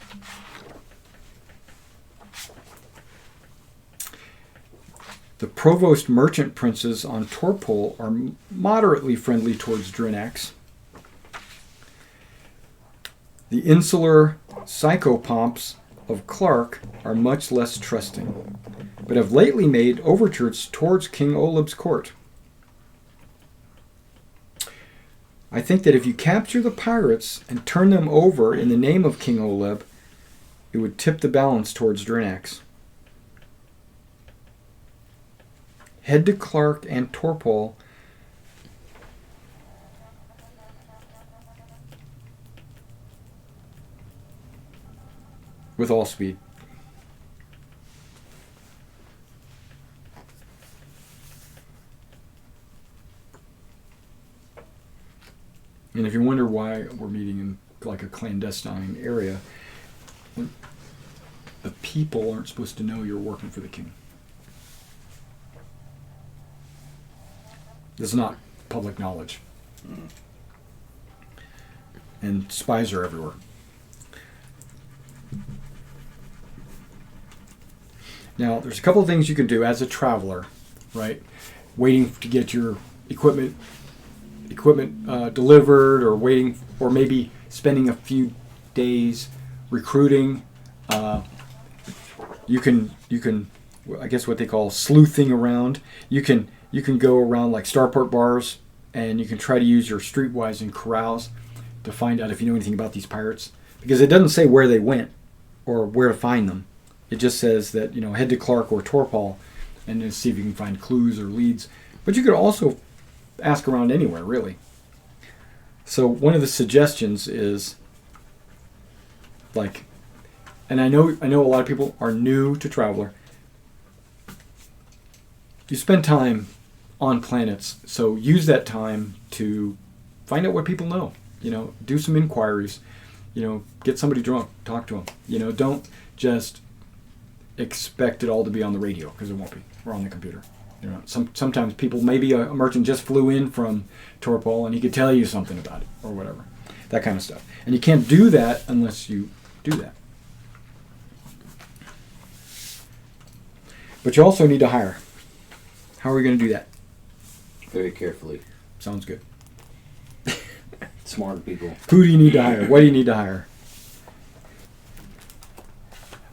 The provost merchant princes on Torpol are moderately friendly towards Drinax. The insular psychopomps of Clark are much less trusting, but have lately made overtures towards King Olib's court. I think that if you capture the pirates and turn them over in the name of King Olib, it would tip the balance towards Drinax. Head to Clark and Torpol. With all speed. And if you wonder why we're meeting in like a clandestine area, the people aren't supposed to know you're working for the king. It's not public knowledge. And spies are everywhere. Now, there's a couple of things you can do as a traveler, right? Waiting to get your equipment delivered, or waiting, or maybe spending a few days recruiting. You can, I guess what they call sleuthing around. You can go around like starport bars, and you can try to use your streetwise and corrals to find out if you know anything about these pirates, because it doesn't say where they went or where to find them. It just says that, head to Clark or Torpol and then see if you can find clues or leads. But you could also ask around anywhere, really. So one of the suggestions is, like, and I know a lot of people are new to Traveler. You spend time on planets, so use that time to find out what people know. Do some inquiries. Get somebody drunk, talk to them. Don't just expect it all to be on the radio, because it won't be, or on the computer. Sometimes people, maybe a merchant just flew in from Torpol and he could tell you something about it or whatever, that kind of stuff. And you can't do that unless you do that. But you also need to hire. How are we going to do that? Very carefully. Sounds good. Smart people. Who do you need to hire? What do you need to hire?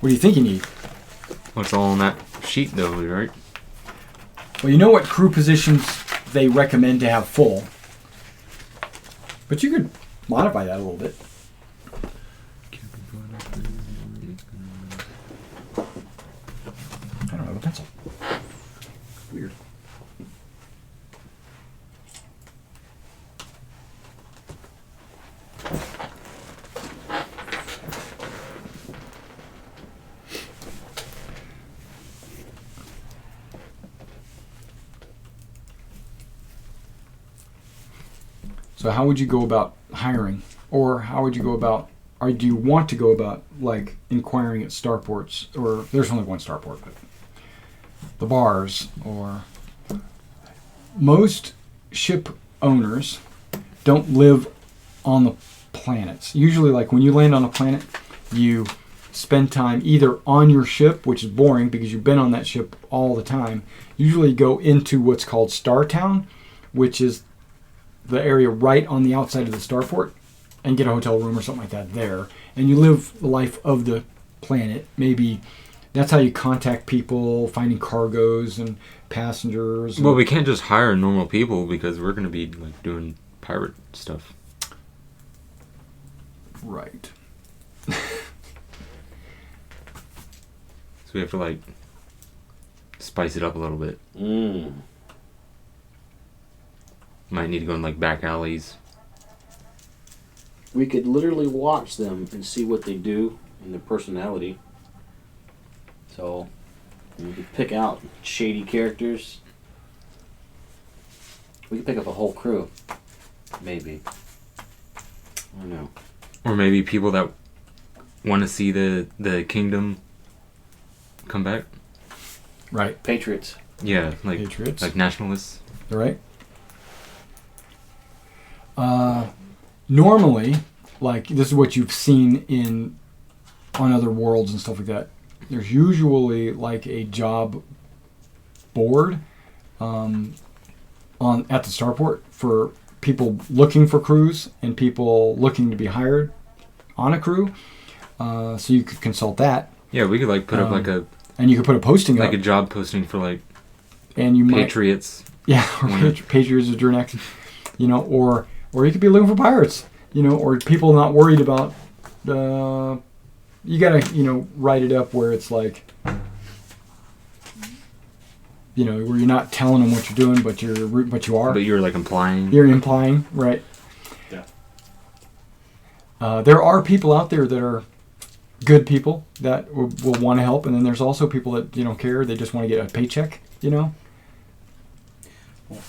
What do you think you need? What's all on that sheet, though, right? Well, you know what crew positions they recommend to have full. But you could modify that a little bit. I don't have a pencil. Weird. So how would you go about hiring? Or how would you go about, or do you want to go about, like, inquiring at starports? Or there's only one starport, but the bars, or most ship owners don't live on the planets. Usually, like, when you land on a planet, you spend time either on your ship, which is boring because you've been on that ship all the time. Usually go into what's called Star Town, which is the area right on the outside of the starport, and get a hotel room or something like that there. And you live the life of the planet. Maybe that's how you contact people, finding cargoes and passengers. Well, we can't just hire normal people because we're going to be like doing pirate stuff. Right. So we have to like spice it up a little bit. Might need to go in like back alleys. We could literally watch them and see what they do and their personality. So we could pick out shady characters. We could pick up a whole crew. Maybe. I don't know. Or maybe people that want to see the kingdom come back. Right. Patriots. Yeah, Patriots. like nationalists. Right. Normally, like this is what you've seen on other worlds and stuff like that. There's usually like a job board at the starport for people looking for crews and people looking to be hired on a crew. So you could consult that. Yeah, we could like put up like and you could put a posting like up. a job posting for like And you Patriots. Patriots or Drinax, or you could be looking for pirates, or people not worried about. You gotta write it up where it's like, where you're not telling them what you're doing, but you are. But you're like implying. You're implying, right? Yeah. There are people out there that are good people that will want to help, and then there's also people that don't care. They just want to get a paycheck, Well,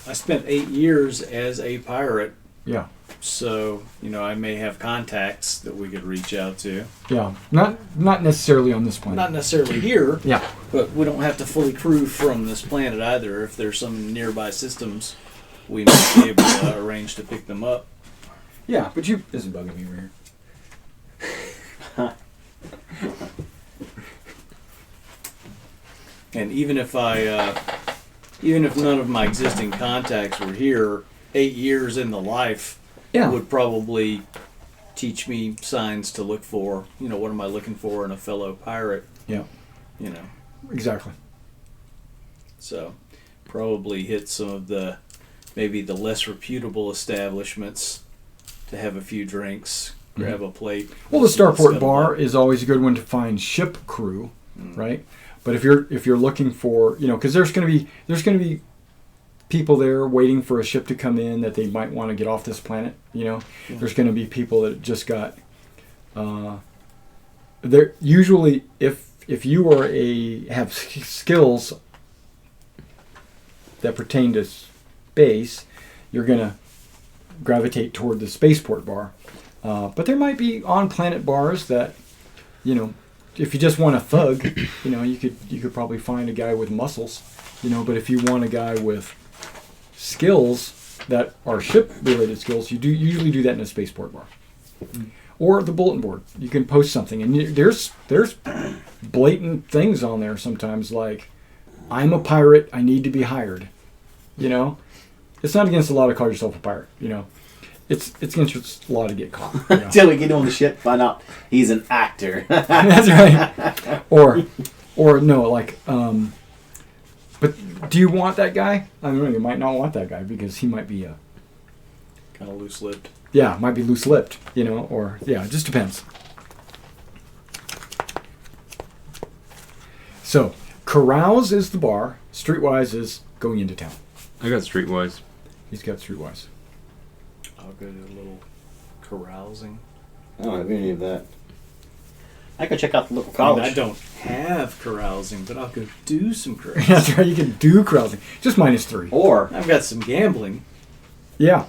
I spent 8 years as a pirate, Yeah. so I may have contacts that we could reach out to. Yeah. Not necessarily on this planet. Not necessarily here, Yeah. but we don't have to fully crew from this planet either. If there's some nearby systems, we might be able to arrange to pick them up. Yeah, but this is bugging me over here. And even if none of my existing contacts were here, 8 years in the life would probably teach me signs to look for. What am I looking for in a fellow pirate? Yeah. Exactly. So, probably hit some of maybe the less reputable establishments to have a few drinks, grab a plate. Well, the Starport Bar is always a good one to find ship crew, right? But if you're looking for, because there's going to be people there waiting for a ship to come in that they might want to get off this planet. There's going to be people that just got. There usually, if you have skills that pertain to space, you're going to gravitate toward the spaceport bar. But there might be on-planet bars that, if you just want a thug, you could probably find a guy with muscles, But if you want a guy with skills that are ship-related skills, you usually do that in a spaceport bar, or the bulletin board. You can post something, and there's blatant things on there sometimes, like, "I'm a pirate. I need to be hired." It's not against the law to call yourself a pirate. It's against the law to get caught. Until we get on the ship, find out he's an actor. That's right. Or no, like, but do you want that guy? I don't know. You might not want that guy because he might be kind of loose-lipped. Yeah, might be loose-lipped. Or it just depends. So, Carouse is the bar. Streetwise is going into town. I got Streetwise. He's got Streetwise. I'll go to a little carousing. I don't have any of that. I could check out the local college. I don't have carousing, but I'll go do some carousing. That's right, you can do carousing. Just -3. Or I've got some gambling. Yeah.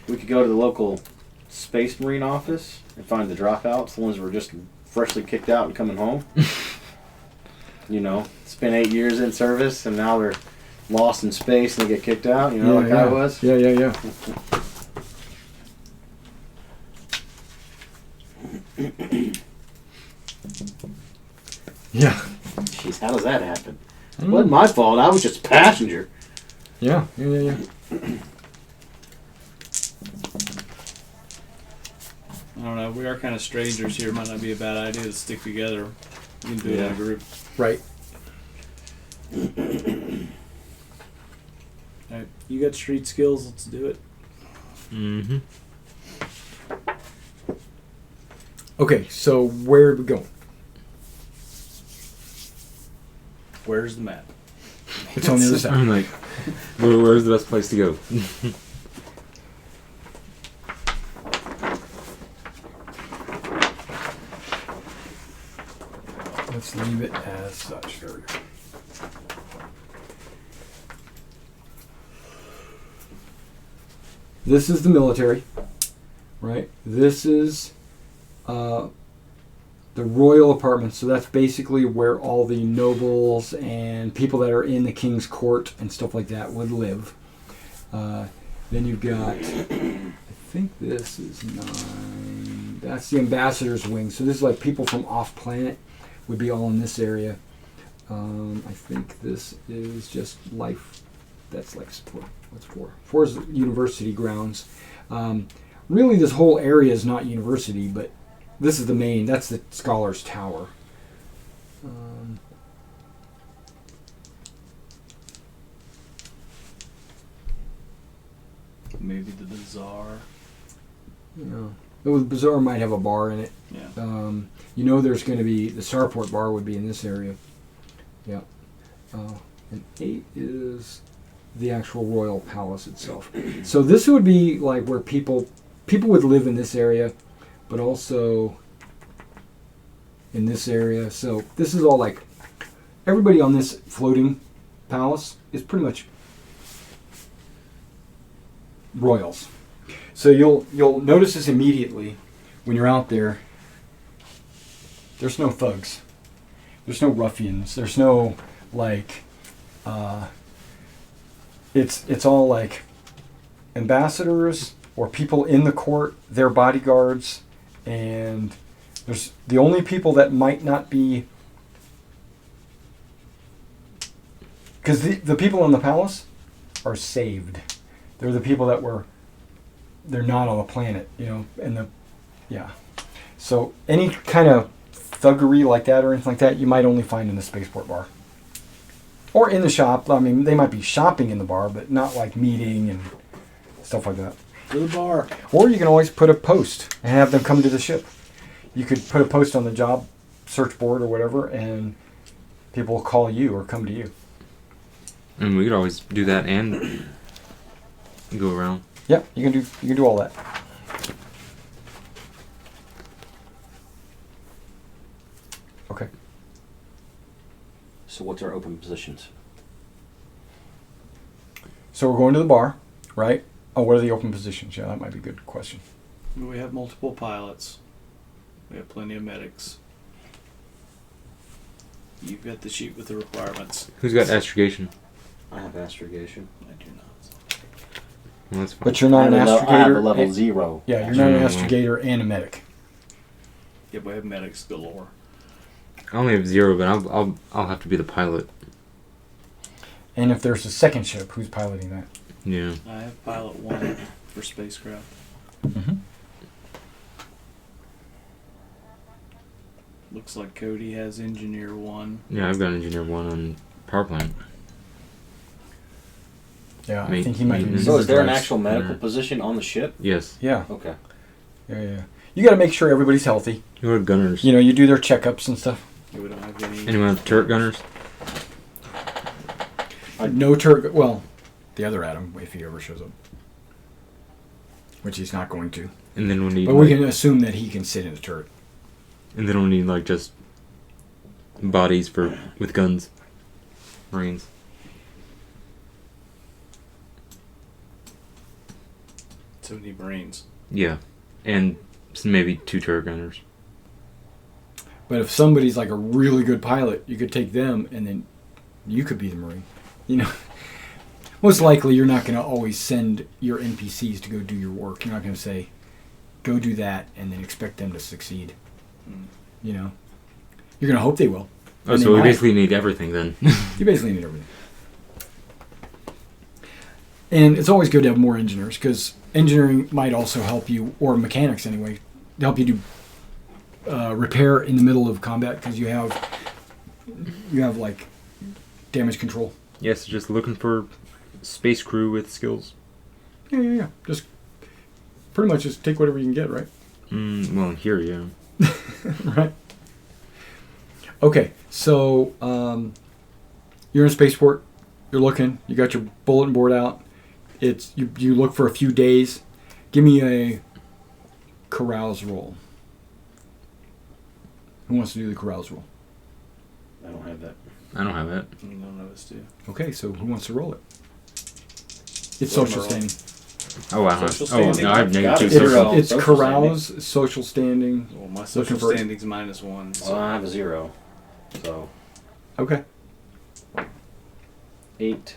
We could go to the local Space Marine office and find the dropouts, the ones who were just freshly kicked out and coming home. Spent 8 years in service and now they're lost in space and they get kicked out, like I was. Yeah. Yeah. Jeez, how does that happen? It wasn't my fault. I was just a passenger. Yeah. I don't know. We are kind of strangers here. Might not be a bad idea to stick together. You can do it in a group. Right. Alright, you got street skills. Let's do it. Mm-hmm. Okay, so where are we going? Where's the map? It's on the other side. I'm like, where's the best place to go? Let's leave it as such. There we go. This is the military, right? This is the royal apartments. So that's basically where all the nobles and people that are in the king's court and stuff like that would live. Then you've got, I think this is 9. That's the ambassador's wing. So this is like people from off planet would be all in this area. I think this is just life. That's like 4. What's 4? 4 is university grounds. Really, this whole area is not university, but this is the main. That's the Scholars Tower. Maybe the bazaar. Yeah. The bazaar might have a bar in it. Yeah. There's going to be the Starport bar would be in this area. Yeah. And 8 is the actual royal palace itself. So this would be like where people would live in this area, but also in this area. So this is all like everybody on this floating palace is pretty much royals. So you'll notice this immediately when you're out there. There's no thugs. There's no ruffians. There's no like. It's all like ambassadors or people in the court, their bodyguards, and there's the only people that might not be. Because the people in the palace are saved. They're the people that they're not on the planet, So any kind of thuggery like that or anything like that, you might only find in the spaceport bar. Or in the shop. I mean, they might be shopping in the bar, but not like meeting and stuff like that. To the bar. Or you can always put a post and have them come to the ship. You could put a post on the job search board or whatever, and people will call you or come to you. And we could always do that and go around. Yeah, you can do all that. Okay. So what's our open positions? So we're going to the bar, right? Oh, what are the open positions? Yeah, that might be a good question. We have multiple pilots. We have plenty of medics. You've got the sheet with the requirements. Who's got astrogation? I have astrogation. I do not. Well, that's fine. But you're not an I have astrogator. a level 0. Yeah, you're not an astrogator and a medic. Yeah, we have medics galore. I only have 0, but I'll have to be the pilot. And if there's a second ship, who's piloting that? Yeah. I have pilot 1 for spacecraft. Mm-hmm. Looks like Cody has engineer 1. Yeah, I've got engineer 1 on power plant. Yeah, I think he might be. So is there an Drinax. actual medical position on the ship? Yes. Yeah. Okay. Yeah. You got to make sure everybody's healthy. Who are gunners? You do their checkups and stuff. Yeah, we don't have any. Anyone have turret gunners? No turret. Well, the other Adam, if he ever shows up, which he's not going to. And then we need. But we can assume that he can sit in a turret. And then we need like just bodies with guns, Marines. So many Marines. Yeah, and maybe 2 turret gunners. But if somebody's like a really good pilot, you could take them, and then you could be the Marine. Most likely you're not going to always send your NPCs to go do your work. You're not going to say, go do that, and then expect them to succeed. You're going to hope they will. Oh, so we basically need everything then. You basically need everything. And it's always good to have more engineers, because engineering might also help you, or mechanics anyway, to help you do repair in the middle of combat, because you have like damage control. Yes, just looking for space crew with skills. Yeah. Just pretty much just take whatever you can get, right? Well, here, yeah. Right. Okay, so you're in a spaceport. You're looking. You got your bulletin board out. It's you look for a few days. Give me a carouse roll. Who wants to do the carouse roll? I don't have that. I don't have that. None of us do. Okay, so who wants to roll it? It's What am I social rolling? standing. Oh, wow. Social Oh, standing. no, I have Got negative it. two Zero. social. It's Social carouse, social standing. Well, my social Looking for it. standing's -1. So. Well, I have a 0. So Okay. 8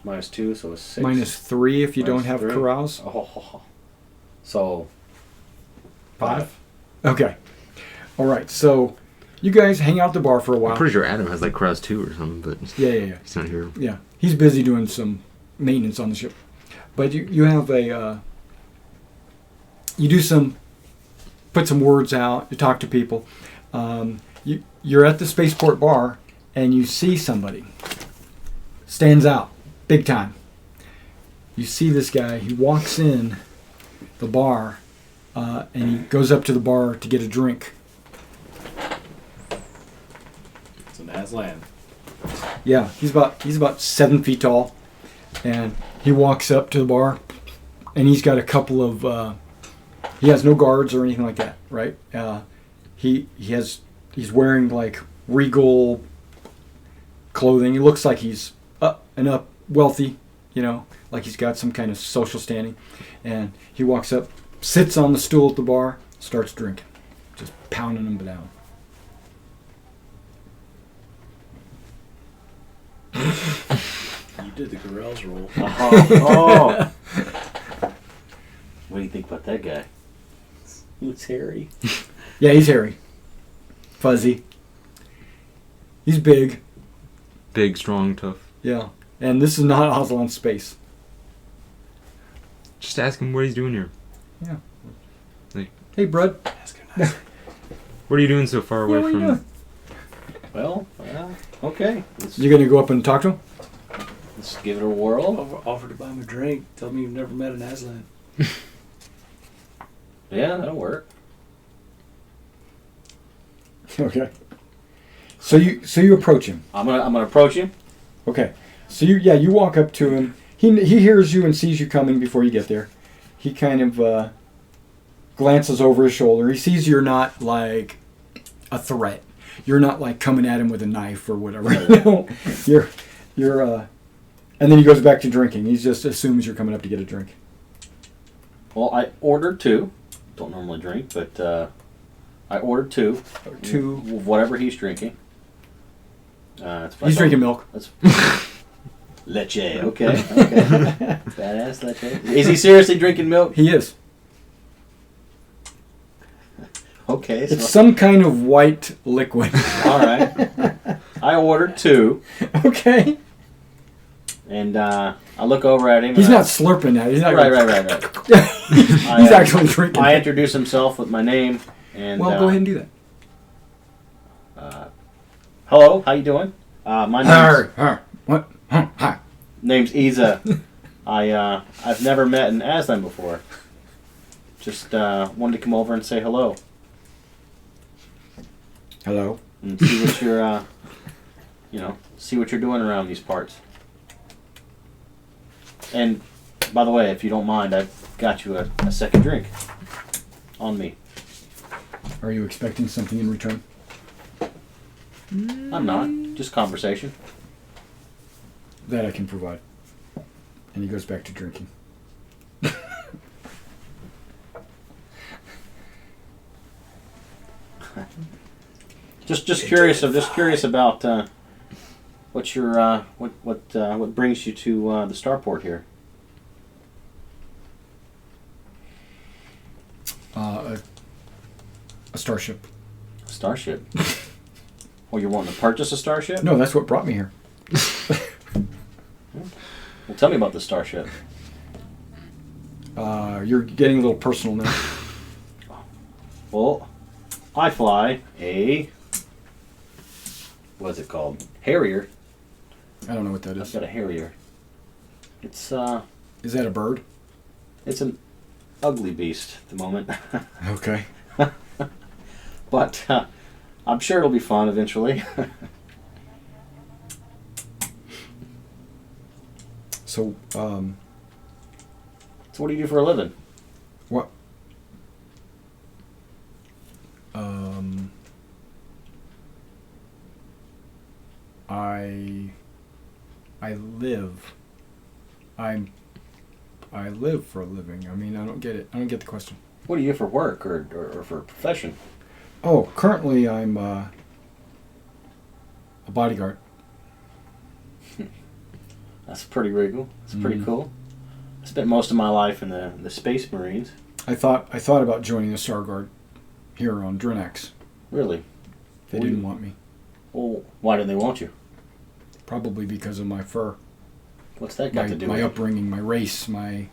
-2, so it's 6. -3 if you don't Minus have 3. carouse. Oh, so 5. Okay. All right. So you guys hang out at the bar for a while. I'm pretty sure Adam has like Crowds 2 or something, but Yeah. he's not here. Yeah. He's busy doing some maintenance on the ship. But you have a you do put some words out. You talk to people. You're at the spaceport bar and you see somebody stands out big time. You see this guy. He walks in the bar and he goes up to the bar to get a drink. It's an Aslan. Yeah, he's about 7 feet tall, and he walks up to the bar, and he's got a couple of. He has no guards or anything like that, right? He's wearing like regal clothing. He looks like he's up and up, wealthy, like he's got some kind of social standing, and he walks up, sits on the stool at the bar, starts drinking, just pounding them down. You did the carouse roll. Oh. What do you think about that guy? He looks hairy. Yeah, he's hairy, fuzzy. He's big. Big, strong, tough. Yeah, and this is not Aslan space. Just ask him what he's doing here. Yeah. Like, hey, bud. what are you doing so far away what are you from? doing? Well, okay. You gonna go up and talk to him? Let's give it a whirl. Offer to buy him a drink. Tell me you've never met an Aslan. Yeah, that'll work. Okay. So you approach him. I'm gonna approach him. Okay. So you walk up to him. He hears you and sees you coming before you get there. He kind of glances over his shoulder. He sees you're not like a threat. You're not like coming at him with a knife or whatever. You're and then he goes back to drinking. He just assumes you're coming up to get a drink. Well, I ordered 2. Don't normally drink, but I ordered 2. 2. Whatever he's drinking. He's drinking milk. That's leche. Okay. Badass leche. Is he seriously drinking milk? He is. Okay. It's some kind of white liquid. All right. I ordered 2. Okay. And I look over at him. He's not slurping that. He's not. Right. He's actually drinking. I introduce himself with my name. And well, go ahead and do that. Hello, how you doing? My name's Isa. I've never met an Aslan before. Just wanted to come over and say hello. Hello. And see what you're, see what you're doing around these parts. And by the way, if you don't mind, I've got you a second drink on me. Are you expecting something in return? I'm not. Just conversation. That I can provide. And he goes back to drinking. Just curious. I'm just curious about what's your what brings you to the starport here. A starship. A starship. Well, you're wanting to purchase a starship? No, that's what brought me here. Well, tell me about the starship. You're getting a little personal now. Well, I fly a... What's it called? Harrier. I don't know what that I've is. got a Harrier. It's Is that a bird? It's an ugly beast at the moment. Okay. But I'm sure it'll be fun eventually. So, So what do you do for a living? what? I live. I live for a living. I mean, I don't get it. I don't get the question. What do you do for work or for profession? Oh, currently I'm a bodyguard. That's pretty cool. That's pretty cool. I spent most of my life in the Space Marines. I thought about joining the Star Guard here on Drinax. Really? They didn't want me. Well, why didn't they want you? Probably because of my fur. What's that got to do with my it? upbringing, my race, my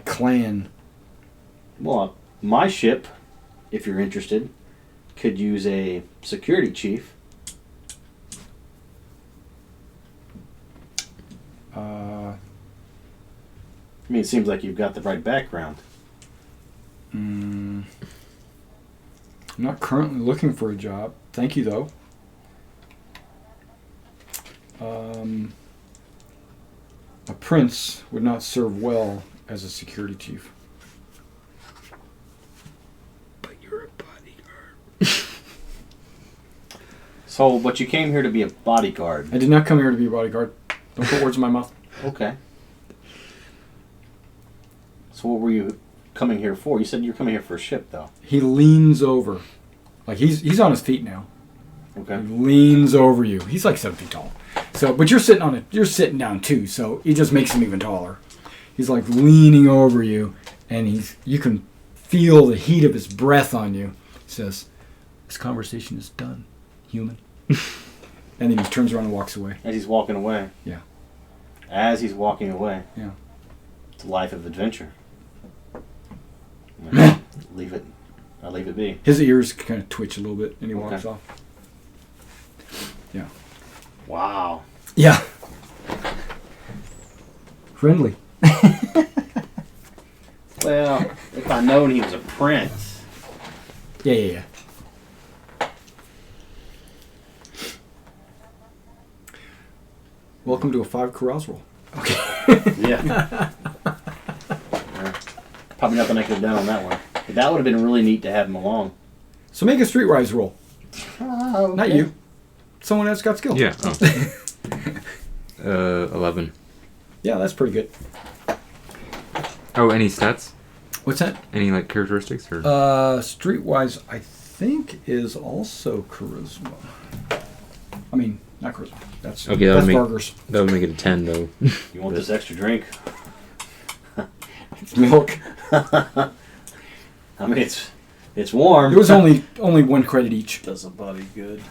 clan. Well, my ship, if you're interested, could use a security chief. I mean, it seems like you've got the right background. I'm not currently looking for a job. Thank you, though. A prince would not serve well as a security chief. But you're a bodyguard. So, but you came here to be a bodyguard. I did not come here to be a bodyguard. Don't put words in my mouth. Okay. So what were you coming here for? You said you were coming here for a ship, though. He leans over. Like, he's on his feet now. Okay. He leans over you. He's like 7 feet tall. So, but you're sitting down too, so it just makes him even taller. He's like leaning over you, and you can feel the heat of his breath on you. He says, "This conversation is done, human." And then he turns around and walks away. As he's walking away. Yeah. As he's walking away. Yeah. It's a life of adventure. Leave it. I'll leave it be. His ears kind of twitch a little bit, and he Okay. walks off. Yeah. Wow. Yeah. Friendly. Well, if I'd known he was a prince. Yeah. Welcome to a 5 carouse roll. Okay. Yeah. Probably nothing I could have done on that one. But that would have been really neat to have him along. So make a streetwise roll. Okay. Not you. Someone that's got skill. Yeah. 11. Yeah, that's pretty good. Oh, any stats? What's that? Any like characteristics or? Streetwise, I think is also charisma. I mean, not charisma. That's Okay, that's burgers. That would make it a 10 though. You want this extra drink? It's milk. I mean, it's warm. It was only 1 credit each. Does a body good.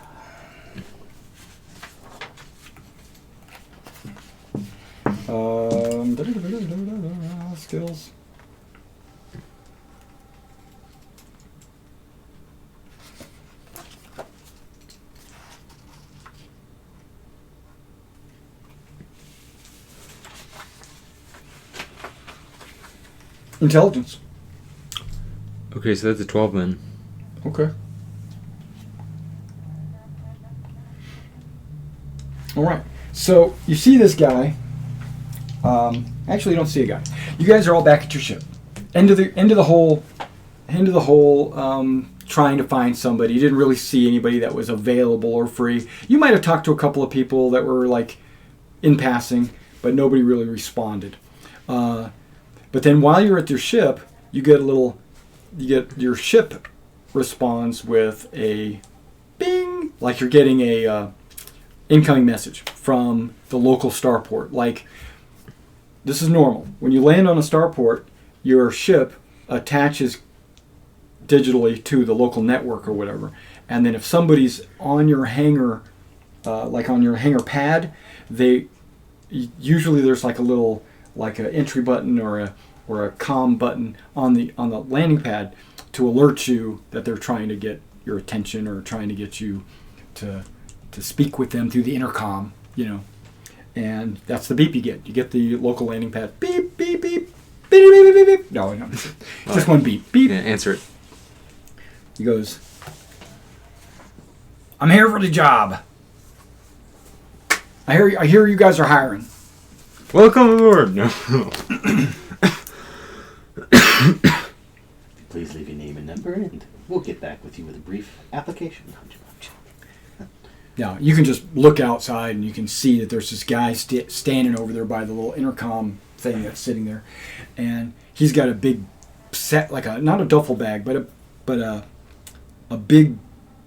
Skills. Intelligence. Okay, so that's a 12 then. Okay. All right. So you see this guy. Actually, you don't see a guy. You guys are all back at your ship. End of the whole. Trying to find somebody. You didn't really see anybody that was available or free. You might have talked to a couple of people that were like in passing, but nobody really responded. But then while you're at your ship, you get your ship responds with a bing, like you're getting a incoming message from the local starport. Like, this is normal. When you land on a starport, your ship attaches digitally to the local network or whatever. And then if somebody's on your hangar, like on your hangar pad, usually there's like a little, like an entry button or a comm button on the landing pad to alert you that they're trying to get your attention or trying to get you to speak with them through the intercom, and that's the beep you get. You get the local landing pad beep beep beep beep beep beep beep. No, just one beep beep. Yeah, answer it. He goes, "I'm here for the job. I hear you guys are hiring." Welcome aboard. No. Please leave your name and number, and we'll get back with you with a brief application. Now, you can just look outside and you can see that there's this guy standing over there by the little intercom thing that's sitting there. And he's got a big set, like not a duffel bag, but a big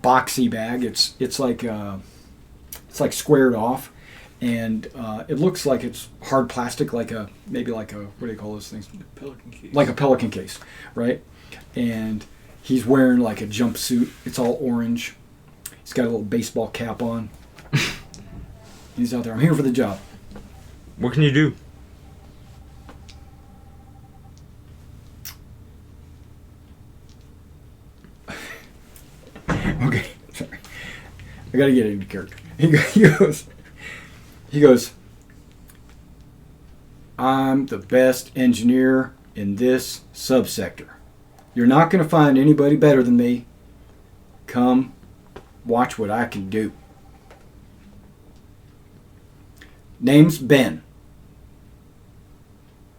boxy bag. It's like squared off. And it looks like it's hard plastic, maybe like a, what do you call those things? Pelican case. Like a pelican case, right? And he's wearing like a jumpsuit. It's all orange. He's got a little baseball cap on. He's out there. I'm here for the job. What can you do? Okay, sorry. I gotta get into character. He goes, I'm the best engineer in this subsector. You're not gonna find anybody better than me. Come watch what I can do. Name's Ben.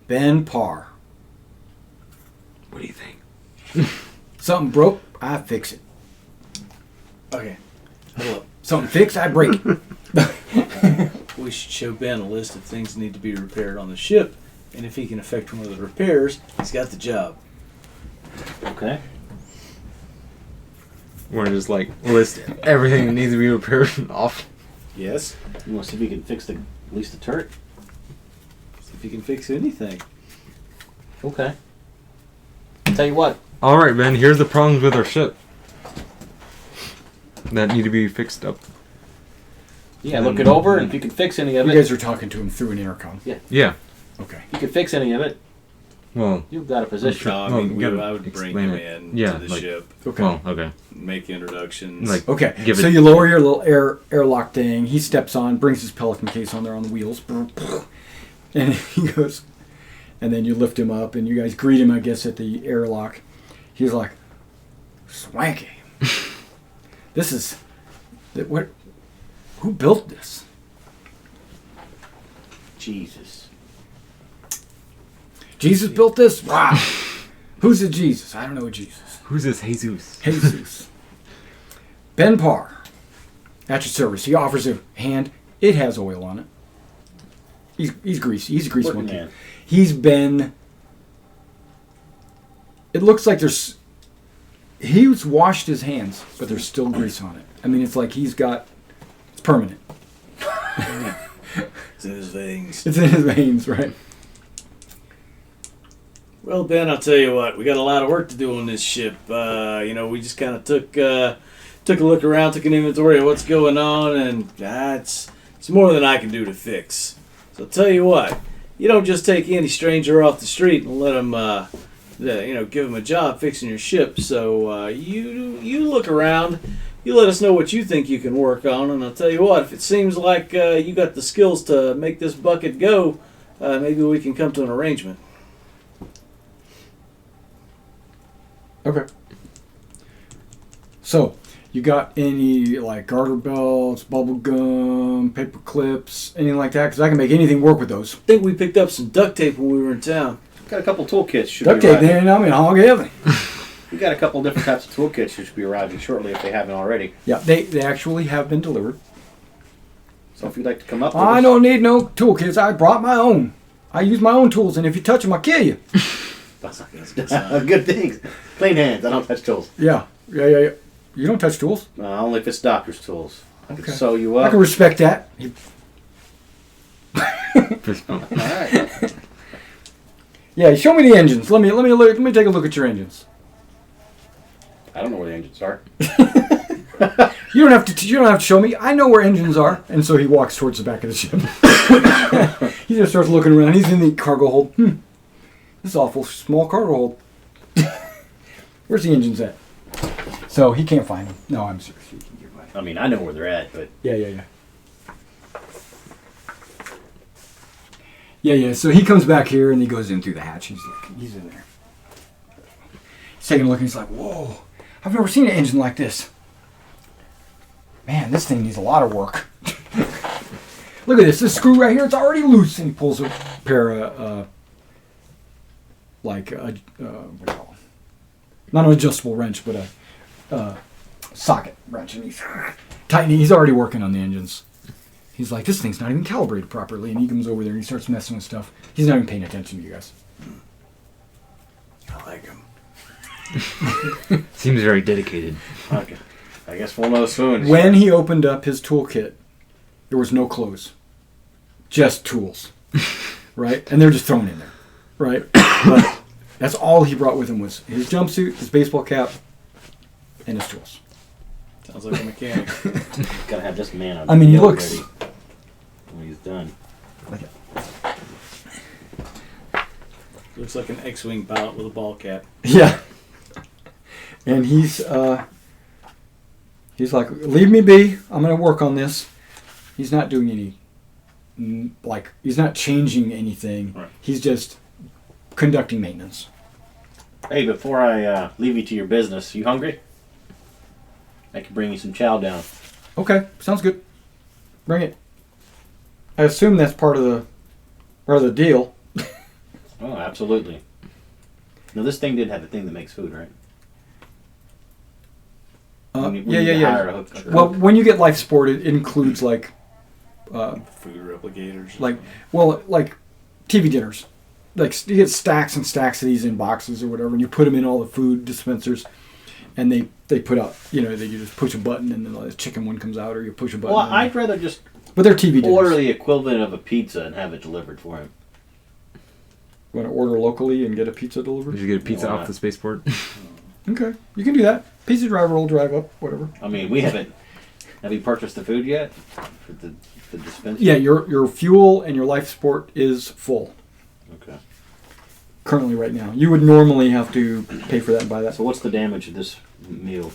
Ben Parr. What do you think? Something broke, I fix it. Okay. Hold up. Something fixed, I break it. We should show Ben a list of things that need to be repaired on the ship, and if he can effect one of the repairs, he's got the job. Okay. We're just like list everything that needs to be repaired off. Yes. You want to see if you can fix at least the turret? See if he can fix anything. Okay. Tell you what. All right, Ben. Here's the problems with our ship that need to be fixed up. Yeah, look it over, and if you can fix any of You it. guys are talking to him through an intercom. Yeah. Okay. If you can fix any of it, Well. you've got a position. No, I Well, mean, you gotta I would bring explain him it. in Yeah, to the like- ship, Okay. Well. Okay. make introductions. Like. Okay, Give so it- you lower your little airlock thing. He steps on, brings his pelican case on there on the wheels, and he goes, and then you lift him up, and you guys greet him, I guess, at the airlock. He's like, swanky. This is, what? Who built this? Jesus. Jesus built this? Wow. Who's the Jesus? I don't know Jesus. Who's this Jesus? Jesus. Ben Parr, at your service. He offers a hand. It has oil on it. He's greasy. He's a grease Working monkey. man. He's been. It looks like he's washed his hands, but there's still grease on it. I mean, it's like it's permanent. It's in his veins. It's in his veins, right? Well, Ben, I'll tell you what. We got a lot of work to do on this ship. We just kind of took a look around, took an inventory of what's going on, and it's more than I can do to fix. So I'll tell you what. You don't just take any stranger off the street and let him, give him a job fixing your ship. So you look around. You let us know what you think you can work on, and I'll tell you what. If it seems like you got the skills to make this bucket go, maybe we can come to an arrangement. Okay. So, you got any like garter belts, bubble gum, paper clips, anything like that? Because I can make anything work with those. I think we picked up some duct tape when we were in town. Got a couple toolkits. Should Duct be tape, arriving. then I'm in hog heaven. We got a couple different types of toolkits that should be arriving shortly if they haven't already. Yeah, they actually have been delivered. So if you'd like to come up with I us- don't need no toolkits. I brought my own. I use my own tools, and if you touch them, I'll kill you. That's good things. Clean hands. I don't touch tools. Yeah. You don't touch tools. Only if it's doctor's tools. I can Okay. sew you I up. can respect that. Fist bump. All right. Yeah, show me the engines. Let me take a look at your engines. I don't know where the engines are. You don't have to show me. I know where engines are. And so he walks towards the back of the ship. He just starts looking around. He's in the cargo hold. This is awful small cargo hold. Where's the engines at? So he can't find them. No, I'm serious. I mean, I know where they're at, but Yeah. Yeah. So he comes back here and he goes in through the hatch. He's in there. He's taking a look and he's like, whoa, I've never seen an engine like this. Man, this thing needs a lot of work. Look at this screw right here, it's already loose. And he pulls a pair of, what do you call it? Not an adjustable wrench, but a socket wrench. And tightening. He's already working on the engines. He's like, this thing's not even calibrated properly. And he comes over there and he starts messing with stuff. He's not even paying attention to you guys. I like him. Seems very dedicated. Okay. I guess we'll know soon. When he opened up his toolkit, there was no clothes. Just tools. Right? And they're just thrown in there. Right? But that's all he brought with him was his jumpsuit, his baseball cap, and his tools. Sounds like a mechanic. Gotta have this man on I mean, he the looks... ready when he's done. Looks like an X-wing pilot with a ball cap. Yeah. And he's like, leave me be. I'm going to work on this. He's not doing any, he's not changing anything. Right. He's just conducting maintenance. Hey, before I leave you to your business, you hungry? I can bring you some chow down. Okay, sounds good. Bring it. I assume that's part of the deal. Oh, absolutely. Now, this thing did have a thing that makes food, right? When you hire a cook. Well, when you get life support, it includes like Food replicators. like TV dinners. Like you get stacks and stacks of these in boxes or whatever, and you put them in all the food dispensers, and they put out, you just push a button and then the chicken one comes out, or you push a button. Well, I'd rather just but they're TV dinners. order the equivalent of a pizza and have it delivered for him. You want to order locally and get a pizza delivered? Did you get a pizza Why off not? the spaceport? Okay, you can do that. Pizza driver will drive up, whatever. I mean, we haven't. Have you purchased the food yet? For the dispenser? Yeah, your fuel and your life support is full Okay. currently right now. You would normally have to pay for that and buy that. So what's the damage of this meal?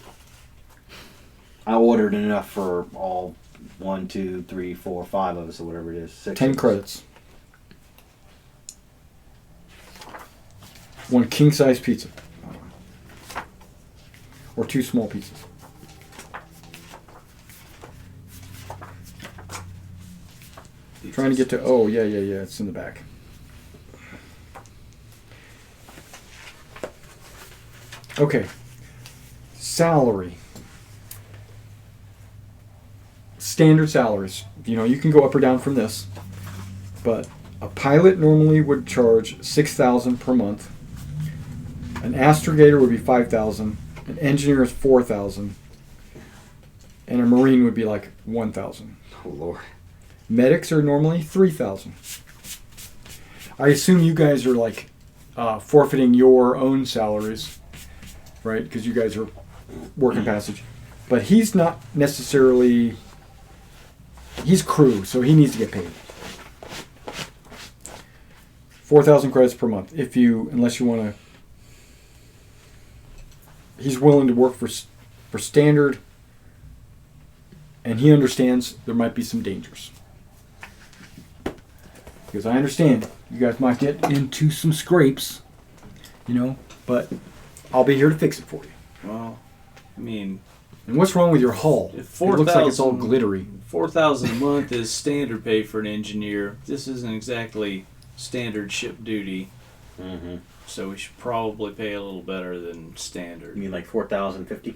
I ordered enough for all 1, 2, 3, 4, 5 of us, or whatever it is. 6 10 of us. credits. One king size pizza. Or 2 small pizzas. Trying to get to... Oh, yeah. It's in the back. Okay. Salary. Standard salaries. You can go up or down from this. But a pilot normally would charge $6,000 per month. An astrogator would be $5,000. An engineer is $4,000. And a marine would be like $1,000. Oh, Lord. Medics are normally $3,000. I assume you guys are like forfeiting your own salaries, right? Because you guys are working passage. But he's not necessarily... He's crew, so he needs to get paid. 4,000 credits per month. Unless you want to... He's willing to work for standard, and he understands there might be some dangers. Because I understand you guys might get into some scrapes, but I'll be here to fix it for you. Well, I mean, And what's wrong with your hull? It If looks like it's all 4,000 glittery. $4,000 a month is standard pay for an engineer. This isn't exactly standard ship duty, Mm-hmm. so we should probably pay a little better than You standard. mean like 4,050?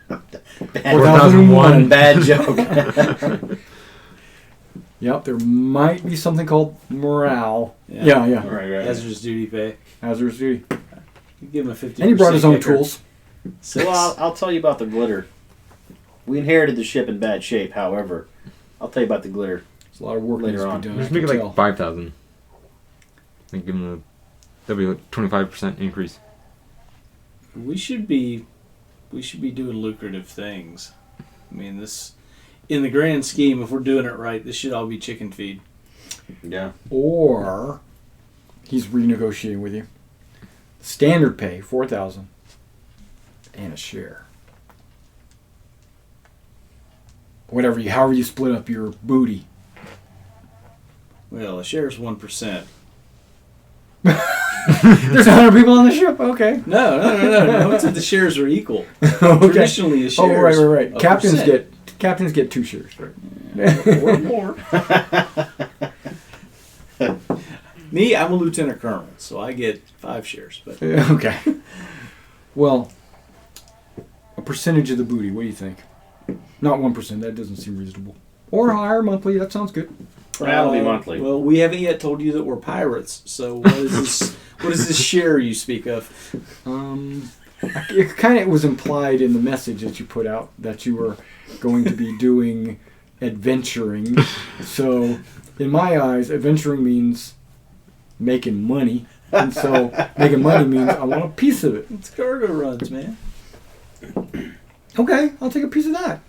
4,001. Bad joke. Yep, there might be something called morale. Yeah. Yeah. Right. Hazardous duty pay. Hazardous duty. You give him a 50%. And he brought his own kicker. tools. Well, I'll tell you about the glitter. We inherited the ship in bad shape, however. I'll tell you about the glitter. There's a lot of work Later needs to on. be done. Just I make it can like tell. 5,000. Like give them that'll be like 25% increase. We should be doing lucrative things. I mean, this, in the grand scheme, if we're doing it right, this should all be chicken feed. Yeah. Or he's renegotiating with you. Standard pay, 4,000. And a share. However you split up your booty. Well, a share's 1%. There's 100 people on the ship? Okay. No. It's that the shares are equal. Okay. Traditionally, a share is right. a Captains percent. get 2 shares, right? Or more. Me, I'm a lieutenant colonel, so I get 5 shares. But Okay. Well, a percentage of the booty, what do you think? Not 1%. That doesn't seem reasonable. Or higher monthly. That sounds good. That'll be monthly. Well, we haven't yet told you that we're pirates. So what is this? What is this share you speak of? It kind of was implied in the message that you put out that you were going to be doing adventuring. So, in my eyes, adventuring means making money. And so, making money means I want a piece of it. It's cargo runs, man. Okay, I'll take a piece of that.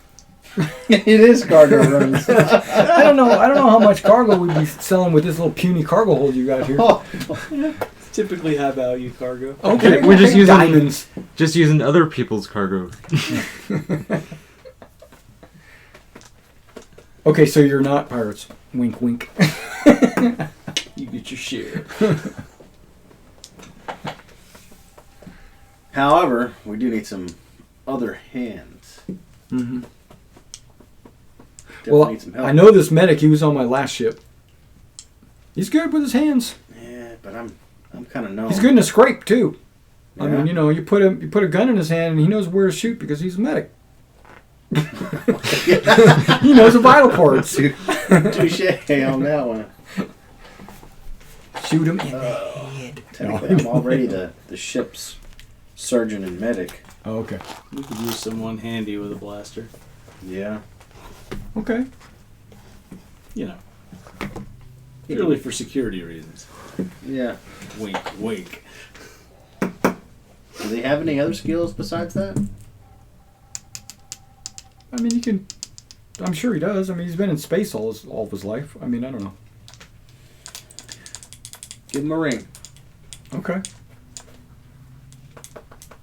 It is cargo runs. I don't know how much cargo we'd be selling with this little puny cargo hold you got here. Typically high value cargo. Okay, We're just using diamonds. Just using other people's cargo. Okay, so you're not pirates. Wink, wink. You get your share. However, we do need some other hands. Mm-hmm. Definitely Well, need some help. I know this medic. He was on my last ship. He's good with his hands. Yeah, but I'm kind of known. He's good in a scrape too. I Yeah. mean, you put a gun in his hand and he knows where to shoot because he's a medic. He knows the vital parts. Touche on that one. Shoot him in the head. Technically, I'm already the ship's surgeon and medic. Oh, okay. We could use someone handy with a blaster. Yeah. Okay. You know. Purely for security reasons. Yeah. Wink, wink. Do they have any other skills besides that? I mean, you can. I'm sure he does. I mean, he's been in space all of his life. I mean, I don't know. Give him a ring. Okay.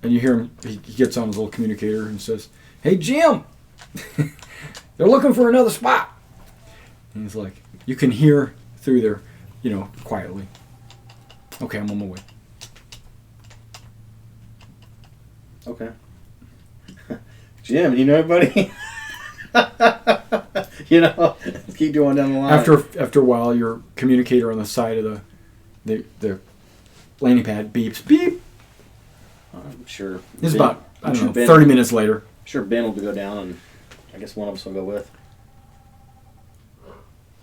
And you hear him. He gets on his little communicator and says, "Hey, Jim, they're looking for another spot." And he's like, you can hear through there, quietly. Okay, I'm on my way. Okay. Jim, you know anybody? Keep going down the line. After a while, your communicator on the side of the landing pad beeps. Beep. I'm sure. It's Ben- about, I I'm don't sure know, Ben- 30 minutes later. I'm sure Ben will go down, and I guess one of us will go with.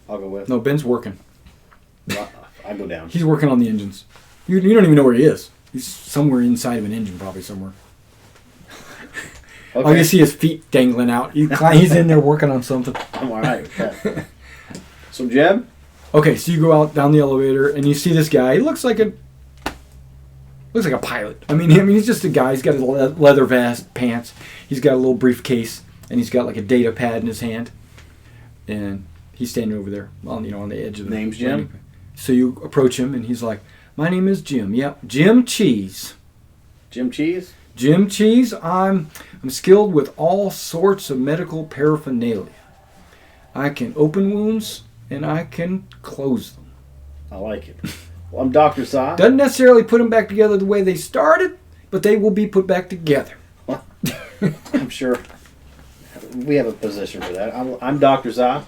I'll go with. No, Ben's working. I go down. He's working on the engines. You don't even know where he is. He's somewhere inside of an engine, probably somewhere. Okay. Oh, you see his feet dangling out. He's in there working on something. I'm all right with that. So, Jeb? Okay, so you go out down the elevator and you see this guy. He looks like a pilot. I mean, he's just a guy. He's got a leather vest, pants. He's got a little briefcase, and he's got like a data pad in his hand. And he's standing over there on the edge of the Name's Jim? So you approach him, and he's like, "My name is Jim. Yep, Jim Cheese. Jim Cheese? Jim Cheese. I'm skilled with all sorts of medical paraphernalia. I can open wounds and I can close them. I like it. Well, I'm Dr. Sa. Doesn't necessarily put them back together the way they started, but they will be put back together." I'm sure we have a position for that. I'm Dr. Za,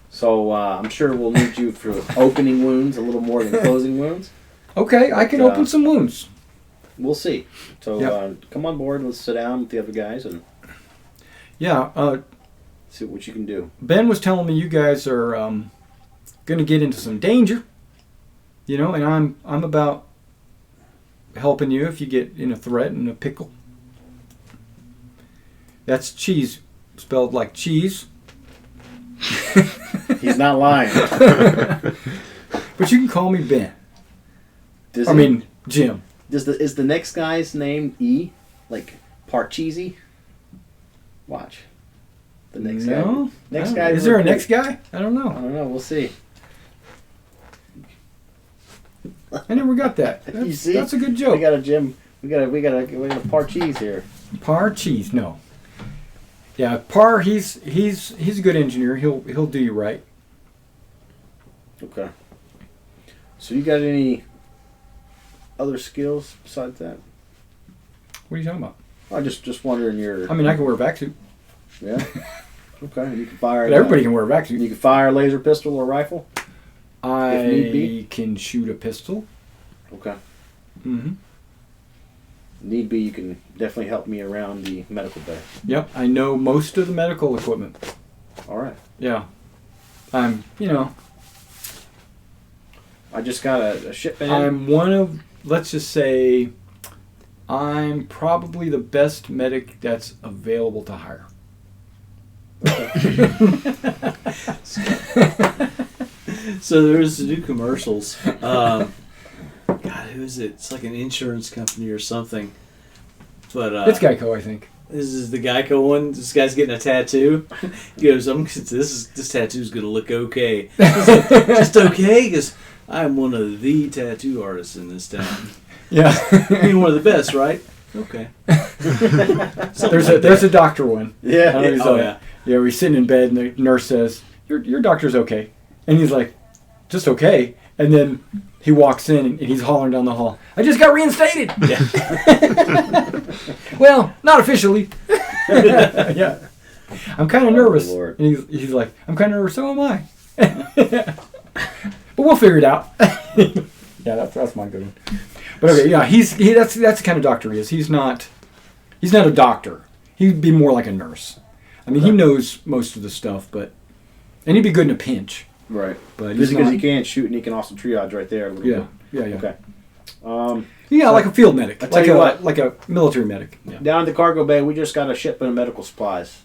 so I'm sure we'll need you for opening wounds a little more than closing wounds. Okay, I can open some wounds. We'll see. So Yep. come on board. Let's sit down with the other guys and Yeah, see what you can do. Ben was telling me you guys are going to get into some danger, and I'm about helping you if you get in a threat and a pickle. That's cheese, spelled like cheese. He's not lying. But you can call me Ben. Jim. Is the next guy's name E? Like Parcheesi? Watch. The next guy. No. Next guy. Is there a next guy? I don't I know. don't know. We'll see. I never got that. You see? That's a good We joke. got a Jim. We got a Parcheesi here. Par cheese, no. Yeah, Par. He's a good engineer. He'll do you right. Okay. So you got any other skills besides that? What are you talking about? I just wondering your. I mean, I can wear a vac suit. Yeah. Okay. You can fire. But everybody can wear a vac suit. You can fire a laser pistol or rifle. If need I be. can shoot a pistol. Okay. Mm-hmm. need be, you can definitely help me around the medical bay. Yep, I know most of the medical equipment. All right. Yeah. I'm, I just got a shipment. I'm one of, let's just say, I'm probably the best medic that's available to hire. So there's the new commercials. God, who is it? It's like an insurance company or something. But It's Geico, I think. this is the Geico one. This guy's getting a tattoo. He goes, this tattoo's gonna look okay. He's like, just okay, because I'm one of the tattoo artists in this town. Yeah. I mean, one of the best, right? Okay. There's a doctor one. Yeah. I know he's Oh, like, yeah. Yeah, we're sitting in bed and the nurse says, your doctor's okay. And he's like, just okay. And then he walks in and he's hollering down the hall, I just got reinstated. Yeah. Well, not officially. Yeah. I'm kind of nervous. Lord. And he's like, I'm kind of nervous, so am I. But we'll figure it out. Yeah, that's my good one. But okay, yeah, that's the kind of doctor he is. He's not a doctor. He'd be more like a nurse. I mean, he knows most of the stuff, and he'd be good in a pinch. Right. But Just he's because not. he can shoot and he can also triage right there a little Yeah, bit. yeah. Okay. Yeah, like a field medic, I tell you what. like a military medic. Yeah. Down at the cargo bay, we just got a shipment of medical supplies.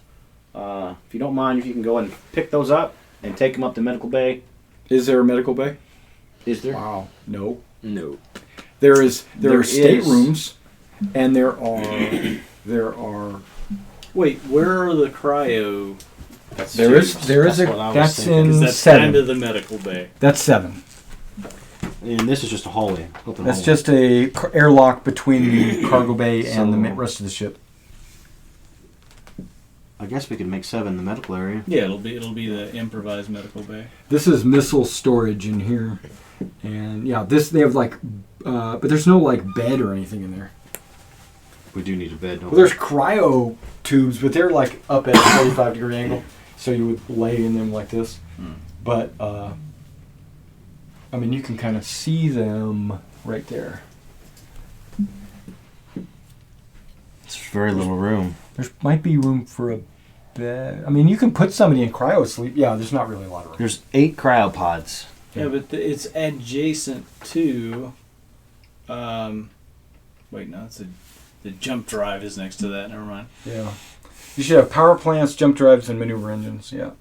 If you don't mind, if you can go and pick those up and take them up to medical bay. Is there a medical bay? Is there? Wow, no. No. There are is. staterooms, and there are. Wait, where are the cryo? There is what I was that's thinking, in 'Cause that's 7. kind of the medical bay. That's 7. And this is just a hallway. That's just a airlock between the cargo bay and the rest of the ship. I guess we could make 7 the medical area. Yeah, it'll be the improvised medical bay. This is missile storage in here, and yeah, they have but there's no bed or anything in there. We do need a bed, don't Well, there's cryo tubes, but they're up at a 45-degree angle, so you would lay in them like this. But I mean, you can kind of see them right there. It's very little room. There might be room for a bed. I mean, you can put somebody in cryo sleep. Yeah, there's not really a lot of room. There's 8 cryopods. Yeah, but it's adjacent to. Wait, no, the jump drive is next to that. Never mind. Yeah. You should have power plants, jump drives, and maneuver engines. Yeah.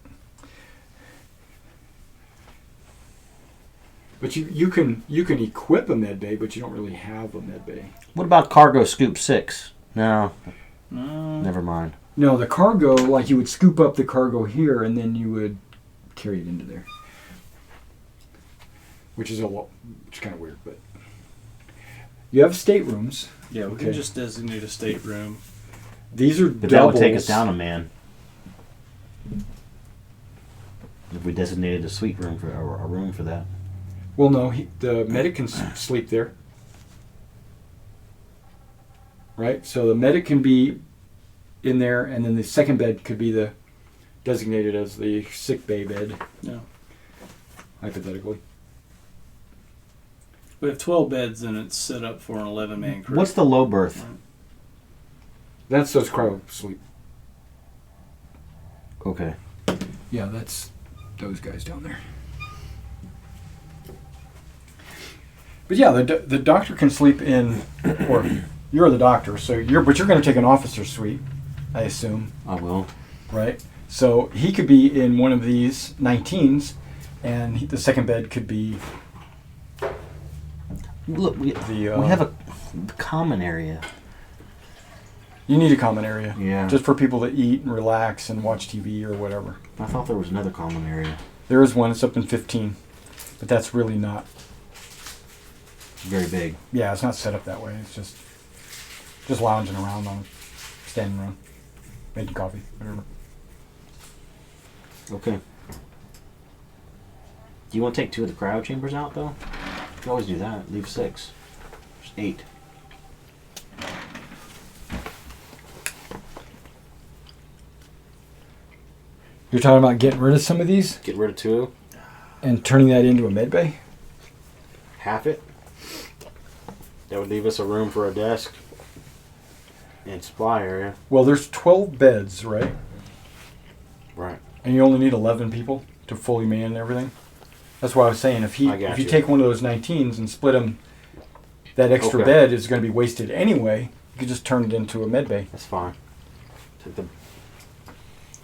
But you can equip a med bay, but you don't really have a med bay. What about cargo scoop 6? No, No. never mind. No, the cargo, you would scoop up the cargo here, and then you would carry it into there. Which is kind of weird, but you have staterooms. Yeah, we Okay. can just designate a stateroom. These are But doubles. that would take us down a man. If we designated a suite room for a room for that. Well, no, the medic can sleep there. Right? So the medic can be in there, and then the second bed could be designated as the sick bay bed, No. hypothetically. We have 12 beds and it's set up for an 11-man crew. What's the low berth? That's those cryo sleep. Okay. Yeah, that's those guys down there. But yeah, the doctor can sleep in, or you're the doctor, but you're going to take an officer suite, I assume, I will. right? So he could be in one of these 19s, and the second bed could be Look, we have a common area. You need a common area. Yeah. Just for people to eat and relax and watch TV or whatever. I thought there was another common area. There is one. It's up in 15, but that's really not. Very big. Yeah, it's not set up that way. It's just lounging around standing around, making coffee, whatever. Okay. Do you want to take 2 of the cryo chambers out, though? You can always do that. Leave 6. There's 8. You're talking about getting rid of some of these Get rid of 2. and turning that into a med bay? Half it. That would leave us a room for a desk. And supply area. Well, there's 12 beds, right? Right. And you only need 11 people to fully man everything. That's why I was saying if I got if you you. take one of those 19s and split them, that extra Okay. bed is going to be wasted anyway. You could just turn it into a med bay. That's fine.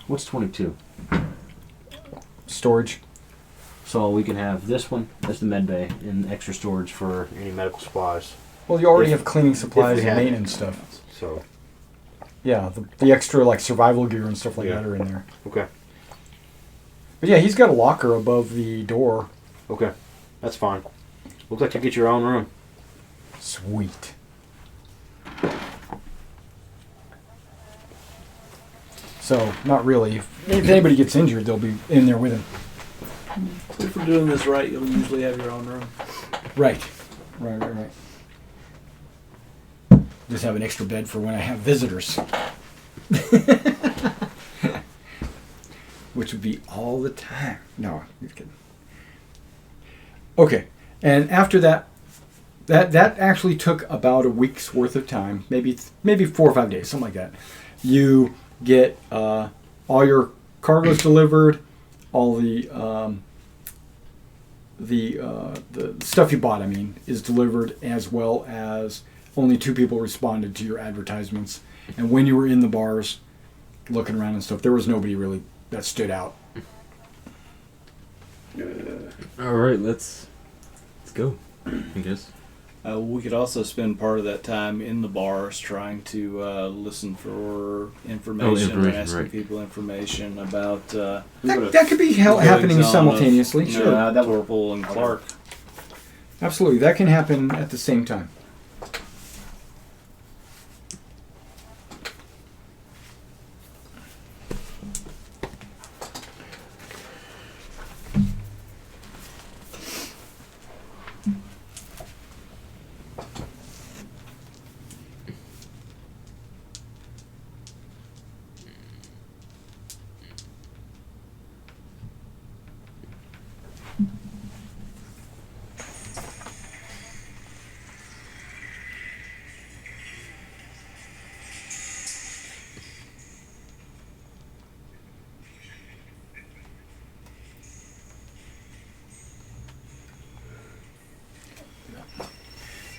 What's 22? Storage. So we can have this one as the med bay and extra storage for any medical supplies. Well, you already If- have cleaning supplies we and had- maintenance stuff. So, Yeah, the extra like survival gear and stuff like Yeah. that are in there. okay. But yeah, he's got a locker above the door. Okay. That's fine. Looks like you get your own room. Sweet. So, not really. If anybody gets injured, they'll be in there with him. If we're doing this right, you'll usually have your own room. Right. Right. Just have an extra bed for when I have visitors. Which would be all the time. No, you're kidding. Okay. And after that actually took about a week's worth of time, maybe 4 or 5 days, something like that. You get all your cargoes delivered, all the stuff you bought, is delivered, as well as only 2 people responded to your advertisements. And when you were in the bars, looking around and stuff, there was nobody really that stood out. All right, let's go. I guess. We could also spend part of that time in the bars trying to listen for information and information, asking right. people information about That could be happening goings-on simultaneously. of, Sure. that would- Purple and Clark. Absolutely. That can happen at the same time.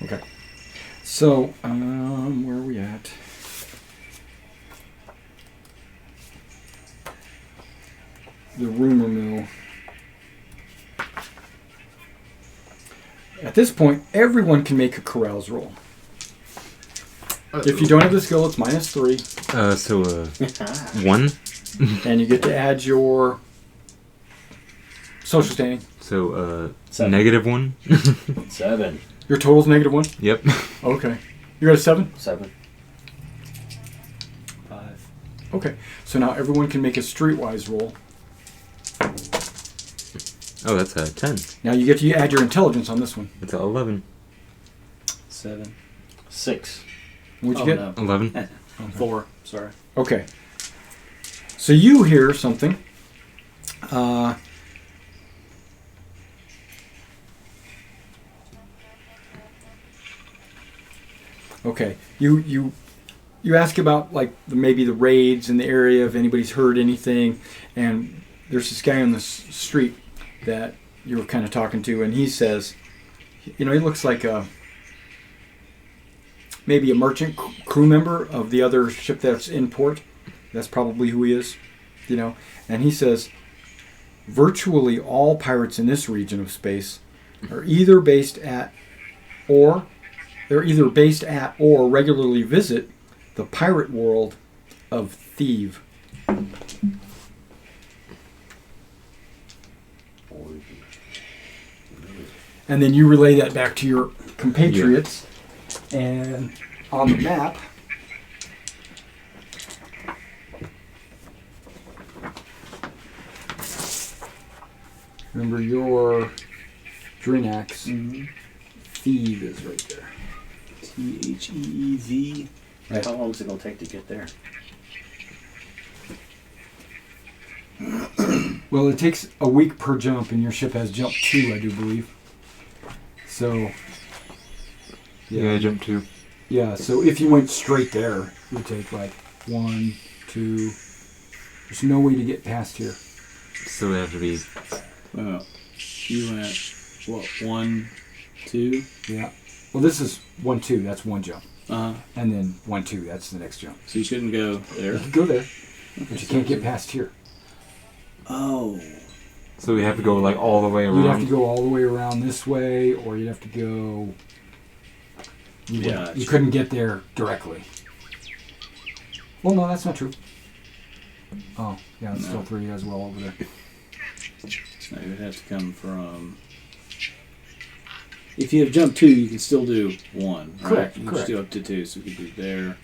Okay. So, where are we at? The rumor mill. At this point, everyone can make a carouse roll. If you don't have the skill, it's -3, So 1. and you get to add your social standing. So Seven. -1. 7. Your total's -1. Yep. Okay. You got a 7. 7. 5. Okay. So now everyone can make a streetwise roll. Oh, that's a 10. Now you get to add your intelligence on this one. It's a 11. 7. 6. What'd you get? No. 11. 4. Sorry. Okay. So you hear something. Okay. You ask about like maybe the raids in the area, if anybody's heard anything, and there's this guy on the street that you were kind of talking to, and he says, he looks like maybe a merchant crew member of the other ship that's in port. That's probably who he is, And he says, virtually all pirates in this region of space are either based at or regularly visit the pirate world of Thieves. And then you relay that back to your compatriots, and on the map, remember your Drinax. Thieves is right there. THEEV. Right. How long is it going to take to get there? Well, it takes a week per jump, and your ship has jump 2, I do believe. So, Yeah, I jumped 2. Yeah, so if you went straight there, it would take like 1, 2. There's no way to get past here. So we have to be. You went, what, 1, 2? Yeah. Well, this is 1, 2. That's one jump. Uh-huh. And then 1, 2. That's the next jump. So you couldn't go there? You can go there, but you can't get past here. Oh. So we have to go like all the way around. You'd have to go all the way around this way, or you'd have to go. You couldn't get there directly. Well, no, that's not true. Oh, yeah, it's still 3 as well over there. So you would have to come from. If you have jump 2, you can still do 1. Right? Correct. You can just do up to 2, so you could do there.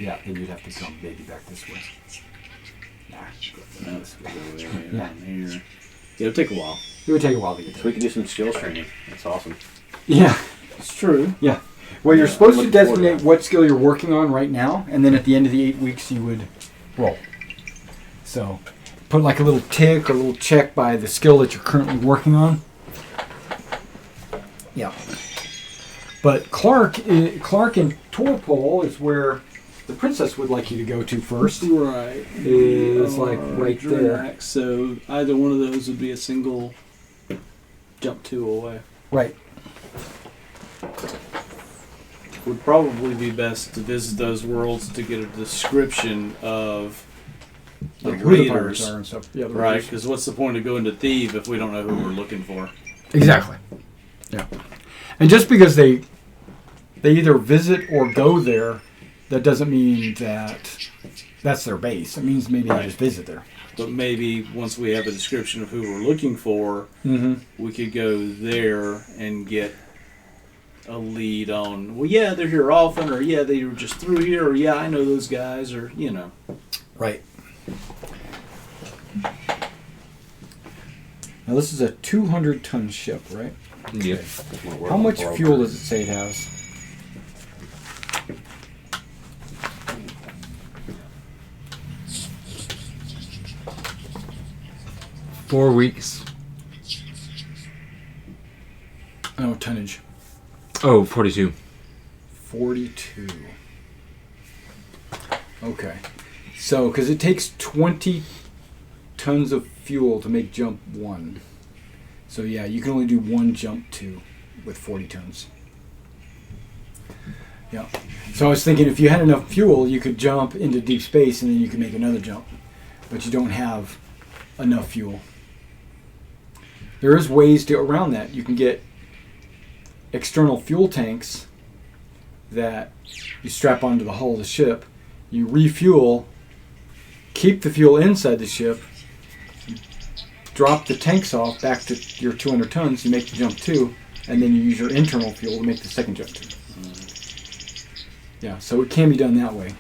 Yeah, then you'd have to come maybe back this way. Nah, No, this would go there, Yeah. down here. Yeah, it'll take a while. it would take a while to get So there. we can do some skills training. That's awesome. Yeah. It's true. Yeah. Well, you're supposed to looking forward to designate that. what skill you're working on right now, and then at the end of the 8 weeks, you would roll. So, put like a little tick or a little check by the skill that you're currently working on. Yeah. But Clark and Torpole is where the princess would like you to go to first. Right. Is like right there. Drinax, so either one of those would be a single jump 2 away. Right. Would probably be best to visit those worlds to get a description of the Like who the raiders. pirates are and stuff. Yeah, the Right, raiders. because what's the point of going to Thieves if we don't know who we're looking for? Exactly. Yeah. And just because they either visit or go there, that doesn't mean that that's their base. It means maybe they just visit there. But maybe once we have a description of who we're looking for, Mm-hmm. we could go there and get a lead on, well, yeah, they're here often, or yeah, they were just through here, or yeah, I know those guys, or, you know. Right. Now this is a 200-ton ship, right? Yep. How much fuel does it say it has? Four weeks. Oh, tonnage. Oh, 42. 42. Okay. So, because it takes 20 tons of fuel to make jump 1. So, yeah, you can only do 1 jump 2 with 40 tons. Yeah. So, I was thinking if you had enough fuel, you could jump into deep space and then you could make another jump. But you don't have enough fuel. There is ways to around that. You can get external fuel tanks that you strap onto the hull of the ship. You refuel, keep the fuel inside the ship, drop the tanks off back to your 200 tons, you make the jump 2, and then you use your internal fuel to make the second jump 2. Yeah, so it can be done that way.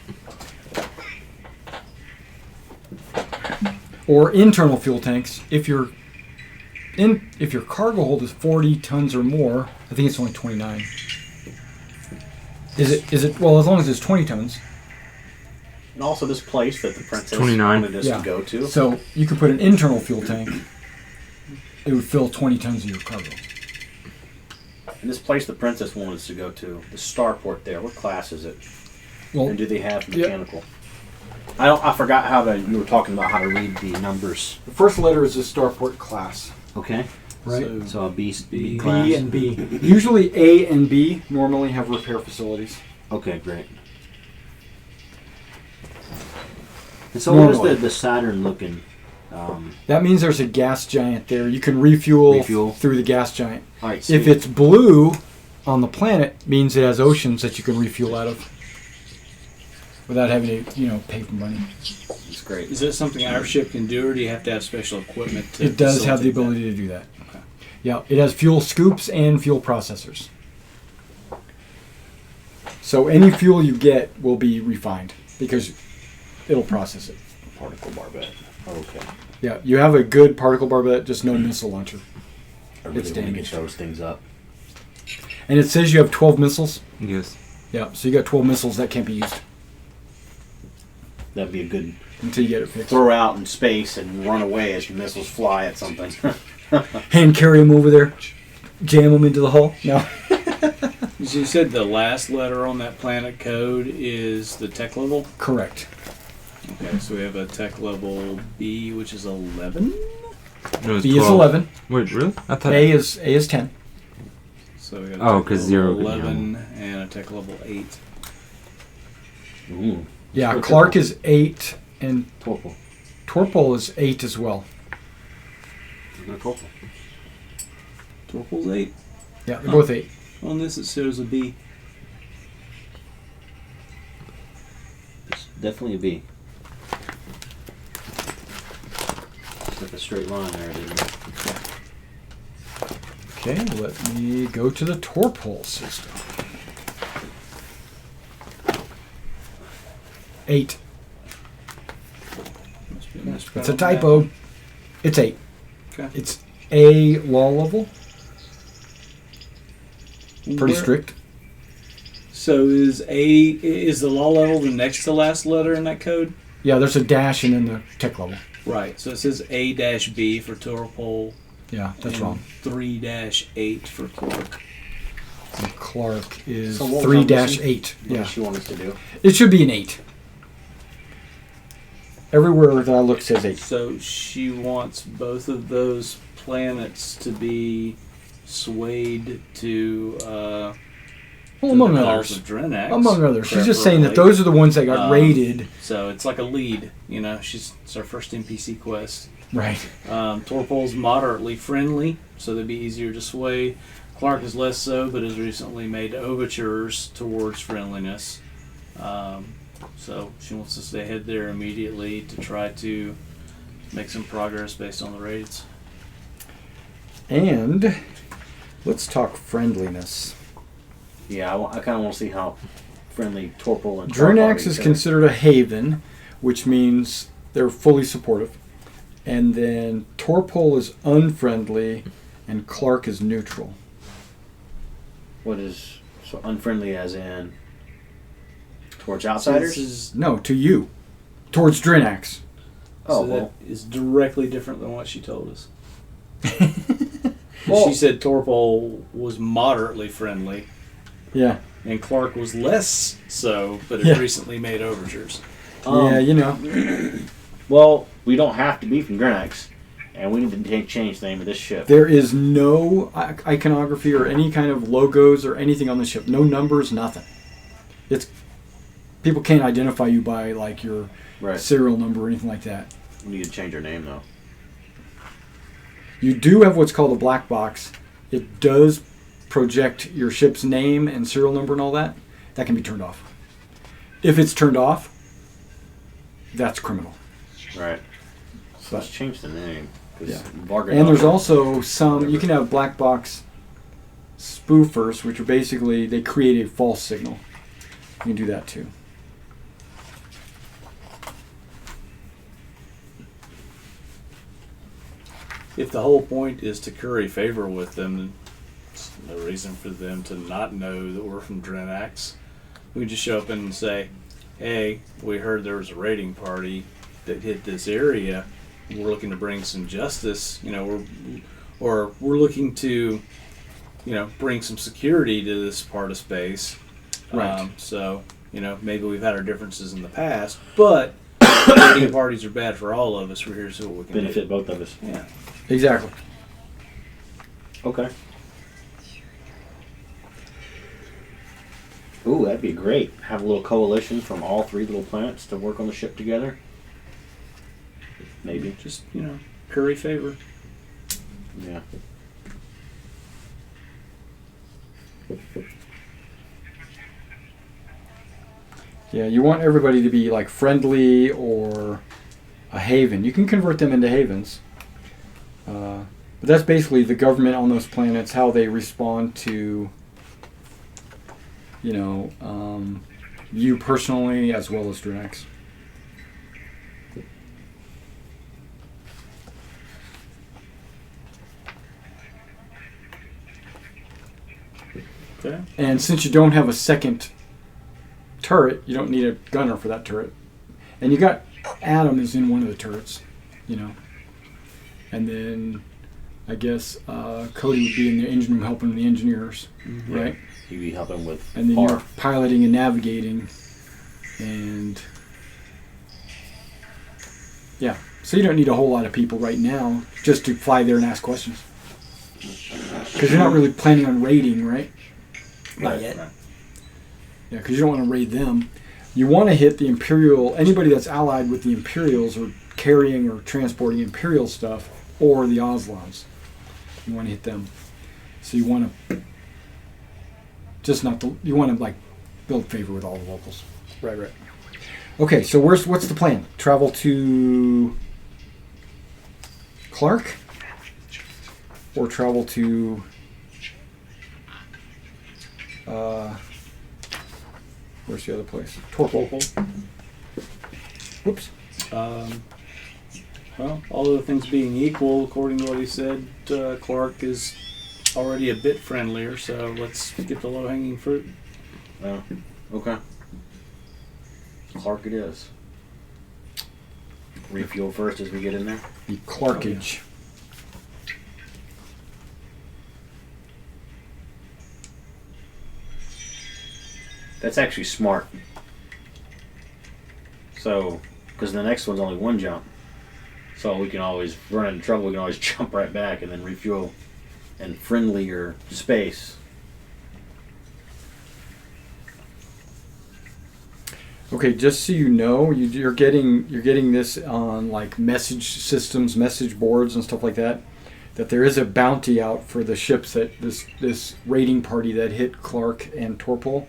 Or internal fuel tanks, if your cargo hold is 40 tons or more, I think it's only 29. Is it well, as long as it's 20 tons. And also this place that the princess 29. wanted us to go to. So you could put an internal fuel tank. It would fill 20 tons of your cargo. And this place the princess wanted us to go to, the starport there, what class is it? Well, And do they have yeah. mechanical? I forgot you were talking about how to read the numbers. the first letter is the starport class, Okay. right? So a B B class. B and B. Usually A and B normally have repair facilities. Okay, great. And so what Normally. is the Saturn looking? That means there's a gas giant there. You can refuel, Refuel. through the gas giant. All right. If it's blue on the planet, means it has oceans that you can refuel out of without having to, pay for money. it's great. Is that something our ship can do, or do you have to have special equipment to It does have the facilitate that? ability to do that. Okay. Yeah, it has fuel scoops and fuel processors. So any fuel you get will be refined because it'll process it. Particle barbette. Okay. Yeah, you have a good particle barbette, just no missile launcher. I really It's want to get damaged. those things up. And it says you have 12 missiles. Yes. Yeah, so you got 12 missiles that can't be used That'd be a good until you get it fixed. throw out in space and run away as your missiles fly at something. Hand carry them over there, jam them into the hull. No. So you said the last letter on that planet code is the tech level? Correct. Okay, so we have a tech level B, which is 11. No, it's B is 12. 11. Wait, really? I thought. A is 10. So we got a Oh, tech 'cause level 0 11 and a tech level 8. Ooh. Yeah, What's Clark that? is 8, and Torpal. Torpal is 8 as well. No Torpal. Torpal's 8. Yeah, they're both 8. On this it shows a B. It's definitely a B. It's like a straight line there, didn't it? Okay, let me go to the Torpal system. 8. Must be a misspell It's a on that. typo. It's 8. Okay. It's A law level. Pretty Where- strict. So is the law level the next to last letter in that code? Yeah, there's a dash and then the tech level. Right. So it says A-B for Torpal. Yeah, that's and wrong. 3-8 for Clark. And Clark is So what was 3-8. What Yeah, does she want us to do? it should be an 8. Everywhere that I look says 8. So she wants both of those planets to be swayed to Well, to among the calls others. of Drinax. Among others. She's just saying that preferably. those are the ones that got rated. So it's like a lead, it's our first NPC quest. Right. Torpal's moderately friendly, so they'd be easier to sway. Clark is less so, but has recently made overtures towards friendliness. So she wants us to head there immediately to try to make some progress based on the raids. And let's talk friendliness. Yeah, I kind of want to see how friendly Torpal and Clark are Drinax to is each other. considered a haven, which means they're fully supportive. And then Torpal is unfriendly, and Clark is neutral. What is so unfriendly as in towards So outsiders? this is, No, to you. Towards Drinax. Oh, so well. that is directly different than what she told us. Well- She said Torpal was moderately friendly, Yeah. and Clark was less so, but has Yeah. recently made overtures. Yeah, you know. Well, we don't have to be from Drinax, and we need to change the name of this ship. There is no iconography or any kind of logos or anything on the ship. No numbers, nothing. It's people can't identify you by like your Right. serial number or anything like that. We need to change our name though. You do have what's called a black box. It does project your ship's name and serial number and all that. That can be turned off. If it's turned off, that's criminal. Right. So let's change the name. 'Cause Yeah. Varga And there's Dogger- also some, you can have black box spoofers, which are basically, they create a false signal. You can do that too. If the whole point is to curry favor with them, then there's no reason for them to not know that we're from Drinax. We can just show up and say, hey, we heard there was a raiding party that hit this area. We're looking to bring some justice, we're looking to, bring some security to this part of space. Right. So, maybe we've had our differences in the past, but raiding parties are bad for all of us. We're here to see what we can benefit do. both of us. Yeah. Exactly. Okay. Ooh, that'd be great. Have a little coalition from all three little planets to work on the ship together. Maybe. Just, curry favor. Yeah. Yeah, you want everybody to be like friendly or a haven. You can convert them into havens. But that's basically the government on those planets, how they respond to, you personally as well as Drinax. Okay. And since you don't have a second turret, you don't need a gunner for that turret. And you got Adam is in one of the turrets, And then I guess Cody would be in the engine room helping the engineers, right? He'd be helping with And then par. you're piloting and navigating, and yeah. So you don't need a whole lot of people right now just to fly there and ask questions, because you're not really planning on raiding, right? Not yet. Yeah, because you don't want to raid them. You want to hit the Imperial, anybody that's allied with the Imperials or carrying or transporting Imperial stuff, or the Oslons. You want to hit them. So you want to you want to like build favor with all the locals. Right. Okay, so what's the plan? Travel to Clark? Or travel to where's the other place? Torpol. Whoops. Well, all other things being equal, according to what he said, Clark is already a bit friendlier, so let's get the low-hanging fruit. Oh, okay. Clark it is. Refuel first as we get in there. The Clarkage. That's actually smart. So, because the next one's only one jump. So we can always run into trouble, we can always jump right back and then refuel in friendlier space. Okay, just so you know, you're getting this on like message systems, message boards, and stuff like that. That there is a bounty out for the ships that this raiding party that hit Clark and Torpol.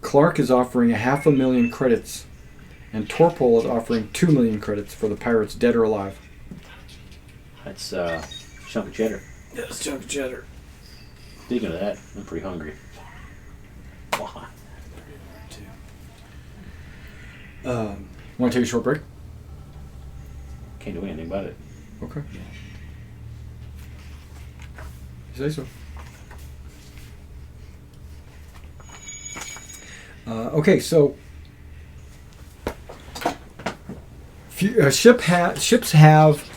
Clark is offering 500,000 credits, and Torpol is offering 2 million credits for the pirates, dead or alive. That's chunk of cheddar. Yeah, it's chunk of cheddar. Speaking of that, I'm pretty hungry. Why? Want to take a short break? Can't do anything about it. Okay. You say so. Okay, so ships have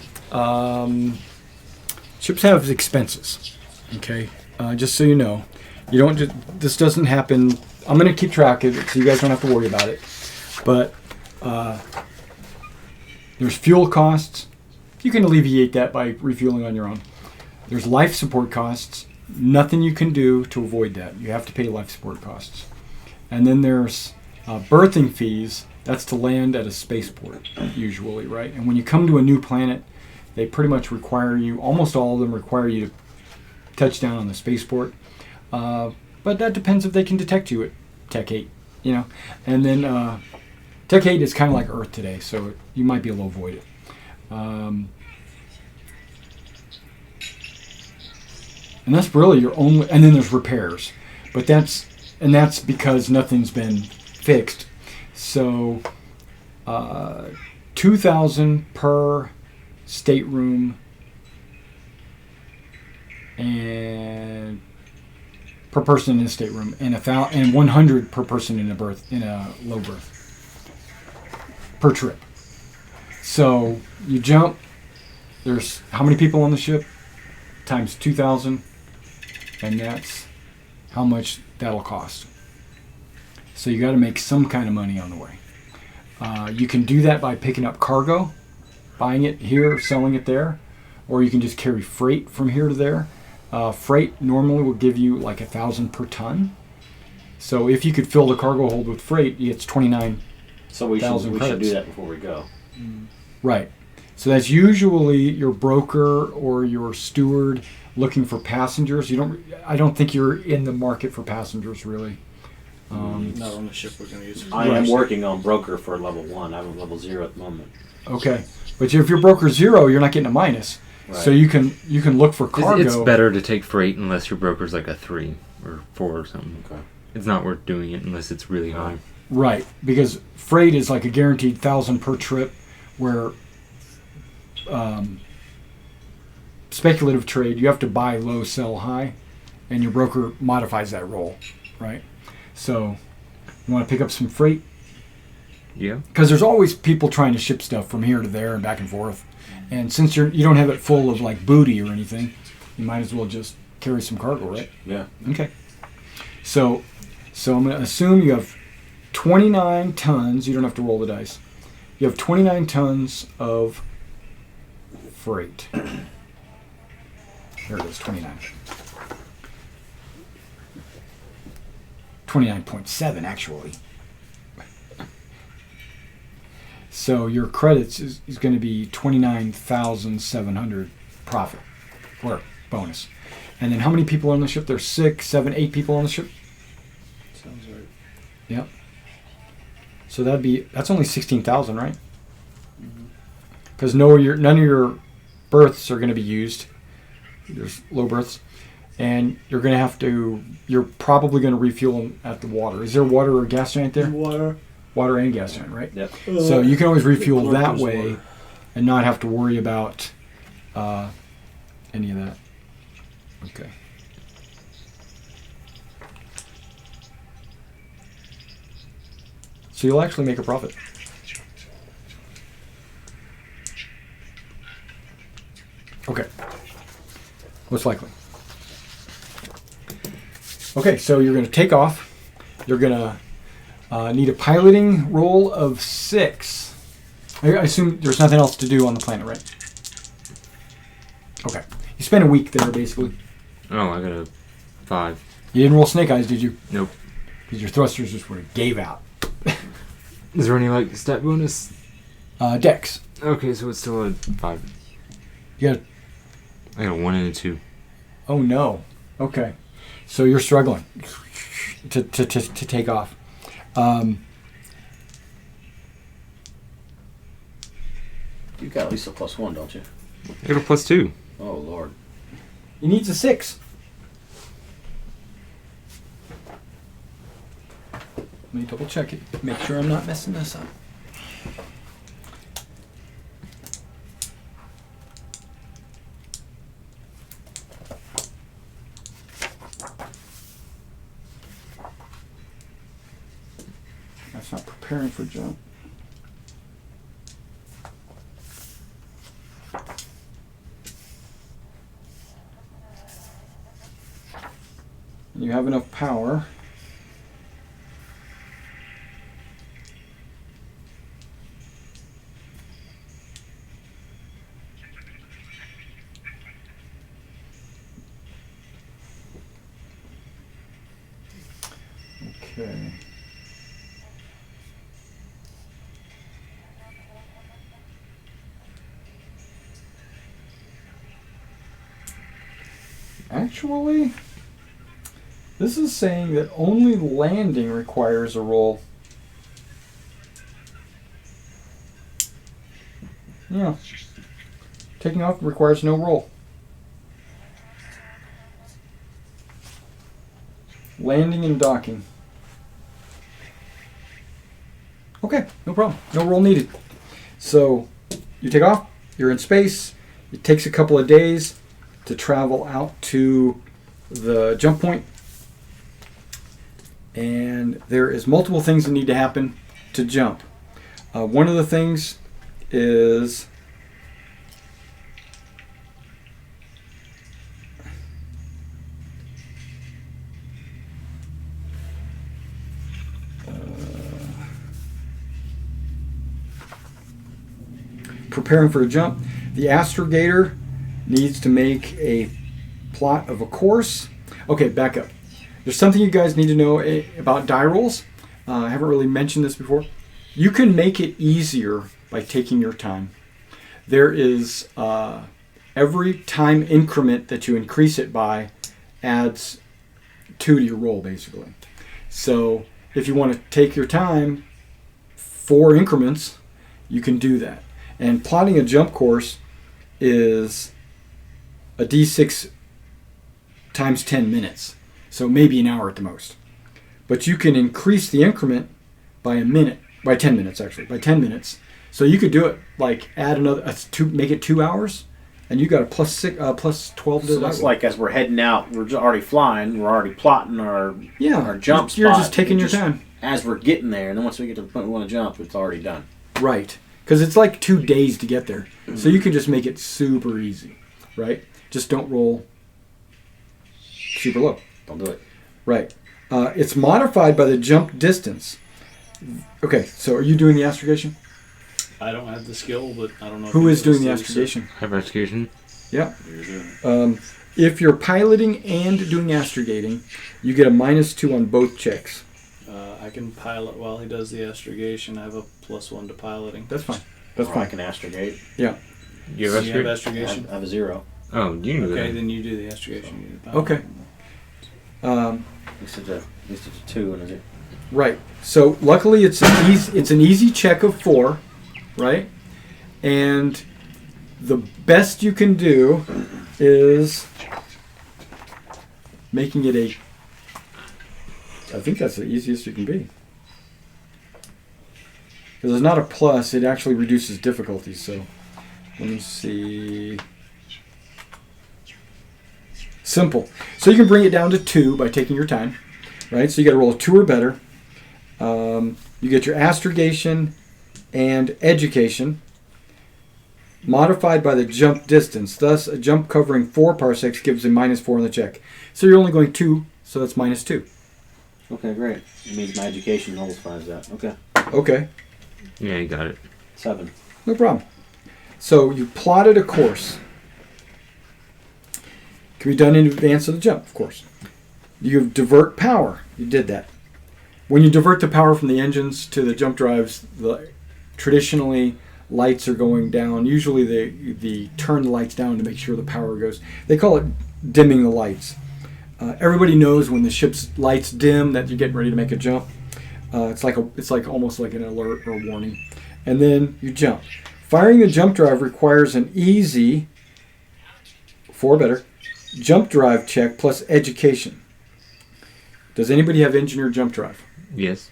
expenses. Okay, just so you know, you don't. This doesn't happen. I'm going to keep track of it, so you guys don't have to worry about it. But there's fuel costs. You can alleviate that by refueling on your own. There's life support costs. Nothing you can do to avoid that. You have to pay life support costs. And then there's berthing fees. That's to land at a spaceport, usually, right? And when you come to a new planet, they pretty much require you, almost all of them require you to touch down on the spaceport. But that depends if they can detect you at Tech 8, you know. And then Tech 8 is kind of like Earth today, so you might be able to avoid it. And that's really your only, and then there's repairs. But that's because nothing's been fixed. So, 2,000 per stateroom and per person in a stateroom, and 100 per person in a low berth per trip. So you jump. There's how many people on the ship? Times 2,000, and that's how much that'll cost. So you got to make some kind of money on the way. You can do that by picking up cargo, buying it here, selling it there, or you can just carry freight from here to there. Freight normally will give you like 1,000 per ton. So if you could fill the cargo hold with freight, it's 29,000 So we should credits. do that before we go. Right. So that's usually your broker or your steward looking for passengers. I don't think you're in the market for passengers really. Not on the ship we're going to use. I am working on broker for level 1. I'm level 0 at the moment. Okay, but if you're broker 0, you're not getting a minus. Right. So you can look for cargo. It's better to take freight unless your broker's like a 3 or 4 or something. Okay. It's not worth doing it unless it's really high. Right, because freight is like a guaranteed 1,000 per trip, where speculative trade, you have to buy low, sell high, and your broker modifies that role, right? So you want to pick up some freight? Yeah. Because there's always people trying to ship stuff from here to there and back and forth. And since you don't have it full of like booty or anything, you might as well just carry some cargo, right? Yeah. Okay. So I'm going to assume you have 29 tons. You don't have to roll the dice. You have 29 tons of freight. There it is, 29. 29.7 actually. So your credits is going to be 29,700 profit or bonus. And then how many people on the ship? There's 6, 7, 8 people on the ship. Sounds right. Yep. So that's only 16,000, right? Because none of your berths are going to be used. There's low berths, and you're probably going to refuel them at the water. Is there water or gas giant there? Water and gas giant, right? Yep. So you can always refuel that Clarksville way, water. and not have to worry about any of that. Okay. So you'll actually make a profit. Okay. Most likely. Okay, so you're going to take off. You're going to need a piloting roll of 6. I assume there's nothing else to do on the planet, right? Okay. You spent a week there, basically. Oh, I got a 5. You didn't roll snake eyes, did you? Nope. Because your thrusters just were gave out. Is there any like stat bonus? Dex. Okay, so it's still a 5. You got. I got a 1 and a 2. Oh no. Okay. So you're struggling to take off. You got at least a +1, don't you? I got a +2. Oh Lord. He needs a 6. Let me double check it. Make sure I'm not messing this up. That's not preparing for jump. You have enough power. Okay. Actually, this is saying that only landing requires a roll. Yeah. Taking off requires no roll. Landing and docking. Okay, no problem. No roll needed. So you take off, you're in space. It takes a couple of days to travel out to the jump point. And there is multiple things that need to happen to jump. One of the things is preparing for a jump. The astrogator needs to make a plot of a course. Okay, back up. There's something you guys need to know about die rolls. I haven't really mentioned this before. You can make it easier by taking your time. There is every time increment that you increase it by adds 2 to your roll, basically. So if you want to take your time, 4 increments, you can do that. And plotting a jump course is a d6 times 10 minutes. So maybe an hour at the most. But you can increase the increment by a minute, by 10 minutes actually, by 10 minutes. So you could do it like add another, make it 2 hours, and you got a plus 12 to So that's like as we're heading out, we're already flying, we're already plotting our jump You're spot. just taking your time. As we're getting there, and then once we get to the point we want to jump, it's already done. Right. because it's like 2 days to get there. So you can just make it super easy, right? Just don't roll super low. Don't do it. Right. It's modified by the jump distance. Okay, so are you doing the astrogation? I don't have the skill, but I don't know. Who if is doing the anybody else does. astrogation? I have execution. Yeah. You're doing it. If you're piloting and doing astrogating, you get a -2 on both checks. I can pilot while he does the astrogation. I have a +1 to piloting. That's fine. That's Or I fine. can astrogate. Yeah. You So have you have execution? astrogation? I have a 0. Oh, you can do Okay, that. then you do the astrogation. You do the Okay. piloting. At least it's a 2, and is it? Right. So luckily it's an easy check of 4, right? And the best you can do is making it a. I think that's the easiest you can be. Because it's not a plus, it actually reduces difficulty. So let me see. Simple. So you can bring it down to 2 by taking your time, right? So you got to roll a 2 or better. You get your astrogation and education modified by the jump distance. Thus, a jump covering 4 parsecs gives a -4 on the check. So you're only going 2, so that's -2. Okay, great. It means my education nullifies that. Okay. Okay, Yeah, you got it. 7. no problem. So you plotted a course. Can be done in advance of the jump, of course. You divert power. You did that. When you divert the power from the engines to the jump drives, traditionally lights are going down. Usually they turn the lights down to make sure the power goes. They call it dimming the lights. Everybody knows when the ship's lights dim that you're getting ready to make a jump. It's like almost like an alert or a warning. And then you jump. Firing the jump drive requires an easy 4 better jump drive check plus education. Does anybody have engineer jump drive? Yes.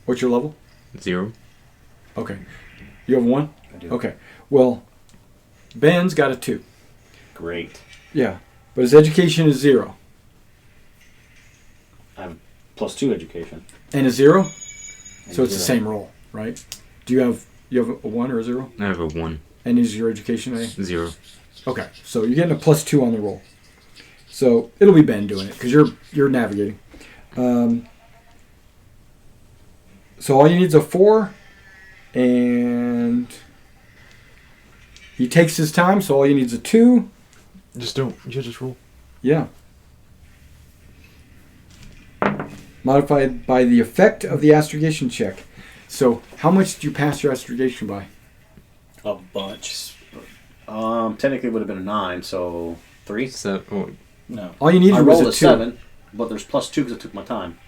What's your level? 0. Okay. You have 1? I do. Okay. Well, Ben's got a 2. Great. Yeah. But his education is 0. I have +2 education. And a 0? And So it's the 0. same roll, right? Do you have a 1 or a 0? I have a 1. And is your education a? 0. Okay. So you're getting a +2 on the roll. So it'll be Ben doing it because you're navigating. So all you need is a 4, and he takes his time. So all you need is a 2. Just roll. Yeah. Modified by the effect of the astrogation check. So how much did you pass your astrogation by? A bunch. Technically it would have been a 9, so 3. No. All you needed I was rolled a a 2. 7, but there's +2 because I took my time.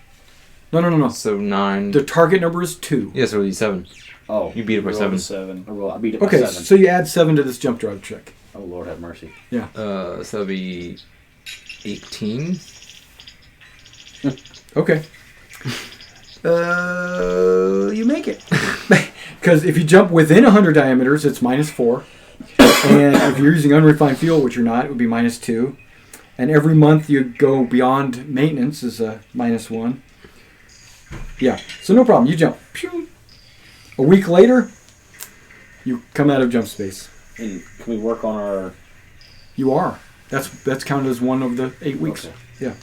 No. So 9. The target number is 2. Yeah, so it'll be 7. Oh, You beat it by Roll a 7. I beat it by Okay, 7. so you add 7 to this jump drive check. Oh, Lord have mercy. Yeah. So that'll be 18. Okay. You make it. Because if you jump within 100 diameters, it's -4. And if you're using unrefined fuel, which you're not, it would be -2. And every month you go beyond maintenance is a -1. Yeah, so no problem. You jump. Pew. A week later, you come out of jump space. And can we work on our... You are. That's counted as one of the 8 weeks. Okay. Yeah.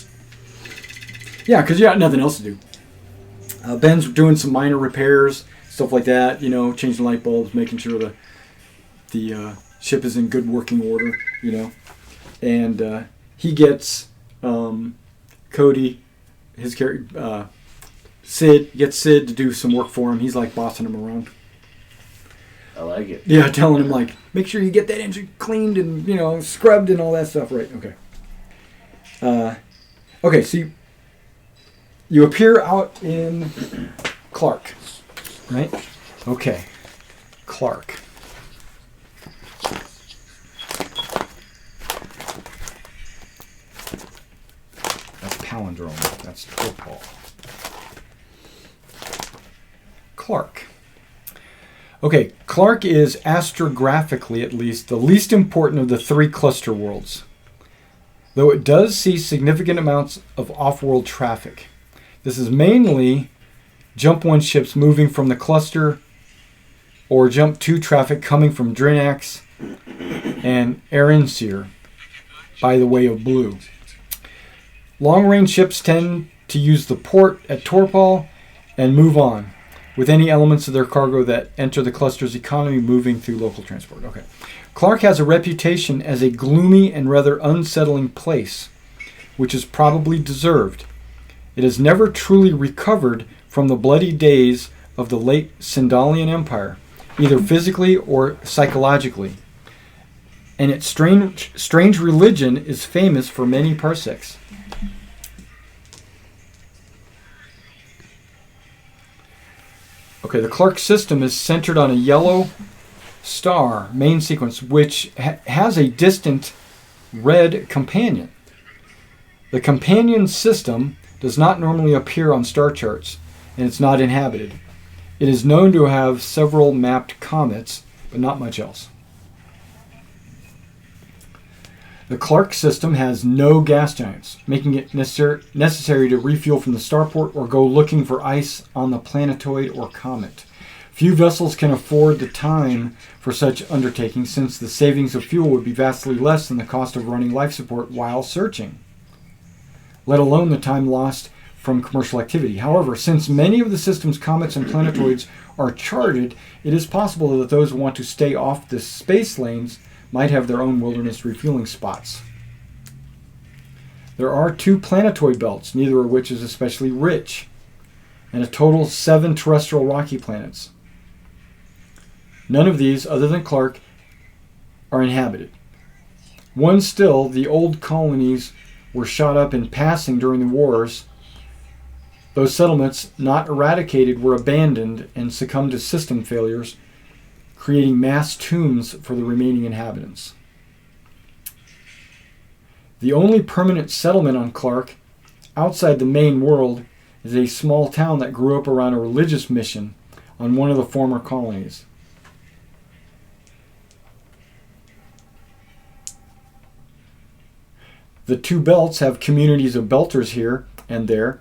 Yeah, because you got nothing else to do. Ben's doing some minor repairs, stuff like that. You know, changing light bulbs, making sure the ship is in good working order. You know, and he gets Cody, his character, Sid. Gets Sid to do some work for him. He's like bossing him around. I like it. Yeah, telling him like, make sure you get that engine cleaned and scrubbed and all that stuff. Right? Okay. Okay. So you appear out in Clark, right? Okay, Clark. That's palindrome. That's football. Clark. Okay, Clark is astrographically, at least, the least important of the 3 cluster worlds, though it does see significant amounts of off-world traffic. This is mainly Jump 1 ships moving from the cluster or jump to traffic coming from Drinax and Harrier by the way of blue. Long-range ships tend to use the port at Torpal and move on, with any elements of their cargo that enter the cluster's economy moving through local transport. Okay. Clark has a reputation as a gloomy and rather unsettling place, which is probably deserved. It has never truly recovered from the bloody days of the late Sindalian Empire, either physically or psychologically. And its strange religion is famous for many parsecs. Okay, the Clark system is centered on a yellow star main sequence, which has a distant red companion. The companion system does not normally appear on star charts, and it's not inhabited. It is known to have several mapped comets, but not much else. The Clark system has no gas giants, making it necessary to refuel from the starport or go looking for ice on the planetoid or comet. Few vessels can afford the time for such undertakings, since the savings of fuel would be vastly less than the cost of running life support while searching, let alone the time lost from commercial activity. However, since many of the system's comets and planetoids are charted, it is possible that those who want to stay off the space lanes might have their own wilderness refueling spots. There are 2 planetoid belts, neither of which is especially rich, and a total of 7 terrestrial rocky planets. None of these, other than Clark, are inhabited. One still, the old colonies were shot up in passing during the wars. Those settlements, not eradicated, were abandoned and succumbed to system failures, creating mass tombs for the remaining inhabitants. The only permanent settlement on Clark, outside the main world, is a small town that grew up around a religious mission on one of the former colonies. The 2 belts have communities of belters here and there.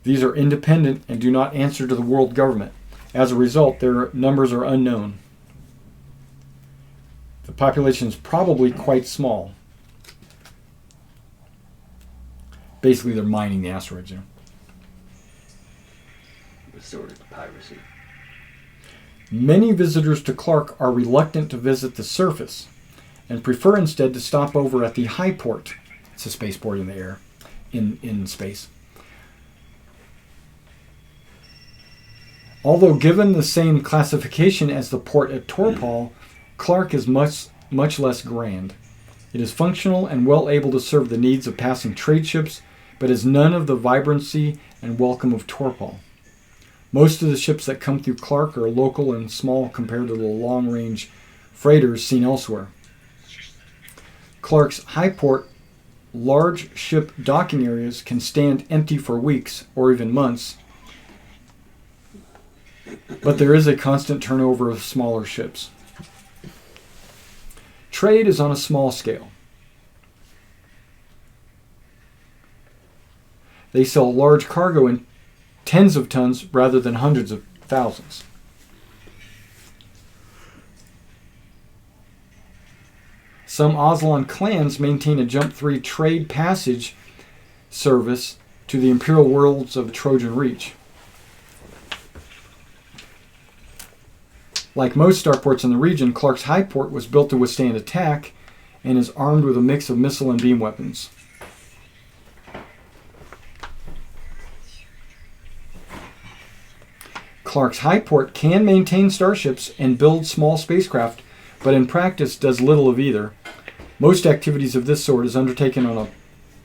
These are independent and do not answer to the world government. As a result, their numbers are unknown. The population is probably quite small. Basically, they're mining the asteroids. Resorted to piracy. Many visitors to Clark are reluctant to visit the surface and prefer instead to stop over at the high port. It's a spaceport in the air, in space. Although given the same classification as the port at Torpal, Clark is much less grand. It is functional and well able to serve the needs of passing trade ships, but has none of the vibrancy and welcome of Torpal. Most of the ships that come through Clark are local and small compared to the long-range freighters seen elsewhere. Clark's high port, large ship docking areas can stand empty for weeks or even months, but there is a constant turnover of smaller ships. Trade is on a small scale. They sell large cargo in tens of tons rather than hundreds of thousands. Some Aslan clans maintain a Jump 3 trade passage service to the imperial worlds of Trojan Reach. Like most starports in the region, Clark's high port was built to withstand attack and is armed with a mix of missile and beam weapons. Clark's high port can maintain starships and build small spacecraft, but in practice does little of either. Most activities of this sort is undertaken on a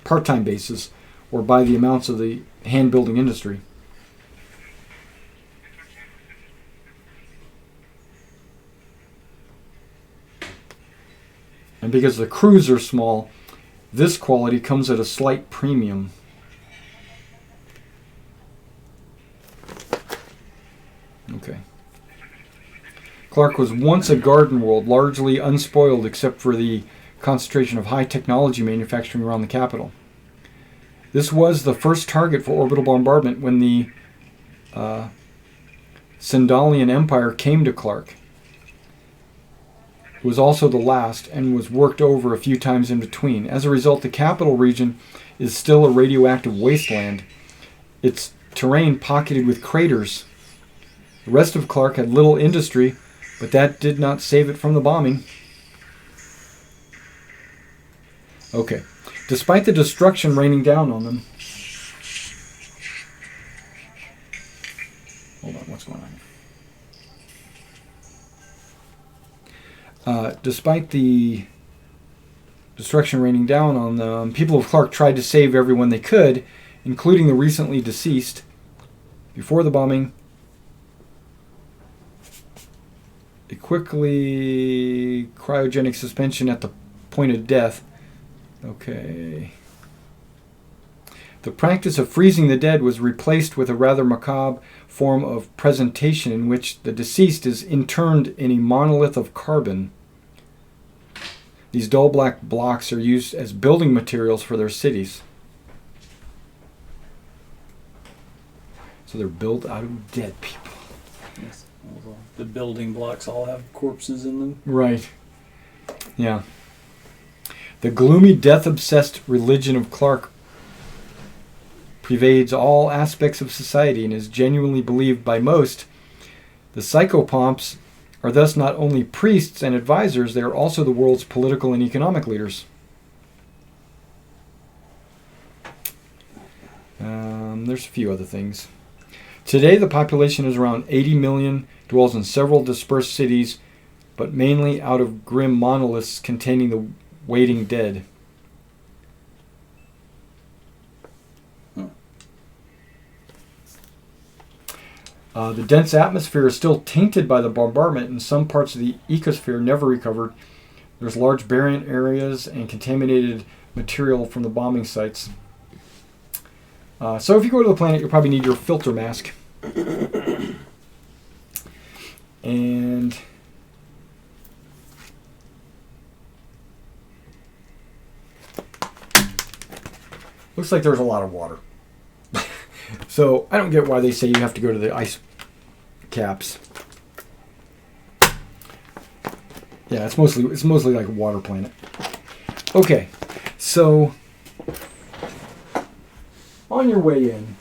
part-time basis or by the amounts of the hand-building industry. And because the crews are small, this quality comes at a slight premium. Okay. Clark was once a garden world, largely unspoiled except for the concentration of high technology manufacturing around the capital. This was the first target for orbital bombardment when the Sindalian Empire came to Clark. It was also the last and was worked over a few times in between. As a result, the capital region is still a radioactive wasteland, its terrain pocketed with craters. The rest of Clark had little industry, but that did not save it from the bombing. Okay. Despite the destruction raining down on them... Hold on, what's going on? Despite the destruction raining down on them, people of Clark tried to save everyone they could, including the recently deceased. Before the bombing, a quickly cryogenic suspension at the point of death. Okay. The practice of freezing the dead was replaced with a rather macabre form of presentation in which the deceased is interned in a monolith of carbon. These dull black blocks are used as building materials for their cities. So they're built out of dead people. Yes. The building blocks all have corpses in them. Right. Yeah. The gloomy, death-obsessed religion of Clark pervades all aspects of society and is genuinely believed by most. The psychopomps are thus not only priests and advisors, they are also the world's political and economic leaders. There's a few other things. Today, the population is around 80 million, dwells in several dispersed cities, but mainly out of grim monoliths containing the waiting dead. The dense atmosphere is still tainted by the bombardment, and some parts of the ecosphere never recovered. There's large barren areas and contaminated material from the bombing sites. So if you go to the planet, you'll probably need your filter mask. And looks like there's a lot of water. So I don't get why they say you have to go to the ice caps. Yeah, it's mostly like a water planet. Okay, so on your way in,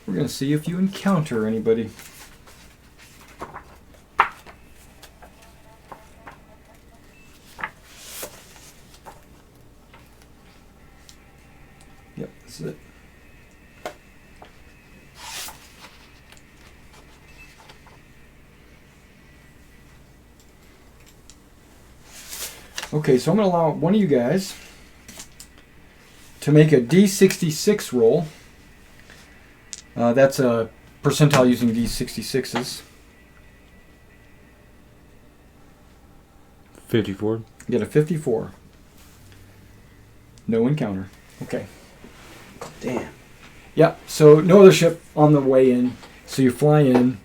we're going to see if you encounter anybody. Yep, this is it. Okay, so I'm going to allow one of you guys to make a D66 roll. That's a percentile using D66s. 54. Get a 54. No encounter. Okay. Damn. Yeah, so no other ship on the way in. So you fly in,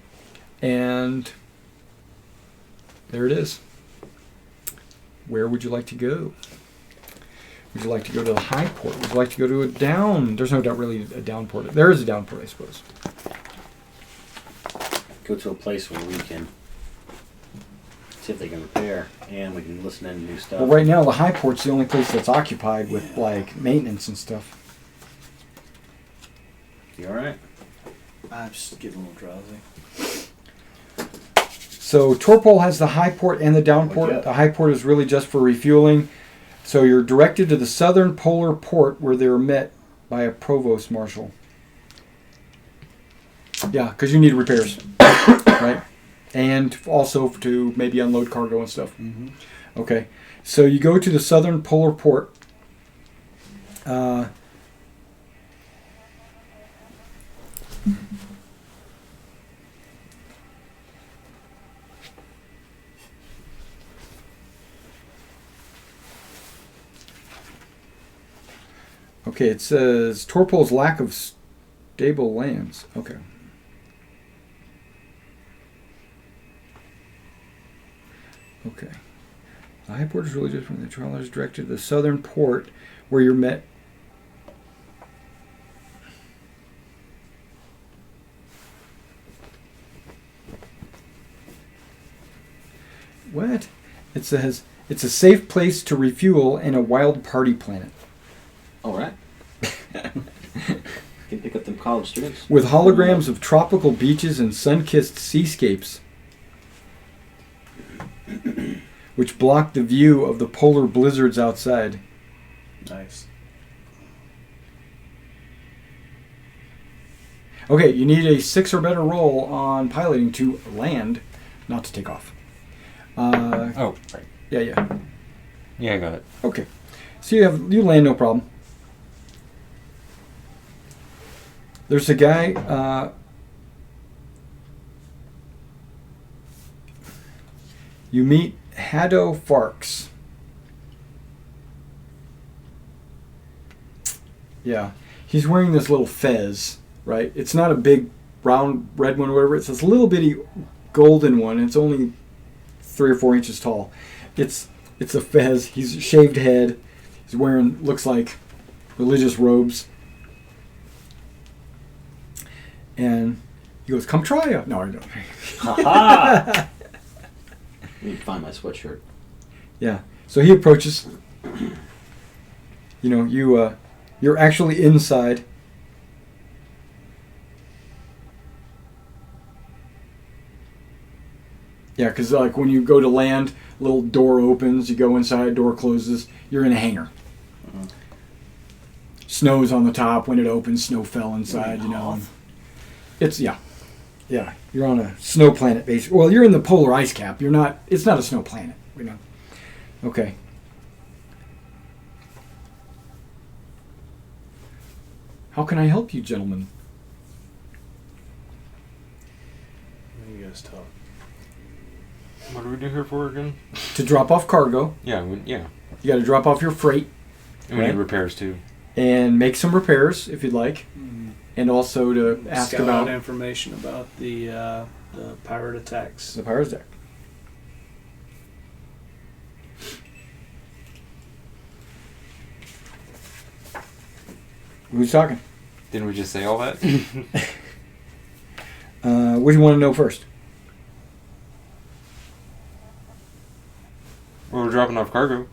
and there it is. Where would you like to go? Would you like to go to the high port? Would you like to go to a down? There's no doubt really a down port. There is a down port, I suppose. Go to a place where we can see if they can repair, and we can listen to new stuff. Well, right now the high port's the only place that's occupied with like maintenance and stuff. You all right? I'm just getting a little drowsy. So Torpol has the high port and the down port. Yeah. The high port is really just for refueling. So you're directed to the southern polar port where they're met by a provost marshal. Yeah, because you need repairs, right? And also to maybe unload cargo and stuff. Mm-hmm. Okay, so you go to the southern polar port. Okay, it says Torpol's lack of stable lands. Okay. Okay. The high port is really just when the trawler is directed to the southern port where you're met. What? It says it's a safe place to refuel and a wild party planet. All right. Can pick up them college students. With holograms of tropical beaches and sun-kissed seascapes, which block the view of the polar blizzards outside. Nice. Okay, you need a 6 or better roll on piloting to land, not to take off. Oh, right. Yeah. Yeah, I got it. Okay, so you land no problem. There's a guy. You meet Haddo Farks. Yeah, he's wearing this little fez, right? It's not a big round red one or whatever. It's this little bitty golden one. It's only 3 or 4 inches tall. It's a fez. He's a shaved head. He's wearing, looks like, religious robes. And he goes, "Come try it." No, I don't. Ha-ha! I need to find my sweatshirt. Yeah. So he approaches. You know, you're actually inside. Yeah, because like when you go to land, little door opens, you go inside, door closes, you're in a hangar. Snow's on the top. When it opens, snow fell inside, you know. It's, yeah, you're on a snow planet, basically. Well, you're in the polar ice cap. It's not a snow planet, you know. Okay. How can I help you, gentlemen? You guys talk. What do we do here for again? To drop off cargo. Yeah. You got to drop off your freight. And we need repairs too. And make some repairs, if you'd like. And also to ask Scout about out information about the pirate attacks. the pirate's deck. Who's talking? Didn't we just say all that? What do you want to know first? Well, we're dropping off cargo.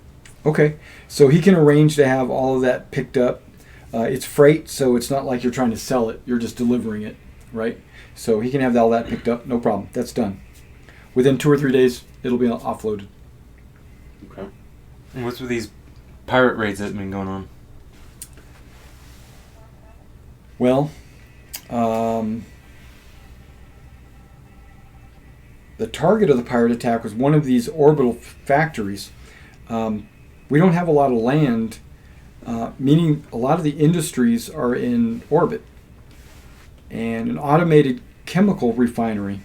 Okay, so he can arrange to have all of that picked up. It's freight, so it's not like you're trying to sell it. You're just delivering it, right? So he can have all that picked up. No problem. That's done. Within 2 or 3 days, it'll be offloaded. Okay. And what's with these pirate raids that have been going on? Well, the target of the pirate attack was one of these orbital factories. We don't have a lot of land, meaning a lot of the industries are in orbit. And an automated chemical refinery.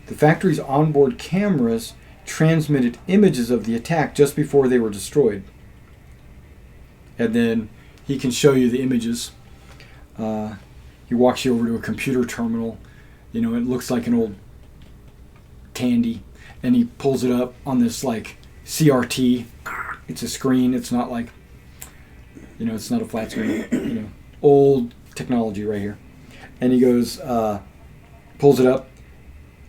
The factory's onboard cameras transmitted images of the attack just before they were destroyed. And then he can show you the images. He walks you over to a computer terminal. You know, it looks like an old Tandy. And he pulls it up on this, like, CRT. It's a screen. It's not like, you know, it's not a flat screen. You know, old technology right here. And he goes, pulls it up.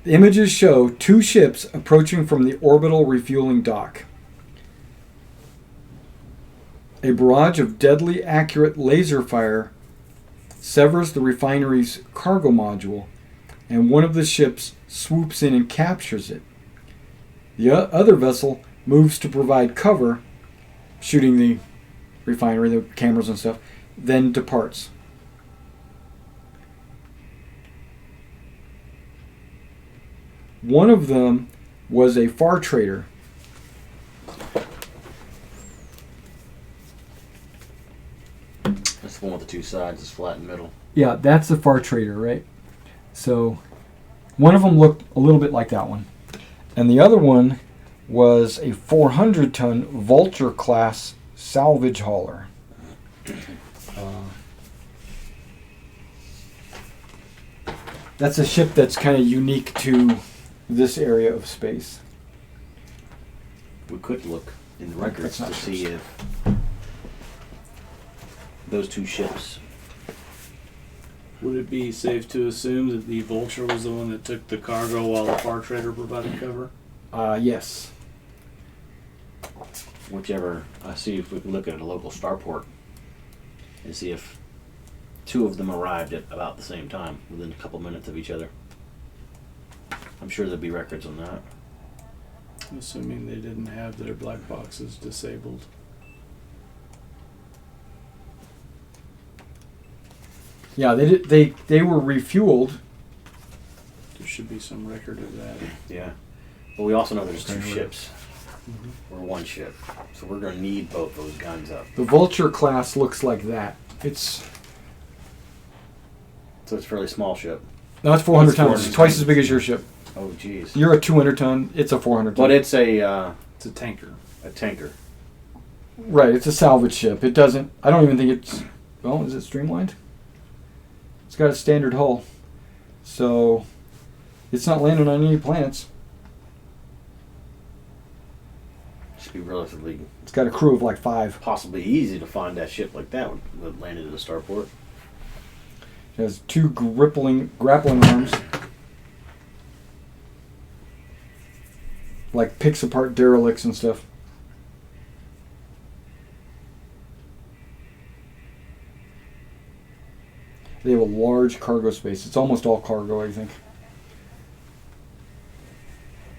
The images show 2 ships approaching from the orbital refueling dock. A barrage of deadly accurate laser fire severs the refinery's cargo module, and one of the ships swoops in and captures it. The other vessel moves to provide cover, shooting the refinery, the cameras and stuff, then departs. One of them was a far trader. That's the one with the 2 sides. It's flat in the middle. Yeah, that's the far trader, right? So one of them looked a little bit like that one. And the other one was a 400-ton Vulture class salvage hauler. That's a ship that's kind of unique to this area of space. We could look in the records That's not to see ships. if those 2 ships. Would it be safe to assume that the Vulture was the one that took the cargo while the far trader provided cover? Yes. Whichever. See if we can look at a local starport and see if two of them arrived at about the same time, within a couple minutes of each other. I'm sure there'll be records on that. Assuming they didn't have their black boxes disabled. Yeah, they were refueled. There should be some record of that. Yeah. But we also know there's two Okay. ships. Or one ship. So we're going to need both those guns up. The Vulture class looks like that. It's So it's a fairly small ship. no, it's 400 It's tons. 400 It's twice tons. as big as your ship. Oh, jeez. You're a 200 ton. It's a 400 ton. But it's a It's a tanker. tanker. Right, it's a salvage ship. It doesn't. I don't even think it's. Well, is it streamlined? It's got a standard hull, so it's not landing on any planets. Should be relatively, It's got a crew of like 5. possibly easy to find that ship like that would landed at a starport. It has 2 grappling arms. Like picks apart derelicts and stuff. They have a large cargo space. It's almost all cargo, I think.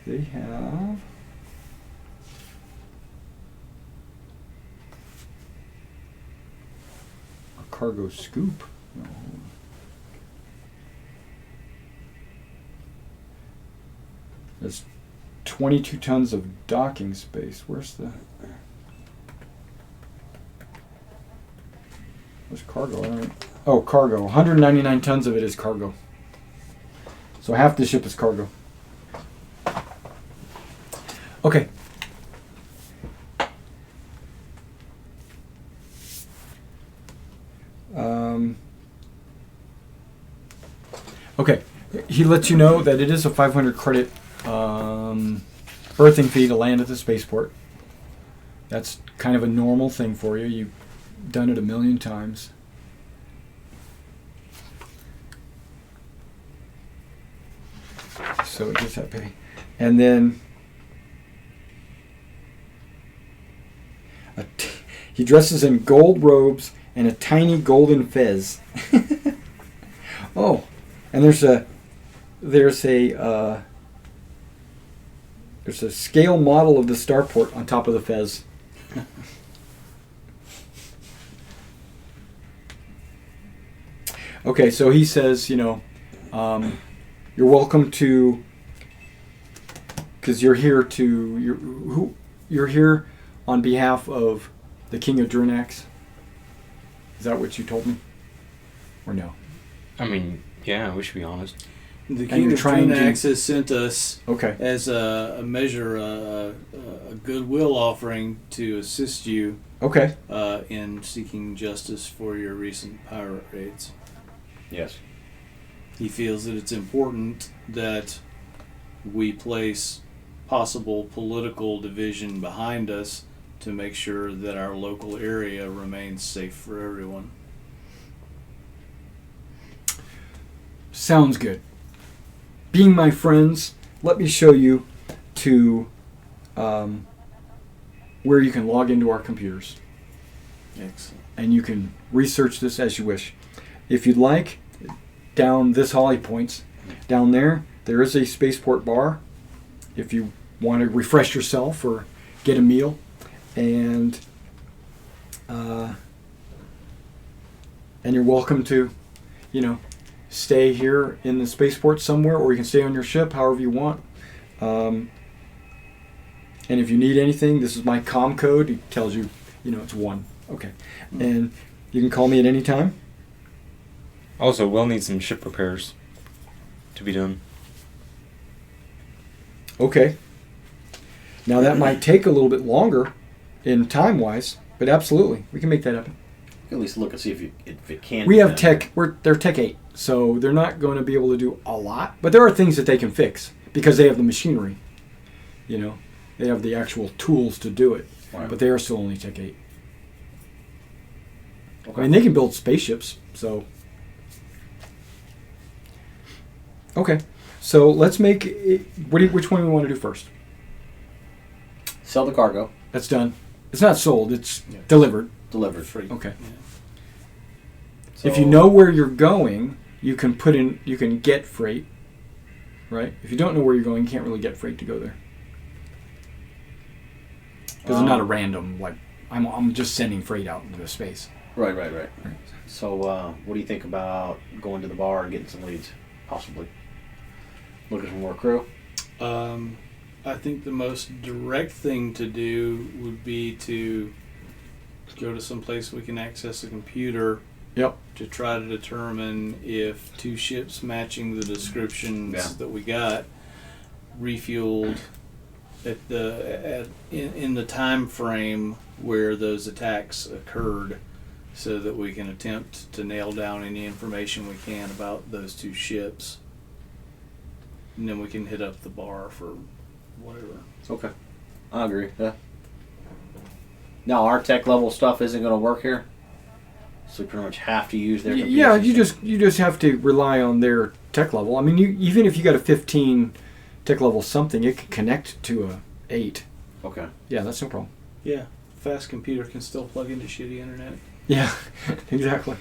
They have a cargo scoop. No. There's 22 tons of docking space. Where's cargo? I don't. Oh, cargo. 199 tons of it is cargo. So half the ship is cargo. Okay. Okay. He lets you know that it is a 500 credit berthing fee to land at the spaceport. That's kind of a normal thing for you. You've done it a million times. So it gets that pay. And then he dresses in gold robes and a tiny golden fez. Oh, and there's a scale model of the starport on top of the fez. Okay, so he says, you're welcome to, because you're here on behalf of the King of Drinax. Is that what you told me? Or no? I mean, yeah, we should be honest. The And King you're of trying to- Drinax has sent us Okay. as a measure, a goodwill offering to assist you Okay. in seeking justice for your recent pirate raids. Yes. He feels that it's important that we place possible political division behind us to make sure that our local area remains safe for everyone. Sounds good. Being my friends, let me show you to where you can log into our computers. Excellent. And you can research this as you wish. If you'd like, down this hall he points. Down there is a spaceport bar if you want to refresh yourself or get a meal. And you're welcome to, stay here in the spaceport somewhere, or you can stay on your ship however you want. And if you need anything, this is my comm code. It tells you, it's 1. Okay. And you can call me at any time. Also, we'll need some ship repairs to be done. Okay. Now that might take a little bit longer in time-wise, but absolutely, we can make that happen. At least look and see if it can. We be have done. tech. They're Tech 8, so they're not going to be able to do a lot. But there are things that they can fix because they have the machinery. They have the actual tools to do it. Right. But they are still only Tech 8. Okay. I mean, they can build spaceships, so. Okay, so let's make. Which one do we want to do first? Sell the cargo. That's done. It's not sold. It's Yeah. delivered. Delivered. Free. Okay. Yeah. So, If you know where you're going, you can get freight, right? If you don't know where you're going, you can't really get freight to go there. Because it's not a random, like, I'm just sending freight out into space. Right. So, what do you think about going to the bar and getting some leads? Possibly. Looking for more crew? I think the most direct thing to do would be to go to some place we can access a computer. Yep. To try to determine if 2 ships matching the descriptions that we got refueled in the time frame where those attacks occurred, so that we can attempt to nail down any information we can about those 2 ships, and then we can hit up the bar for whatever. Okay. I agree. Yeah. Now, our tech level stuff isn't going to work here. So we pretty much have to use their computer Yeah, system. you just have to rely on their tech level. I mean, even if you got a 15 tech level something, it can connect to a 8. Okay. Yeah, that's no problem. Yeah, fast computer can still plug into shitty internet. Yeah, exactly.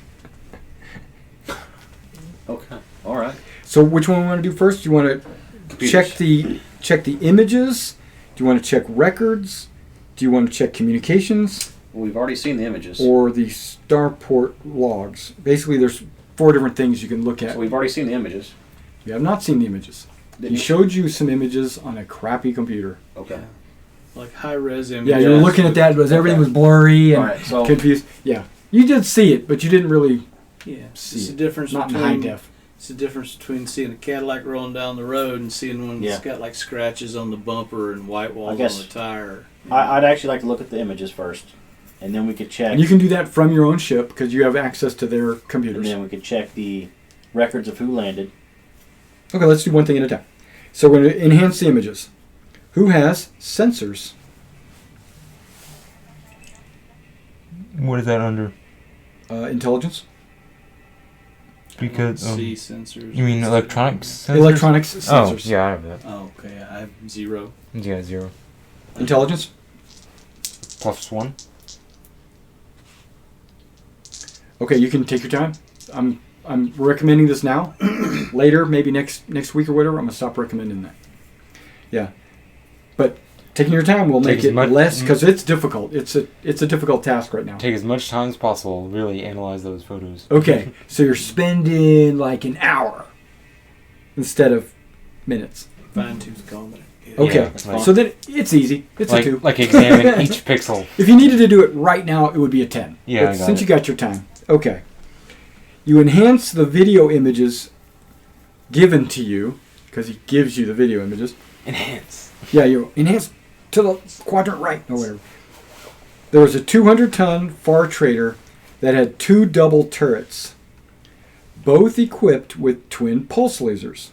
Okay. All right. So which one we want to do first? Do you want to Computers. check the images? Do you want to check records? Do you want to check communications? Well, we've already seen the images. Or the starport logs? Basically, there's 4 different things you can look at. So we've already seen the images. You have not seen the images. Didn't He you? showed you some images on a crappy computer. Okay. Yeah. Like high res images. Yeah, you were looking at that, but everything was blurry and Alright, so- confused. Yeah, you did see it, but you didn't really Yeah, see it's it. the difference Not in between high def. It's the difference between seeing a Cadillac rolling down the road and seeing one that's got like scratches on the bumper and white walls on guess the tire. I'd actually like to look at the images first, and then we could check. And you can do that from your own ship because you have access to their and computers. then we could check the records of who landed. Okay, let's do one thing at a time. So we're going to enhance the images. Who has sensors? What is that under? Intelligence? Because C sensors. you mean electronics sensors? Electronics Oh, sensors. yeah, I have that. Oh, okay. I have 0. Yeah, 0. Intelligence? +1. Okay, you can take your time. I'm recommending this now. Later, maybe next week or whatever, I'm gonna stop recommending that. Yeah, but taking your time will Take make as it much- less because it's difficult. It's a difficult task right now. Take as much time as possible. Really analyze those photos. Okay, so you're spending like an hour instead of minutes. Fine tooth comb it. Okay, Yeah, like- so then it's easy. It's a 2. Like examine each pixel. If you needed to do it right now, it would be a 10. Yeah, But I got since it. you got your time, okay. You enhance the video images given to you because he gives you the video images. Enhance. Yeah, you enhance to the quadrant right or whatever. There was a 200-ton far trader that had 2 double turrets, both equipped with twin pulse lasers.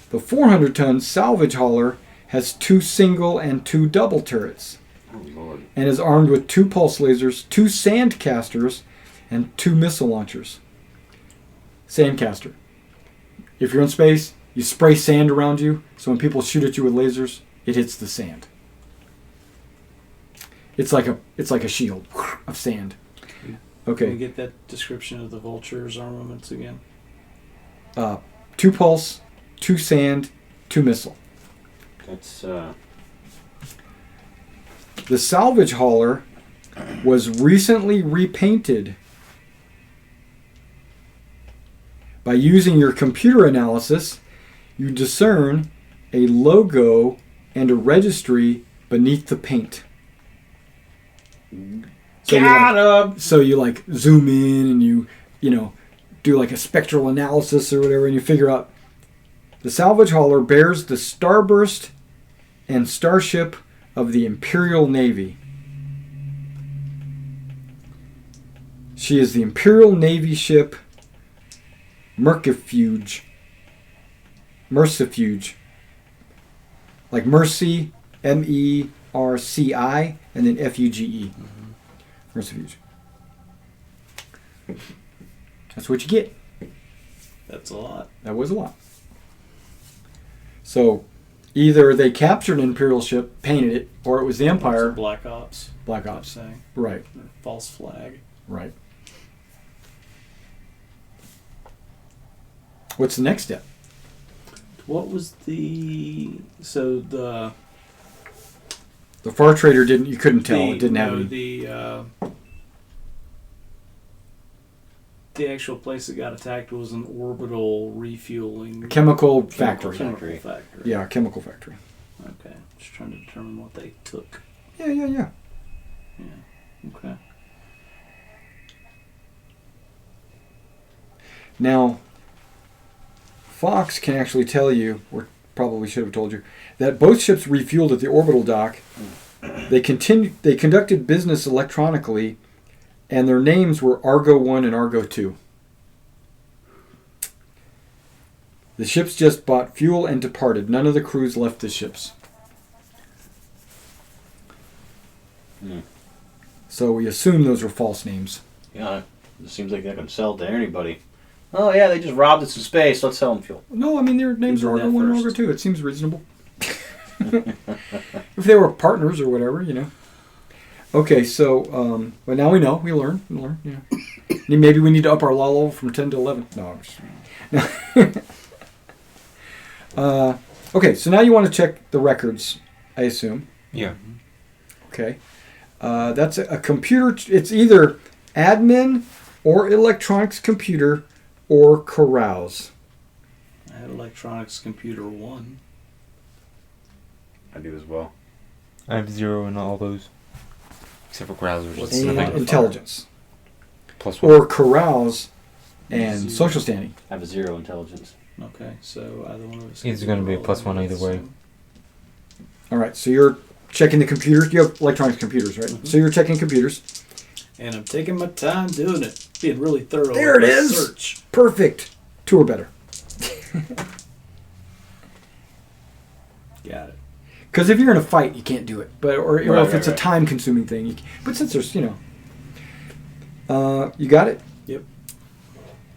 The 400-ton salvage hauler has 2 single and 2 double turrets Oh Lord. and is armed with 2 pulse lasers, 2 sand casters, and 2 missile launchers. Sandcaster. If you're in space, you spray sand around you, so when people shoot at you with lasers, it hits the sand. It's like a shield of sand. Can we Okay. get that description of the Vulture's armaments again? 2 pulse, 2 sand, 2 missile. That's The salvage hauler was recently repainted. By using your computer analysis, you discern a logo and a registry beneath the paint. So you like zoom in and you do like a spectral analysis or whatever, and you figure out the salvage hauler bears the starburst and starship of the Imperial Navy. She is the Imperial Navy ship Mercifuge. Like Mercy, Merci, and then Fuge. Mercifuge. That's what you get. That's a lot. That was a lot. So, Either they captured an Imperial ship, painted it, or it was the Empire. Black Ops. Black I'm Ops. saying. Right. Or false flag. Right. What's the next step? What was the The Far Trader didn't. You couldn't tell. It didn't have any. The actual place that got attacked was an orbital refueling Chemical factory. Chemical factory. Yeah, chemical factory. Okay. Just trying to determine what they took. Yeah. Yeah. Okay. Now, Fox can actually tell you, or probably should have told you, that both ships refueled at the orbital dock. They conducted business electronically, and their names were Argo 1 and Argo 2. The ships just bought fuel and departed. None of the crews left the ships. So we assume those are false names. Yeah, it seems like they can sell to anybody. Oh yeah, they just robbed us in space. Let's sell them fuel. No, I mean their names are Who's in Argo that 1 and first? Argo 2. It seems reasonable. If they were partners or whatever, Okay, so but now we know. We learn. Maybe we need to up our law level from 10 to 11. No, I'm just... Okay, so now you want to check the records, I assume. Yeah. Okay. That's a computer. It's either admin or electronics computer or carouse. I had electronics computer 1. I do as well. I have 0 in all those. Except for browsers. What's It's And nothing. intelligence. +1. Or carouse and Zero. social standing. I have a 0 intelligence. Okay, so either one of us. It's can gonna be a roll, +1 I either way. assume. All right, so you're checking the computers. You have electronics computers, right? Mhm. So you're checking computers. And I'm taking my time doing it. Being really thorough. There with it my is. Search. Perfect. 2 or better. Got it. Because if you're in a fight, you can't do it. But or Right, if right, it's a right. time-consuming thing, but since there's you got it. Yep.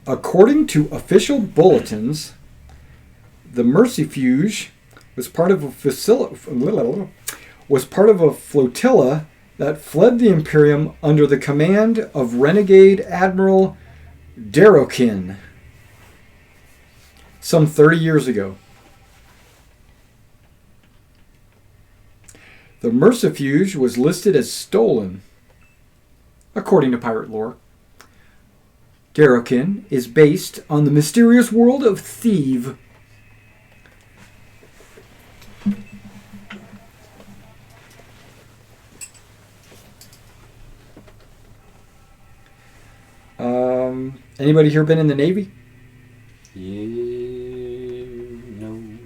According to official bulletins, the Mercyfuge was part of a flotilla that fled the Imperium under the command of renegade Admiral Darokin some 30 years ago. The Mercyfuge was listed as stolen, according to pirate lore. Darokin is based on the mysterious world of Thieves. Anybody here been in the Navy? Yeah, no.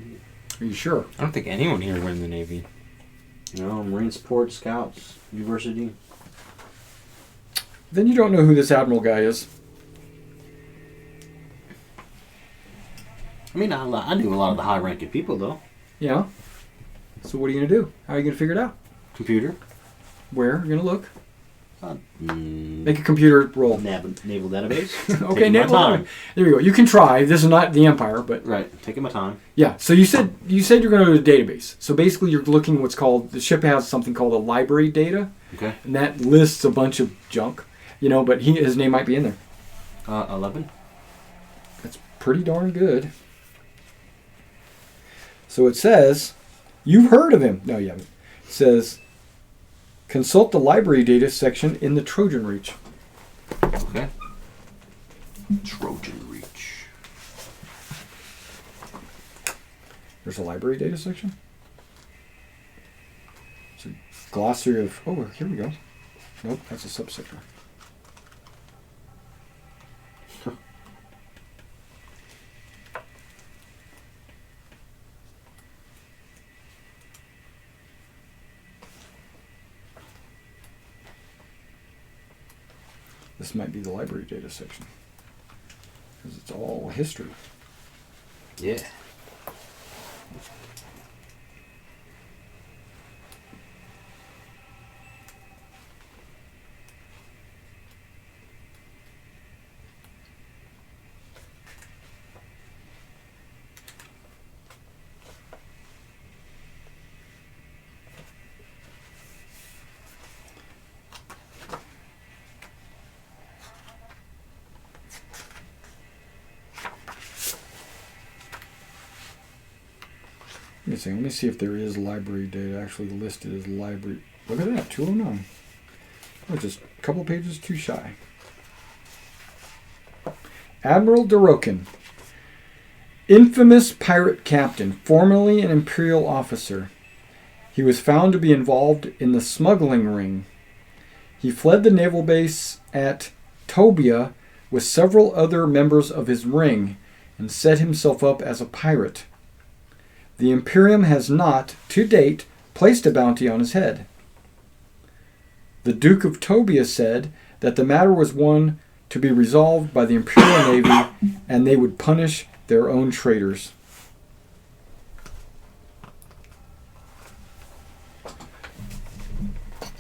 Are you sure? I don't think anyone here went in the Navy. No, Marine Support Scouts University. Then you don't know who this Admiral guy is. I mean, I knew a lot of the high-ranking people, though. Yeah. So what are you going to do? How are you going to figure it out? Computer. Where? You're going to look? Naval Make a computer roll. database. Okay, Taking my naval time. database. There you go. You can try. This is not the Empire, but Right, taking my time. yeah. So you said you're going to go to the database. So basically, you're looking what's called the ship has something called a library data, Okay. and that lists a bunch of junk. But his name might be in there. 11. That's pretty darn good. So it says, you've heard of him. No, you haven't. It says, consult the library data section in the Trojan Reach. Okay. Trojan Reach. There's a library data section. It's a glossary of. Oh, here we go. Nope, that's a subsector. This might be the library data section. Because it's all history. Yeah. Let me see. Let me see if there is library data actually listed as library. Look at that, 209. Oh, just a couple pages too shy. Admiral Dorokin, infamous pirate captain, formerly an imperial officer. He was found to be involved in the smuggling ring. He fled the naval base at Tobia with several other members of his ring and set himself up as a pirate. The Imperium has not, to date, placed a bounty on his head. The Duke of Tobia said that the matter was one to be resolved by the Imperial Navy and they would punish their own traitors.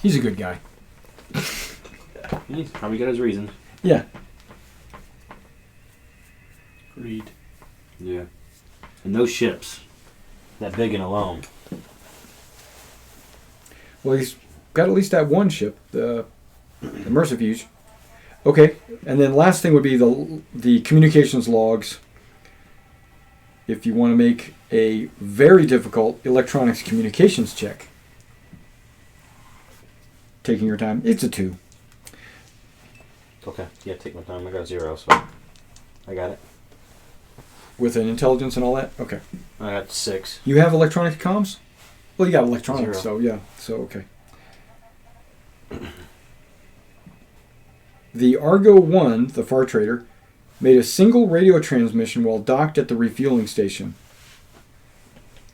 He's a good guy. He's probably got his reasons. Yeah. Agreed. Yeah. And those ships, that big and alone. Well, he's got at least that one ship, the Mercifuge. Okay, and then last thing would be the communications logs. If you want to make a very difficult electronics communications check, taking your time, it's a 2. Okay. Yeah, take my time. I got 0, so I got it. With an intelligence and all that? Okay. I got 6. You have electronic comms? Well, you got electronics, 0. so yeah. So, okay. The Argo 1, the Far Trader, made a single radio transmission while docked at the refueling station.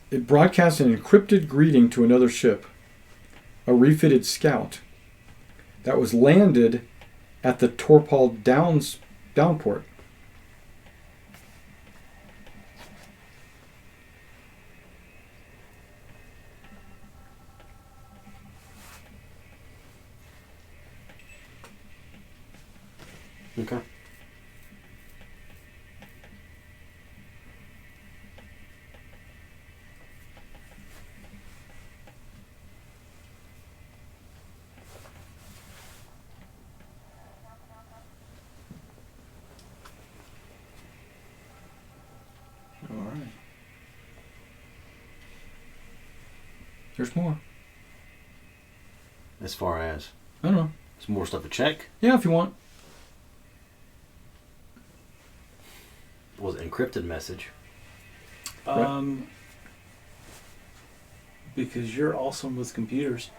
It broadcast an encrypted greeting to another ship, a refitted scout, that was landed at the Torpal downport. Okay. All right. There's more. As far as I don't know. some more stuff to check. Yeah, if you want. Was an encrypted message. Because you're awesome with computers,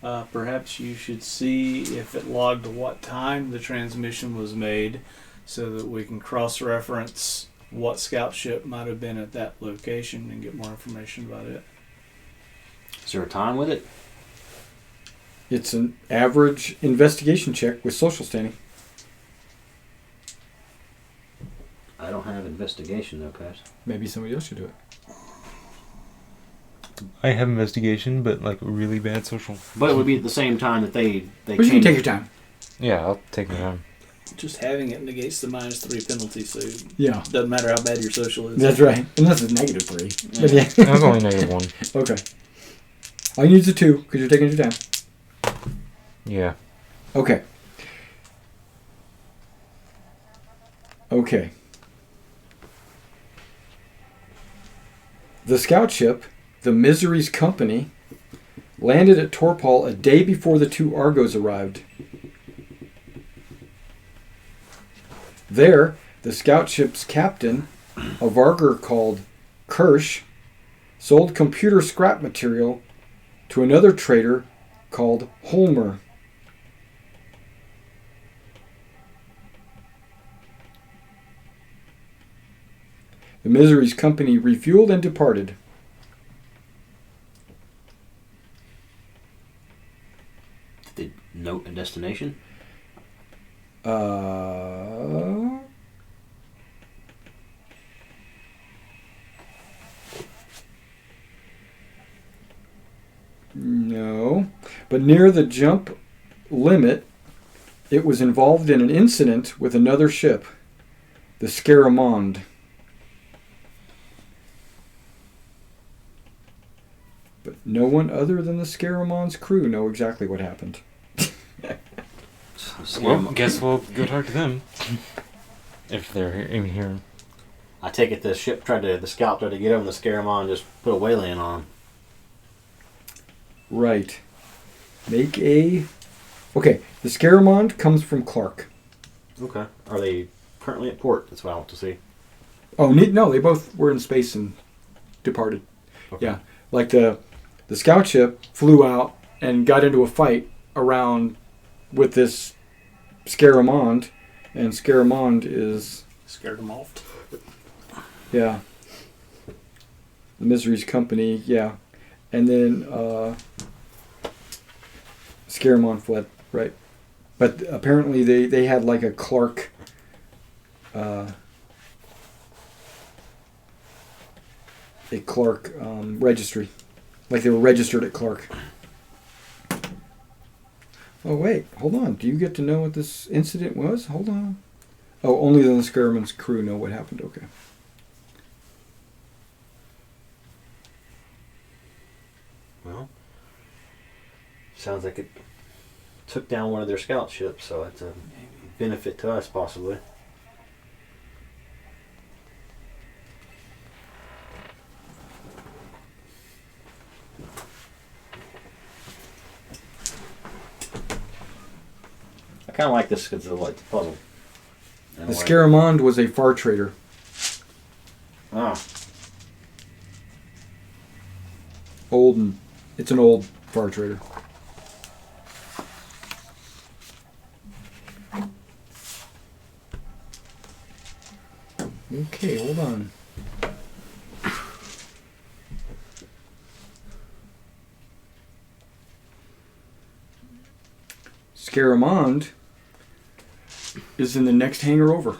perhaps you should see if it logged what time the transmission was made so that we can cross-reference what scout ship might have been at that location and get more information about it. Is there a time with it? It's an average investigation check with social standing. I don't have investigation though, Cass. Maybe somebody else should do it. I have investigation, but like really bad social. But it would be at the same time that they But you can changed. take your time. Yeah, I'll take my time. Just having it negates the -3 penalty, so it Yeah. doesn't matter how bad your social is. That's right. Unless it's -3. But Yeah. yeah. That was only -1. Okay. All you need is a 2 because you're taking your time. Yeah. Okay. Okay. The scout ship, the Misery's Company, landed at Torpal a day before the 2 Argos arrived. There, the scout ship's captain, a Vargur called Kirsch, sold computer scrap material to another trader called Holmer. The Misery's Company refueled and departed. Did they note a destination? No. But near the jump limit, it was involved in an incident with another ship, the Scaramond. But no one other than the Scaramond's crew know exactly what happened. Well, guess we'll go talk to them. If they're in here. I take it the ship the scout tried to get over to scare them on, just put a wayland on them. Right. Make a... Okay, the Scaramond comes from Clark. Okay. Are they currently at port? That's what I want to see. Oh, no, they both were in space and departed. Okay. Yeah, like the scout ship flew out and got into a fight around with this Scaramond, and Scaramond is... Scared them off. Yeah. The Misery's company, yeah. And then Scaramond fled, right. But apparently they had like a Clark... registry. Like they were registered at Clark. Oh, wait. Hold on. Do you get to know what this incident was? Hold on. Oh, only the Scaramond's crew know what happened. Okay. Well, sounds like it took down one of their scout ships, so it's a benefit to us, possibly. I kind of like this because it's like the puzzle. In a The way. Scaramond was a far trader. Ah, It's an old far trader. Okay, hold on. Scaramond is in the next hangar over.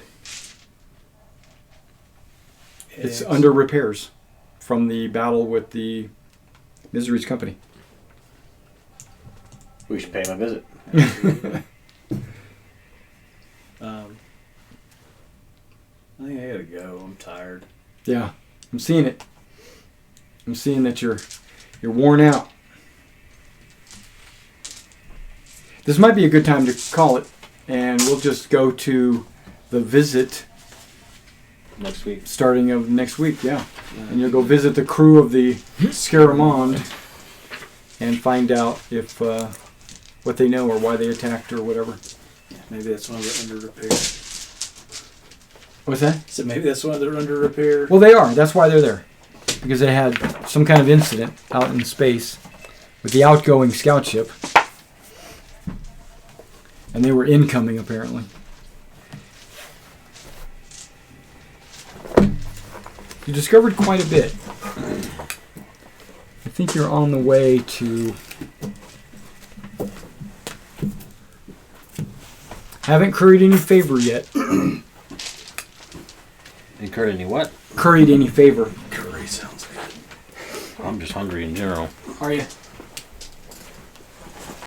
It's under repairs from the battle with the Misery's company. we should pay him a visit. I think I gotta go. I'm tired. Yeah, I'm seeing it. I'm seeing that you're worn out. This might be a good time to call it, and we'll just go to the visit Next week. starting of next week. Yeah, and you'll go visit the crew of the Scaramond and find out if what they know or why they attacked or whatever. Maybe that's why they're under repair. What's that? So maybe that's why they're under repair. Well, they are. That's why they're there. Because they had some kind of incident out in space with the outgoing scout ship. And they were incoming, apparently. You discovered quite a bit. I think you're on the way to... Haven't curried any favor yet. Incurred any what? Curried any favor. Curry sounds good. I'm just hungry in general. Are you?